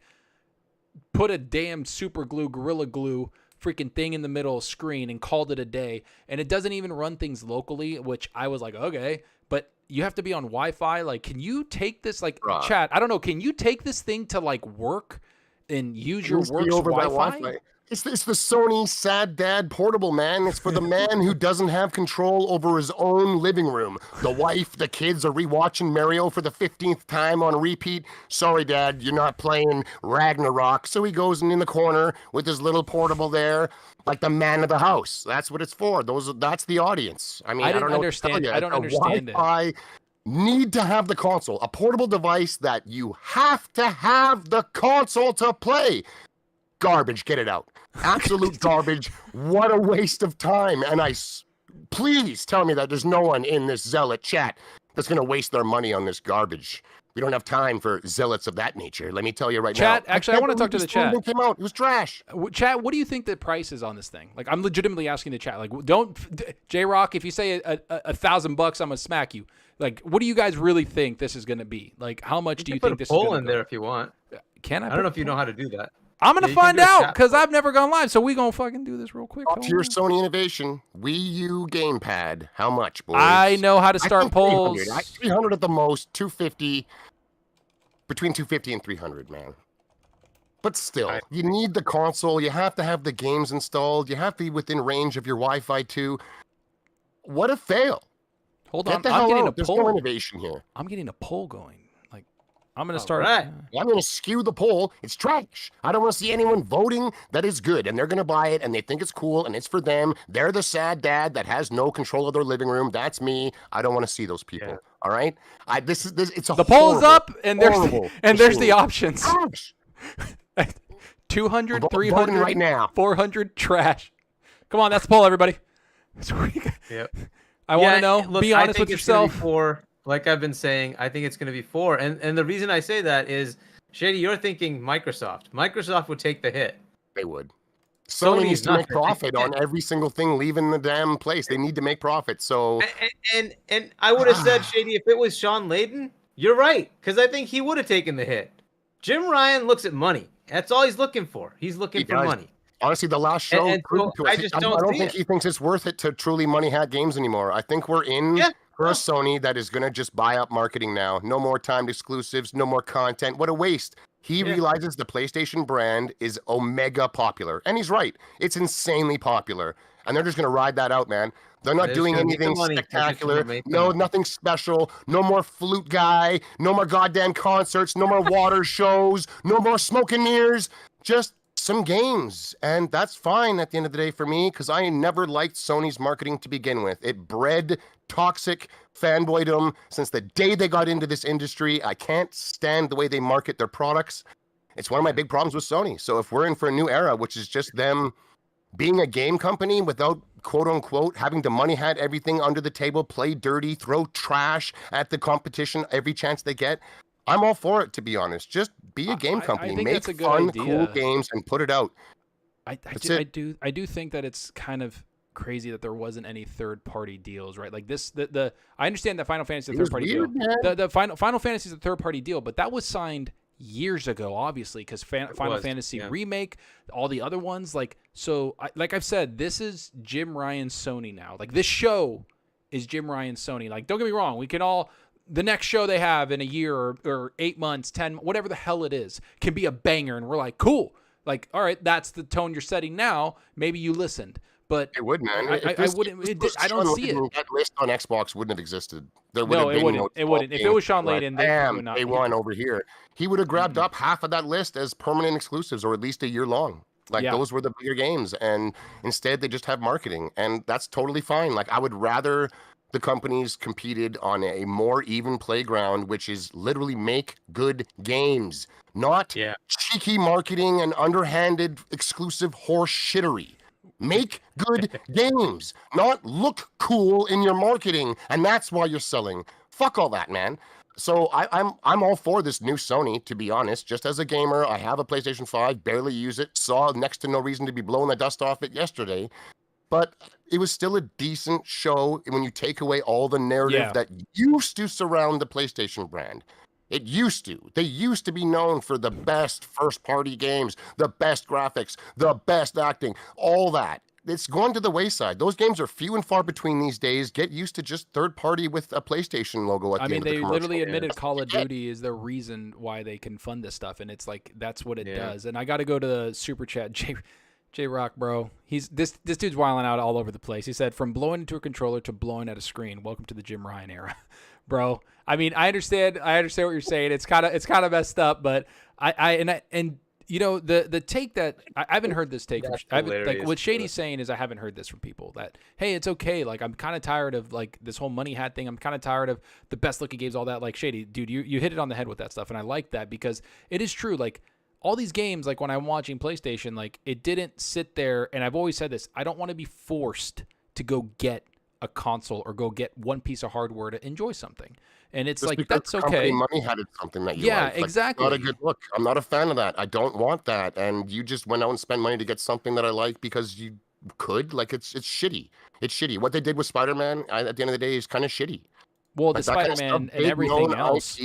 put a damn super glue, gorilla glue freaking thing in the middle of the screen and called it a day. And it doesn't even run things locally, which I was like, okay, but you have to be on Wi-Fi. Like, can you take this, like, chat, I don't know, can you take this thing to like work and use your work's Wi-Fi? It's the Sony Sad Dad portable, man. It's for the man who doesn't have control over his own living room. The wife, the kids are rewatching Mario for the 15th time on repeat. Sorry, Dad, you're not playing Ragnarok. So he goes in the corner with his little portable there, like the man of the house. That's what it's for. That's the audience. I mean, I don't understand. I don't understand it. Need to have the console, a portable device that you have to have the console to play. Garbage, get it out. Absolute garbage. What a waste of time. And please tell me that there's no one in this Zealot chat that's going to waste their money on this garbage. We don't have time for zealots of that nature. Let me tell you right now. Chat, actually, I want to talk to the chat. Came out. It was trash. Chat, what do you think the price is on this thing? Like, I'm legitimately asking the chat. Like, don't, J-Rock, if you say $1,000, I'm going to smack you. Like, what do you guys really think this is going to be? Like, how much do you think this is going to be? Put a poll in there if you want. Can I? I don't know if you know how to do that. I'm going to find out because I've never gone live. So we're going to fucking do this real quick. Up to your Sony innovation. Wii U gamepad. How much, boys? I know how to start polls. 300 at the most, 250. Between 250 and 300, man. But still, you need the console. You have to have the games installed. You have to be within range of your Wi-Fi too. What a fail. Hold Get on. the I'm hell getting out. a There's poll. no innovation here. I'm getting a poll going. Like, I'm going to start. Right. I'm going to skew the poll. It's trash. I don't want to see anyone voting that is good, and they're going to buy it, and they think it's cool, and it's for them. They're the sad dad that has no control of their living room. That's me. I don't want to see those people. Yeah. All right. It's a the poll's up, and there's the options. 200, 300, right now. 400, trash. Come on, that's the poll, everybody. Yep. I want to know. Look, Be honest I think with it's gonna be yourself. 4. Like I've been saying, I think it's going to be 4. And the reason I say that is, Shady, you're thinking Microsoft. Microsoft would take the hit. They would. Sony needs Sony's to not make gonna take profit the on hit. every single thing leaving the damn place. They need to make profit. So And I would have said, Shady, if it was Sean Layden, you're right, because I think he would have taken the hit. Jim Ryan looks at money. That's all he's looking for. He's looking for money. honestly, the last show And proved so to us. I just I don't don't see think it. he thinks it's worth it to truly money hat games anymore. I think we're in for a Sony that is going to just buy up marketing now. No more timed exclusives, no more content. What a waste. He realizes the PlayStation brand is omega popular. And he's right. It's insanely popular. And they're just going to ride that out, man. They're not doing anything spectacular. No, nothing special. No more flute guy. No more goddamn concerts. No more water shows. No more smoke and mirrors. Just some games. And that's fine at the end of the day for me, because I never liked Sony's marketing to begin with. It bred toxic fanboydom since the day they got into this industry. I can't stand the way they market their products. It's one of my big problems with Sony. So if we're in for a new era, which is just them being a game company without, quote unquote, having to money hat everything under the table, play dirty, throw trash at the competition every chance they get, I'm all for it, to be honest. Just be a game company. I think Make that's a good fun, idea. cool games and put it out. I do think that it's kind of crazy that there wasn't any third-party deals, right? Like this, I understand that Final Fantasy is a third-party deal. The Final Fantasy is a third-party deal, but that was signed years ago, obviously, because Final Fantasy Remake, all the other ones, like, so like I've said, this is Jim Ryan Sony now. Like, this show is Jim Ryan Sony. Like, don't get me wrong, we can all, the next show they have in a year or 8 months, 10, whatever the hell it is, can be a banger, and we're like, cool. Like, all right, that's the tone you're setting now. Maybe you listened. But it would, man. I wouldn't. I don't see it. That list on Xbox wouldn't have existed. There would No, have it been wouldn't. It wouldn't. If it was Sean Layden, they would not. Day one over here. He would have grabbed up half of that list as permanent exclusives, or at least a year long. Like those were the bigger games, and instead they just have marketing, and that's totally fine. Like, I would rather the companies competed on a more even playground, which is literally make good games, not cheeky marketing and underhanded exclusive horse shittery. Make good games, not look cool in your marketing, and that's why you're selling. Fuck all that, man. So I'm all for this new Sony, to be honest. Just as a gamer, I have a PlayStation 5, barely use it, saw next to no reason to be blowing the dust off it yesterday. But it was still a decent show when you take away all the narrative that used to surround the PlayStation brand. It used to. They used to be known for the best first-party games, the best graphics, the best acting, all that. It's gone to the wayside. Those games are few and far between these days. Get used to just third-party with a PlayStation logo at the end of the commercial. They literally admitted Call of Duty is the reason why they can fund this stuff, and it's like, that's what it does. And I got to go to the Super Chat. J Rock, bro. This dude's wilding out all over the place. He said, from blowing into a controller to blowing at a screen. Welcome to the Jim Ryan era. Bro, I mean, I understand what you're saying. It's kind of messed up, but and you know, the take that I haven't heard this take. Like what Shady's saying is, I haven't heard this from people that, hey, it's okay. Like, I'm kind of tired of like this whole money hat thing. I'm kind of tired of the best looking games, all that. Like, Shady, dude, you hit it on the head with that stuff, and I like that because it is true. Like, all these games, like when I'm watching PlayStation, like, it didn't sit there, and I've always said this, I don't want to be forced to go get a console or go get one piece of hardware to enjoy something. And it's just like, that's okay. Money had something that you like. Exactly. Not a good look. I'm not a fan of that. I don't want that. And you just went out and spent money to get something that I like because you could. Like, it's shitty. It's shitty. What they did with Spider-Man at the end of the day is kind of shitty. Well, the Spider-Man and everything else.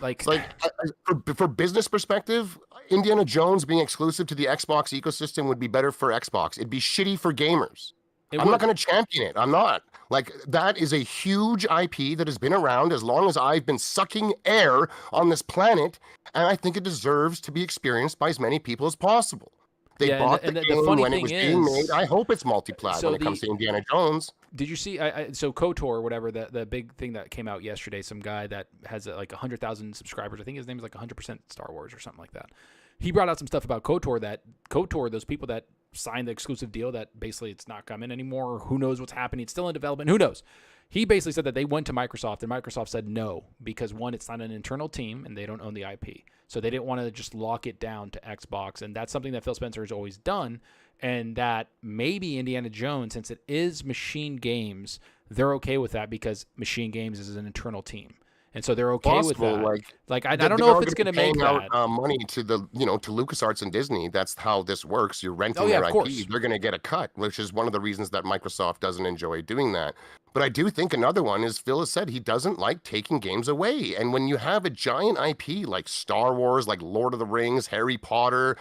Like, for business perspective, Indiana Jones being exclusive to the Xbox ecosystem would be better for Xbox. It'd be shitty for gamers. I'm not going to champion it. I'm not. Like, that is a huge IP that has been around as long as I've been sucking air on this planet, and I think it deserves to be experienced by as many people as possible. They bought the game when it was being made. I hope it's multi-plat when it comes to Indiana Jones. Did you see? So KOTOR or whatever, the big thing that came out yesterday, some guy that has like 100,000 subscribers. I think his name is like 100% Star Wars or something like that. He brought out some stuff about KOTOR, those people that signed the exclusive deal that basically it's not coming anymore. Or who knows what's happening? It's still in development. Who knows? He basically said that they went to Microsoft, and Microsoft said no because, one, it's not an internal team, and they don't own the IP. So they didn't want to just lock it down to Xbox, and that's something that Phil Spencer has always done, and that maybe Indiana Jones, since it is Machine Games, they're okay with that because Machine Games is an internal team. And so they're okay with that. Like I don't know if it's going to make out money to the to LucasArts and Disney. That's how this works. You're renting their IP. Course. They're going to get a cut, which is one of the reasons that Microsoft doesn't enjoy doing that. But I do think another one is Phil has said he doesn't like taking games away. And when you have a giant IP like Star Wars, like Lord of the Rings, Harry Potter,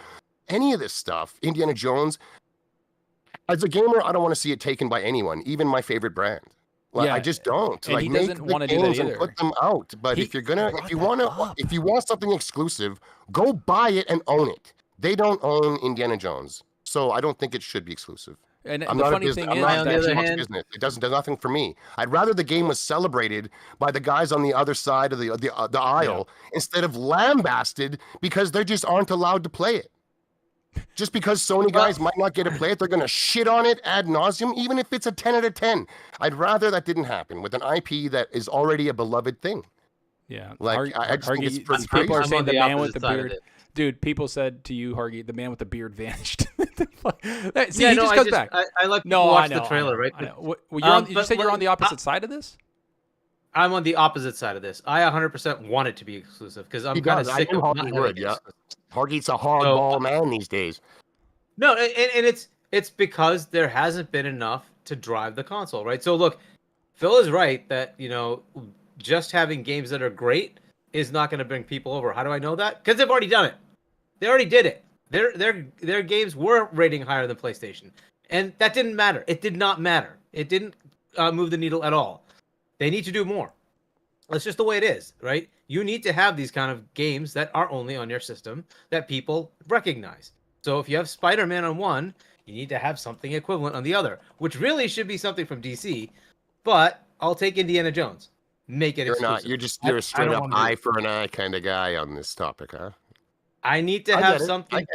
any of this stuff, Indiana Jones, as a gamer, I don't want to see it taken by anyone, even my favorite brand. Like, I just don't. And like, he doesn't want to do that either. And put them out. But if you want something exclusive, go buy it and own it. They don't own Indiana Jones, so I don't think it should be exclusive. And the funny thing is, on the other hand, it does nothing for me. I'd rather the game was celebrated by the guys on the other side of the aisle instead of lambasted because they just aren't allowed to play it. Just because Sony guys might not get to play it, they're going to shit on it ad nauseum, even if it's a 10 out of 10. I'd rather that didn't happen with an IP that is already a beloved thing. Yeah. Like, I just think it's pretty people are crazy. saying the man with the beard. Dude, people said to you, Hargeet, the man with the beard vanished. See, he just comes back. I like to watch the trailer, right? You said you're on the opposite side of this? I'm on the opposite side of this. I 100% want it to be exclusive because I'm kind of sick of Hollywood. Yeah, Hargeet's a hardball man these days. No, and it's because there hasn't been enough to drive the console, right? So look, Phil is right that just having games that are great is not going to bring people over. How do I know that? Because they've already done it. They already did it. Their games were rating higher than PlayStation, and that didn't matter. It did not matter. It didn't move the needle at all. They need to do more. That's just the way it is, right? You need to have these kind of games that are only on your system that people recognize. So if you have Spider-Man on one, you need to have something equivalent on the other, which really should be something from DC. But I'll take Indiana Jones. Make it exclusive. You're a straight up eye for an eye kind of guy on this topic, huh? I need to have something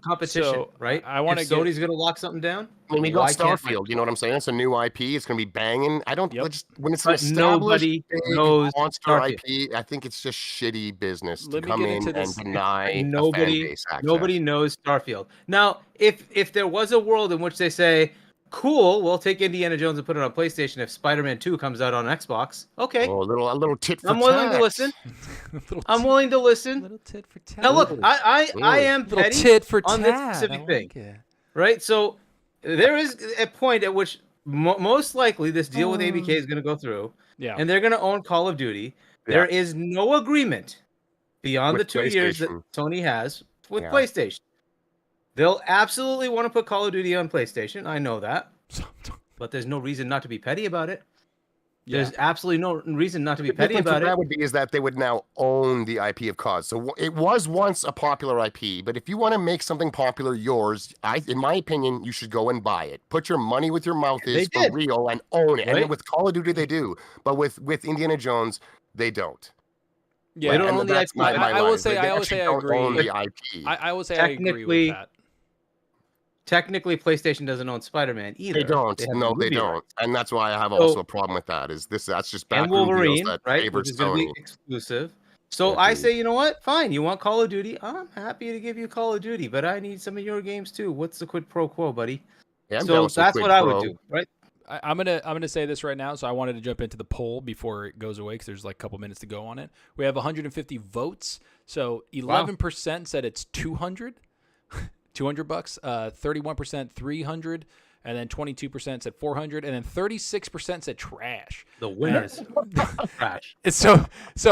competition, right? I want to. Sony's going to lock something down. When we got Starfield, you know what I'm saying? It's a new IP. It's going to be banging. I don't when it's an established knows monster IP. I think it's just shitty business to come in and deny nobody. A fan base access. Nobody knows Starfield. Now, if there was a world in which they say, "Cool, we'll take Indiana Jones and put it on PlayStation," if Spider-Man 2 comes out on Xbox, okay. Oh, a little tit for tat. I'm willing to listen. I'm willing to listen. Little tit for tat. Now look, I am petty tit for on this specific thing, right? So there is a point at which most likely this deal with ABK is going to go through, and they're going to own Call of Duty. Yeah. There is no agreement beyond the 2 years that Sony has with PlayStation. They'll absolutely want to put Call of Duty on PlayStation. I know that. But there's no reason not to be petty about it. There's absolutely no reason not to be petty about it. That would be is that they would now own the IP of COD. So it was once a popular IP, but if you want to make something popular yours, in my opinion, you should go and buy it. Put your money where your mouth is for real and own it. Right? And with Call of Duty, they do. But with Indiana Jones, they don't. Yeah, they don't own the IP. I will say I agree. Own the IP. I will say I agree with that. Technically, PlayStation doesn't own Spider-Man either. They don't. They don't. And that's why I have also a problem with that. That's just backroom Wolverine, deals that right? Which is going to be exclusive. So I say, you know what? Fine. You want Call of Duty? I'm happy to give you Call of Duty, but I need some of your games too. What's the quid pro quo, buddy? Yeah, so that's what I would do, right? I'm gonna say this right now. So I wanted to jump into the poll before it goes away because there's like a couple minutes to go on it. We have 150 votes. So 11% said it's 200. $200, 31% 300, and then 22% said 400, and then 36% said trash. The winners, trash. So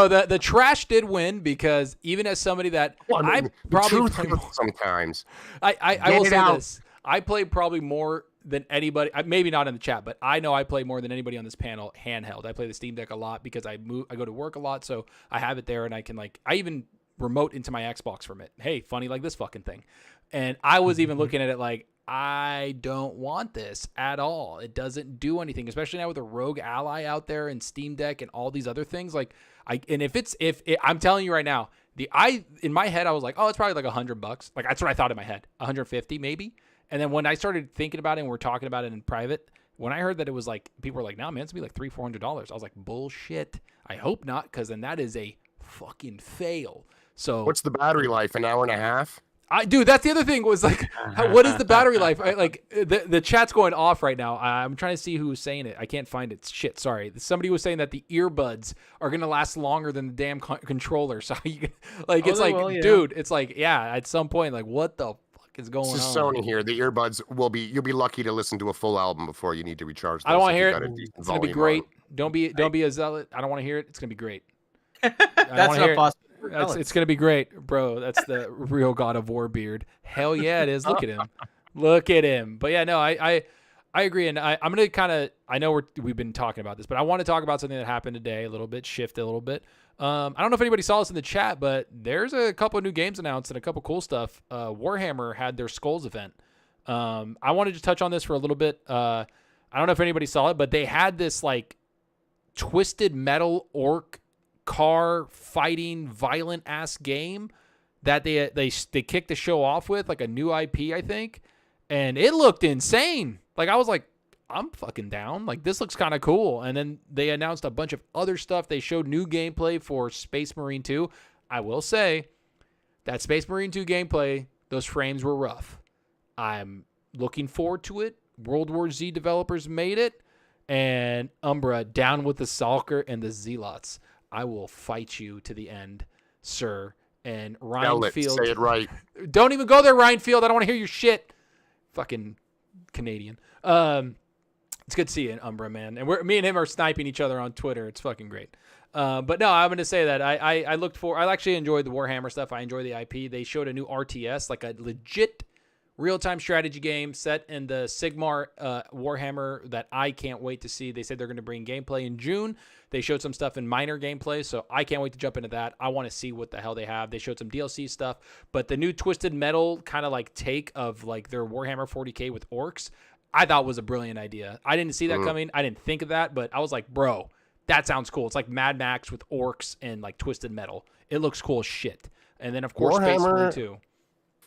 the trash did win because even as somebody that I probably play sometimes I will say this, I play probably more than anybody. Maybe not in the chat, but I know I play more than anybody on this panel handheld. I play the Steam Deck a lot because I go to work a lot, so I have it there, and I can I even remote into my Xbox from it. Hey, funny like this fucking thing. And I was even looking at it like, I don't want this at all. It doesn't do anything, especially now with a Rogue Ally out there and Steam Deck and all these other things. I'm telling you right now, in my head, I was like, oh, it's probably like $100. Like that's what I thought in my head, 150 maybe. And then when I started thinking about it and we're talking about it in private, when I heard that it was like, people were like, "No, man, it's gonna be like $300-400." I was like, "Bullshit. I hope not, because then that is a fucking fail." So What's the battery life? An hour and a half? Dude, that's the other thing was like, what is the battery life? The chat's going off right now. I'm trying to see who's saying it. I can't find it. Shit, sorry. Somebody was saying that the earbuds are gonna last longer than the damn controller. So you can, like, it's like, dude, it's like, yeah, at some point, like, what the fuck is going This is on? Sony here. The earbuds you'll be lucky to listen to a full album before you need to recharge them. I don't want to hear it. It's gonna be great. Don't be a zealot. I don't want to hear it. It's gonna be great. That's not possible. It's gonna be great, bro. That's the real God of War beard. Hell yeah, it is. Look at him. Look at him. But yeah, no, I agree, and I'm gonna kind of, I know we've been talking about this, but I want to talk about something that happened today a little bit, shift a little bit. I don't know if anybody saw this in the chat, but there's a couple of new games announced and a couple cool stuff. Warhammer had their Skulls event. I wanted to touch on this for a little bit. I don't know if anybody saw it, but they had this like twisted metal orc car fighting violent ass game that they kicked the show off with, like a new IP, I think, and it looked insane. Like I was like, I'm fucking down. Like this looks kind of cool. And then they announced a bunch of other stuff. They showed new gameplay for Space Marine 2. I will say that Space Marine 2 gameplay, those frames were rough. I'm looking forward to it. World War Z developers made it, and Umbra down with the Zalker and the Zealots. I will fight you to the end, sir. And Ryan Field. Say it right. Don't even go there, Ryan Field. I don't want to hear your shit. Fucking Canadian. It's good to see you, Umbra, man. And me and him are sniping each other on Twitter. It's fucking great. But no, I'm going to say that I actually enjoyed the Warhammer stuff. I enjoy the IP. They showed a new RTS, like a legit real-time strategy game set in the Sigmar Warhammer that I can't wait to see. They said they're going to bring gameplay in June. They showed some stuff in minor gameplay, so I can't wait to jump into that. I want to see what the hell they have. They showed some DLC stuff, but the new Twisted Metal kind of like take of like their Warhammer 40K with orcs, I thought was a brilliant idea. I didn't see that coming. I didn't think of that, but I was like, bro, that sounds cool. It's like Mad Max with orcs and like Twisted Metal. It looks cool as shit. And then, of course, Space Marine 2.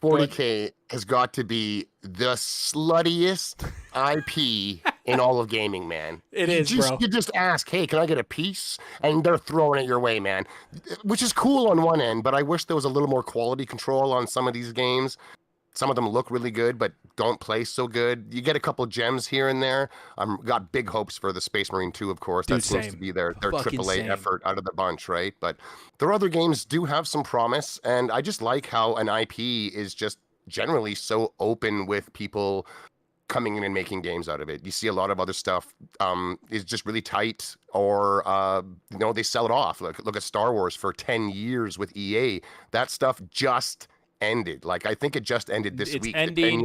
40K has got to be the sluttiest IP in all of gaming, man. Bro. You just ask, hey, can I get a piece? And they're throwing it your way, man. Which is cool on one end, but I wish there was a little more quality control on some of these games. Some of them look really good, but don't play so good. You get a couple gems here and there. Got big hopes for the Space Marine 2, of course. Dude, that seems to be their AAA effort out of the bunch, right? But their other games do have some promise, and I just like how an IP is just generally so open with people coming in and making games out of it. You see a lot of other stuff is just really tight, or they sell it off. Look at Star Wars for 10 years with EA. That stuff just ended. Like I think it just ended this week. It's ending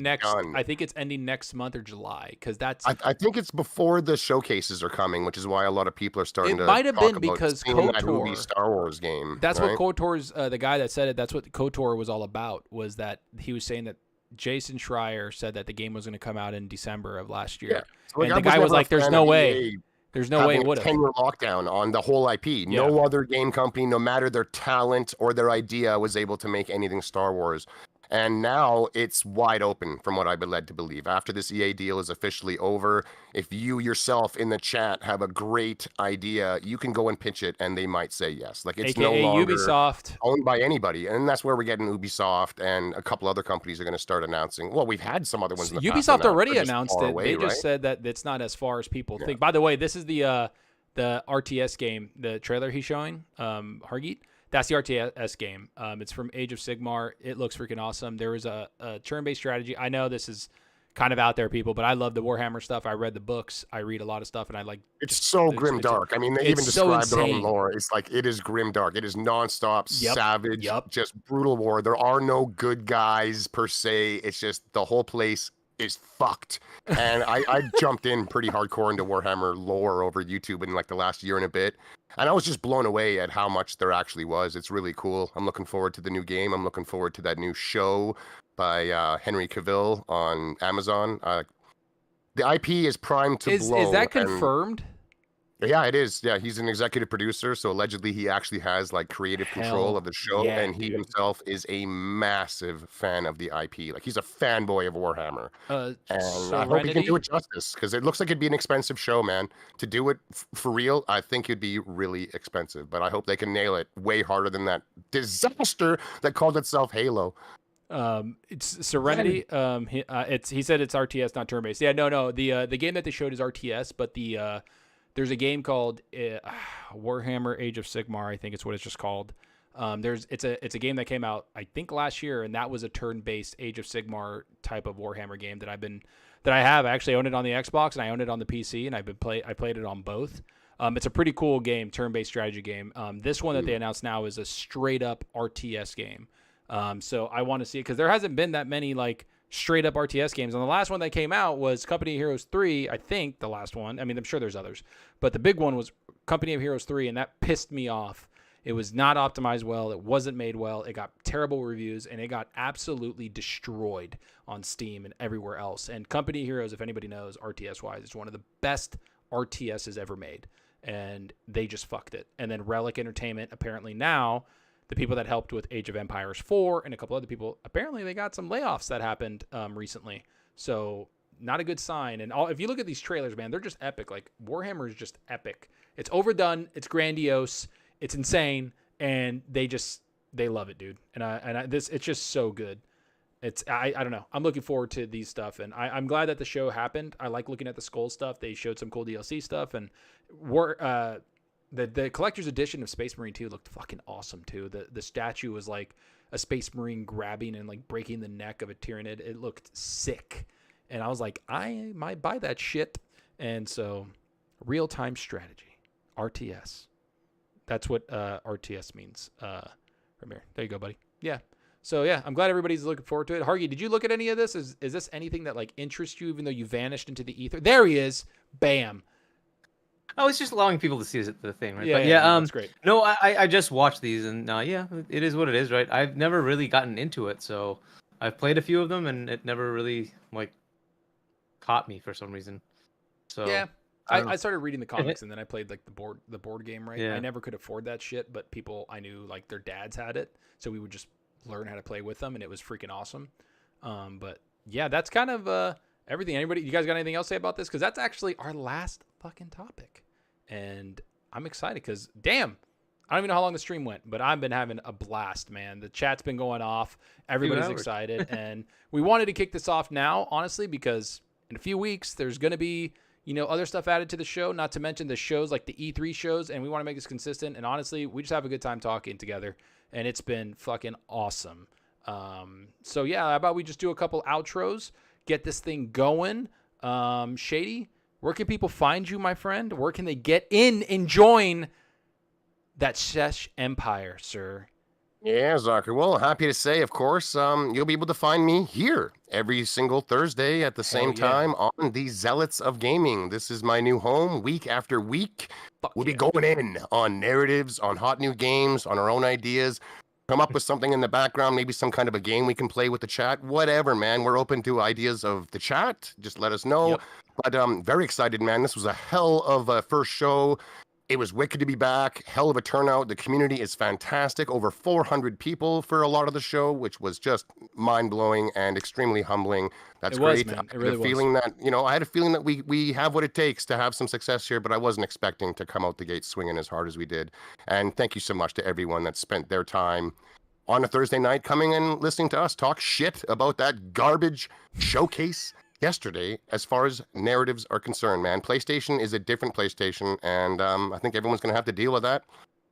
next. Done. I think it's ending next month or July, because that's. I think it's before the showcases are coming, which is why a lot of people are starting to. It might have been because KOTOR, Star Wars game. That's right? What KOTOR's the guy that said it. That's what KOTOR was all about. Was that he was saying that Jason Schreier said that the game was going to come out in December of last year, so, and the guy was like, "There's no way." There's no way it would have. 10-year lockdown on the whole IP. Yeah. No other game company, no matter their talent or their idea, was able to make anything Star Wars. And now it's wide open, from what I've been led to believe. After this EA deal is officially over, if you yourself in the chat have a great idea, you can go and pitch it, and they might say yes. Like it's no longer Ubisoft owned by anybody, and that's where we're getting Ubisoft, and a couple other companies are going to start announcing. Well, we've had some other ones. In the Ubisoft past already announced it. Away, they just said that it's not as far as people think. By the way, this is the RTS game, the trailer he's showing, Hargeet. That's the RTS game. It's from Age of Sigmar. It looks freaking awesome. There is a turn-based strategy. I know this is kind of out there, people, but I love the Warhammer stuff. I read the books. I read a lot of stuff, and I like. It's so grim dark. I mean, they even describe their own lore. It's like it is grim dark. It is nonstop, savage, just brutal war. There are no good guys per se. It's just the whole place is fucked. And I jumped in pretty hardcore into Warhammer lore over YouTube in like the last year and a bit. And I was just blown away at how much there actually was. It's really cool. I'm looking forward to the new game. I'm looking forward to that new show by Henry Cavill on Amazon. The IP is primed to blow. Is that confirmed? Yeah, it is. Yeah, he's an executive producer, so allegedly he actually has like creative control Hell of the show, yeah, and he dude. himself is a massive fan of the IP. Like he's a fanboy of Warhammer, and I hope he can do Serenity. it justice because it looks like it'd be an expensive show, man. To do it for real, I think it'd be really expensive, but I hope they can nail it way harder than that disaster that called itself Halo. It's Serenity. He said it's RTS, not turn based. Yeah, no. The game that they showed is RTS, but there's a game called Warhammer Age of Sigmar. I think it's what it's just called. It's a game that came out I think last year, and that was a turn-based Age of Sigmar type of Warhammer game that I have. I actually own it on the Xbox and I own it on the PC, and I played it on both. It's a pretty cool game, turn-based strategy game. This one that they announced now is a straight-up RTS game. So I want to see it because there hasn't been that many like straight up RTS games. And the last one that came out was Company of Heroes 3, I think the last one. I mean, I'm sure there's others, but the big one was Company of Heroes 3, and that pissed me off. It was not optimized well. It wasn't made well. It got terrible reviews, and it got absolutely destroyed on Steam and everywhere else. And Company of Heroes, if anybody knows, RTS-wise, it's one of the best RTSs ever made, and they just fucked it. And then Relic Entertainment, apparently now, the people that helped with Age of Empires 4 and a couple other people, apparently they got some layoffs that happened recently. So not a good sign. And if you look at these trailers, man, they're just epic. Like Warhammer is just epic. It's overdone. It's grandiose. It's insane. And they love it, dude. And it's just so good. I don't know. I'm looking forward to these stuff. And I'm glad that the show happened. I like looking at the Skull stuff. They showed some cool DLC stuff, and the collector's edition of Space Marine 2 looked fucking awesome too. The statue was like a Space Marine grabbing and like breaking the neck of a Tyranid. It looked sick. And I was like, I might buy that shit. And so real-time strategy, RTS. That's what RTS means. Ramir. There you go, buddy. Yeah. So yeah, I'm glad everybody's looking forward to it. Hargeet, did you look at any of this? Is this anything that like interests you, even though you vanished into the ether? There he is. Bam. Oh, it's just allowing people to see the thing, right? Yeah, But that's great. No, I just watched these, and yeah, it is what it is, right? I've never really gotten into it, so I've played a few of them, and it never really like caught me for some reason. So yeah, I started reading the comics, and then I played like the board game, right? Yeah. I never could afford that shit, but people I knew like their dads had it, so we would just learn how to play with them, and it was freaking awesome. But yeah, that's kind of everything. You guys got anything else to say about this? Because that's actually our last fucking topic, and I'm excited because damn, I don't even know how long the stream went, but I've been having a blast, man. The chat's been going off, everybody's excited, and we wanted to kick this off now, honestly, because in a few weeks there's going to be other stuff added to the show, not to mention the shows like the E3 shows, and we want to make this consistent. And honestly, we just have a good time talking together, and it's been fucking awesome. So yeah, how about we just do a couple outros, get this thing going. Shady, where can people find you, my friend? Where can they get in and join that Sesh Empire, sir? Yeah, Zalker. Well, happy to say, of course, you'll be able to find me here every single Thursday at the same time on the Zealots of Gaming. This is my new home week after week. We'll be going in on narratives, on hot new games, on our own ideas. Come up with something in the background, maybe some kind of a game we can play with the chat. Whatever, man. We're open to ideas of the chat. Just let us know. Yep. But very excited, man. This was a hell of a first show. It was wicked to be back. Hell of a turnout. The community is fantastic. Over 400 people for a lot of the show, which was just mind-blowing and extremely humbling. That's great. Man. It I really had a feeling that, I had a feeling that we have what it takes to have some success here, but I wasn't expecting to come out the gate swinging as hard as we did. And thank you so much to everyone that spent their time on a Thursday night coming and listening to us talk shit about that garbage showcase yesterday as far as narratives are concerned, man. PlayStation is a different PlayStation, and I think everyone's going to have to deal with that.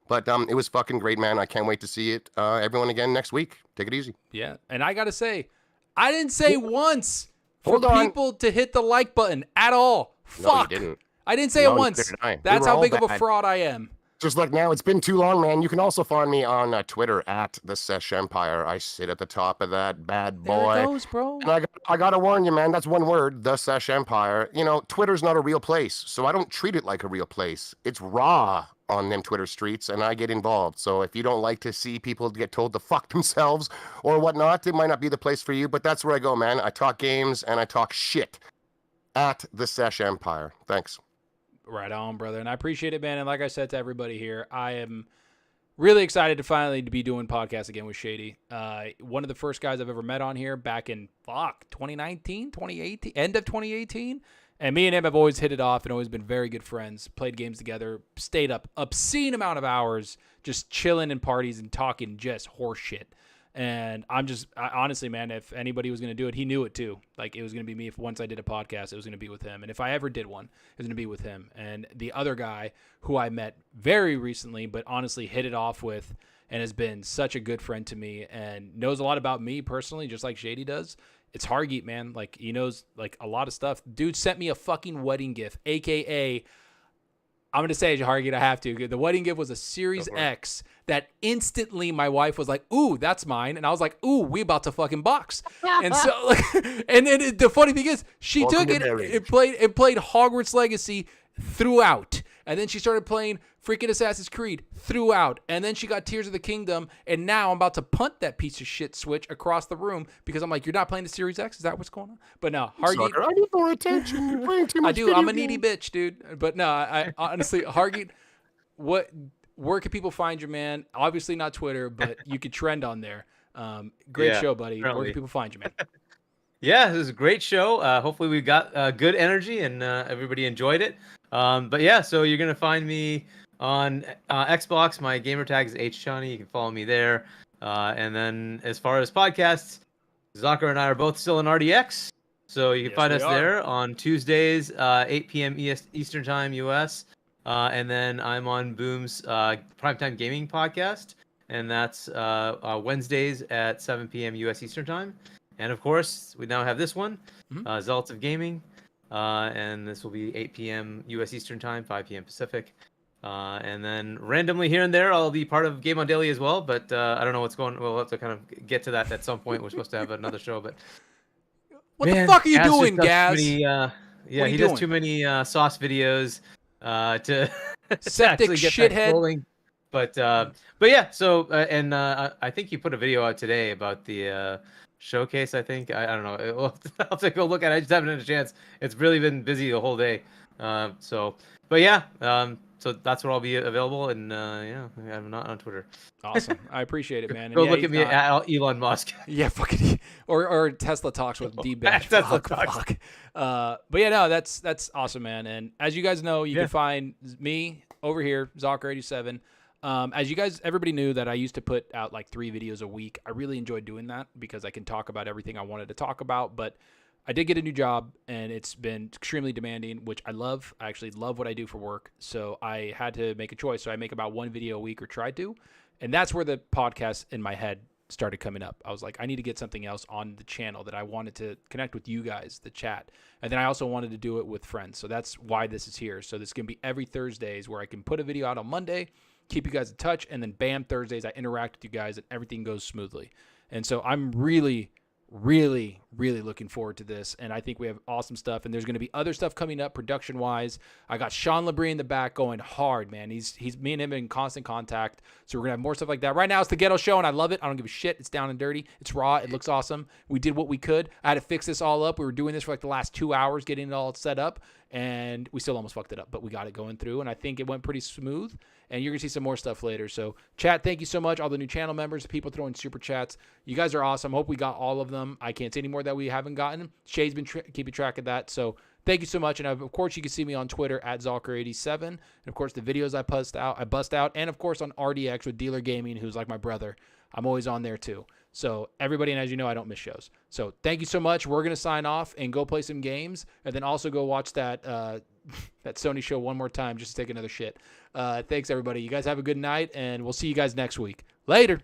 But it was fucking great, man. I can't wait to see it. Everyone again next week. Take it easy. Yeah, and I got to say, I didn't say once for Hold on. people to hit the like button at all. No, you Fuck. didn't. I didn't say No, it neither once. did I. We That's were how all big of a bad. fraud I am. Just like now, it's been too long, man. You can also find me on Twitter at the Sesh Empire. I sit at the top of that bad boy. There it goes, bro. And I gotta warn you, man. That's one word, the Sesh Empire. Twitter's not a real place, so I don't treat it like a real place. It's raw on them Twitter streets, and I get involved. So if you don't like to see people get told to fuck themselves or whatnot, it might not be the place for you. But that's where I go, man. I talk games and I talk shit at the Sesh Empire. Thanks. Right on, brother. And I appreciate it, man. And like I said to everybody here, I am really excited to finally be doing podcasts again with Shady. One of the first guys I've ever met on here back in 2019, 2018, end of 2018. And me and him have always hit it off and always been very good friends. Played games together, stayed up obscene amount of hours, just chilling in parties and talking just horse shit. And honestly, man, if anybody was going to do it, he knew it too. Like, it was going to be me. If once I did a podcast, it was going to be with him. And if I ever did one, it was going to be with him. And the other guy who I met very recently, but honestly hit it off with and has been such a good friend to me and knows a lot about me personally, just like Shady does. It's Hargeet, man. Like, he knows like a lot of stuff. Dude sent me a fucking wedding gift, AKA, I'm going to say it, Hargeet, I have to. The wedding gift was a Series X that instantly my wife was like, ooh, that's mine. And I was like, ooh, we about to fucking box. And so, like, and then the funny thing is, she took it, it played Hogwarts Legacy throughout. And then she started playing freaking Assassin's Creed throughout. And then she got Tears of the Kingdom. And now I'm about to punt that piece of shit Switch across the room because I'm like, you're not playing the Series X? Is that what's going on? But no, Hargeet. I need more attention. You're playing too much. I do. I'm a needy bitch, dude. But no, I honestly, Hargeet, where can people find you, man? Obviously not Twitter, but you could trend on there. Great show, buddy. Where can people find you, man? Yeah, this is a great show. Hopefully we got good energy and everybody enjoyed it. But yeah, so you're going to find me on Xbox. My gamer tag is Chani. You can follow me there. And then as far as podcasts, Zalker and I are both still in RDX. So you can find us there on Tuesdays, 8 p.m. Eastern Time, US. And then I'm on Boom's Primetime Gaming Podcast. And that's Wednesdays at 7 p.m. US Eastern Time. And of course, we now have this one, Zealots of Gaming. And this will be 8 p.m. US Eastern Time, 5 p.m. Pacific. And then randomly here and there, I'll be part of Game on Daily as well. But I don't know what's going on. We'll have to kind of get to that at some point. We're supposed to have another show. But what the fuck are you doing, Gaz? He does too many sauce videos to septic shithead. But yeah, so and I think you put a video out today about the showcase. I think I don't know. I'll have to go look at it. I just haven't had a chance. It's really been busy the whole day. But yeah, so that's where I'll be available. And I'm not on Twitter. Awesome. I appreciate it, man. Go look at me at Elon Musk. Yeah, fucking or Tesla Talks with D-Bash. Fuck. But yeah, no, that's awesome, man. And as you guys know, you can find me over here, Zalker87. As you guys, everybody knew that I used to put out like 3 videos a week. I really enjoyed doing that because I can talk about everything I wanted to talk about. But I did get a new job and it's been extremely demanding, which I love. I actually love what I do for work. So I had to make a choice. So I make about 1 video a week, or tried to. And that's where the podcast in my head started coming up. I was like, I need to get something else on the channel that I wanted to connect with you guys, the chat. And then I also wanted to do it with friends. So that's why this is here. So this can be every Thursdays where I can put a video out on Monday, keep you guys in touch, and then bam, Thursdays I interact with you guys and everything goes smoothly. And so I'm really, really, really looking forward to this. And I think we have awesome stuff. And there's going to be other stuff coming up production-wise. I got Sean Labrie in the back going hard, man. He's me and him in constant contact. So we're going to have more stuff like that. Right now it's the Ghetto Show, and I love it. I don't give a shit. It's down and dirty. It's raw. It looks awesome. We did what we could. I had to fix this all up. We were doing this for like the last 2 hours, getting it all set up. And we still almost fucked it up, but we got it going through. And I think it went pretty smooth. And you're going to see some more stuff later. So, chat, thank you so much. All the new channel members, people throwing super chats. You guys are awesome. Hope we got all of them. I can't say any more that we haven't gotten. Shay's been keeping track of that. So, thank you so much. And, of course, you can see me on Twitter at Zalker87. And, of course, the videos I bust out. And, of course, on RDX with Dealer Gaming, who's like my brother. I'm always on there, too. So, everybody, and as you know, I don't miss shows. So, thank you so much. We're going to sign off and go play some games. And then also go watch that that Sony show one more time just to take another shit. Thanks, everybody. You guys have a good night, and we'll see you guys next week. Later.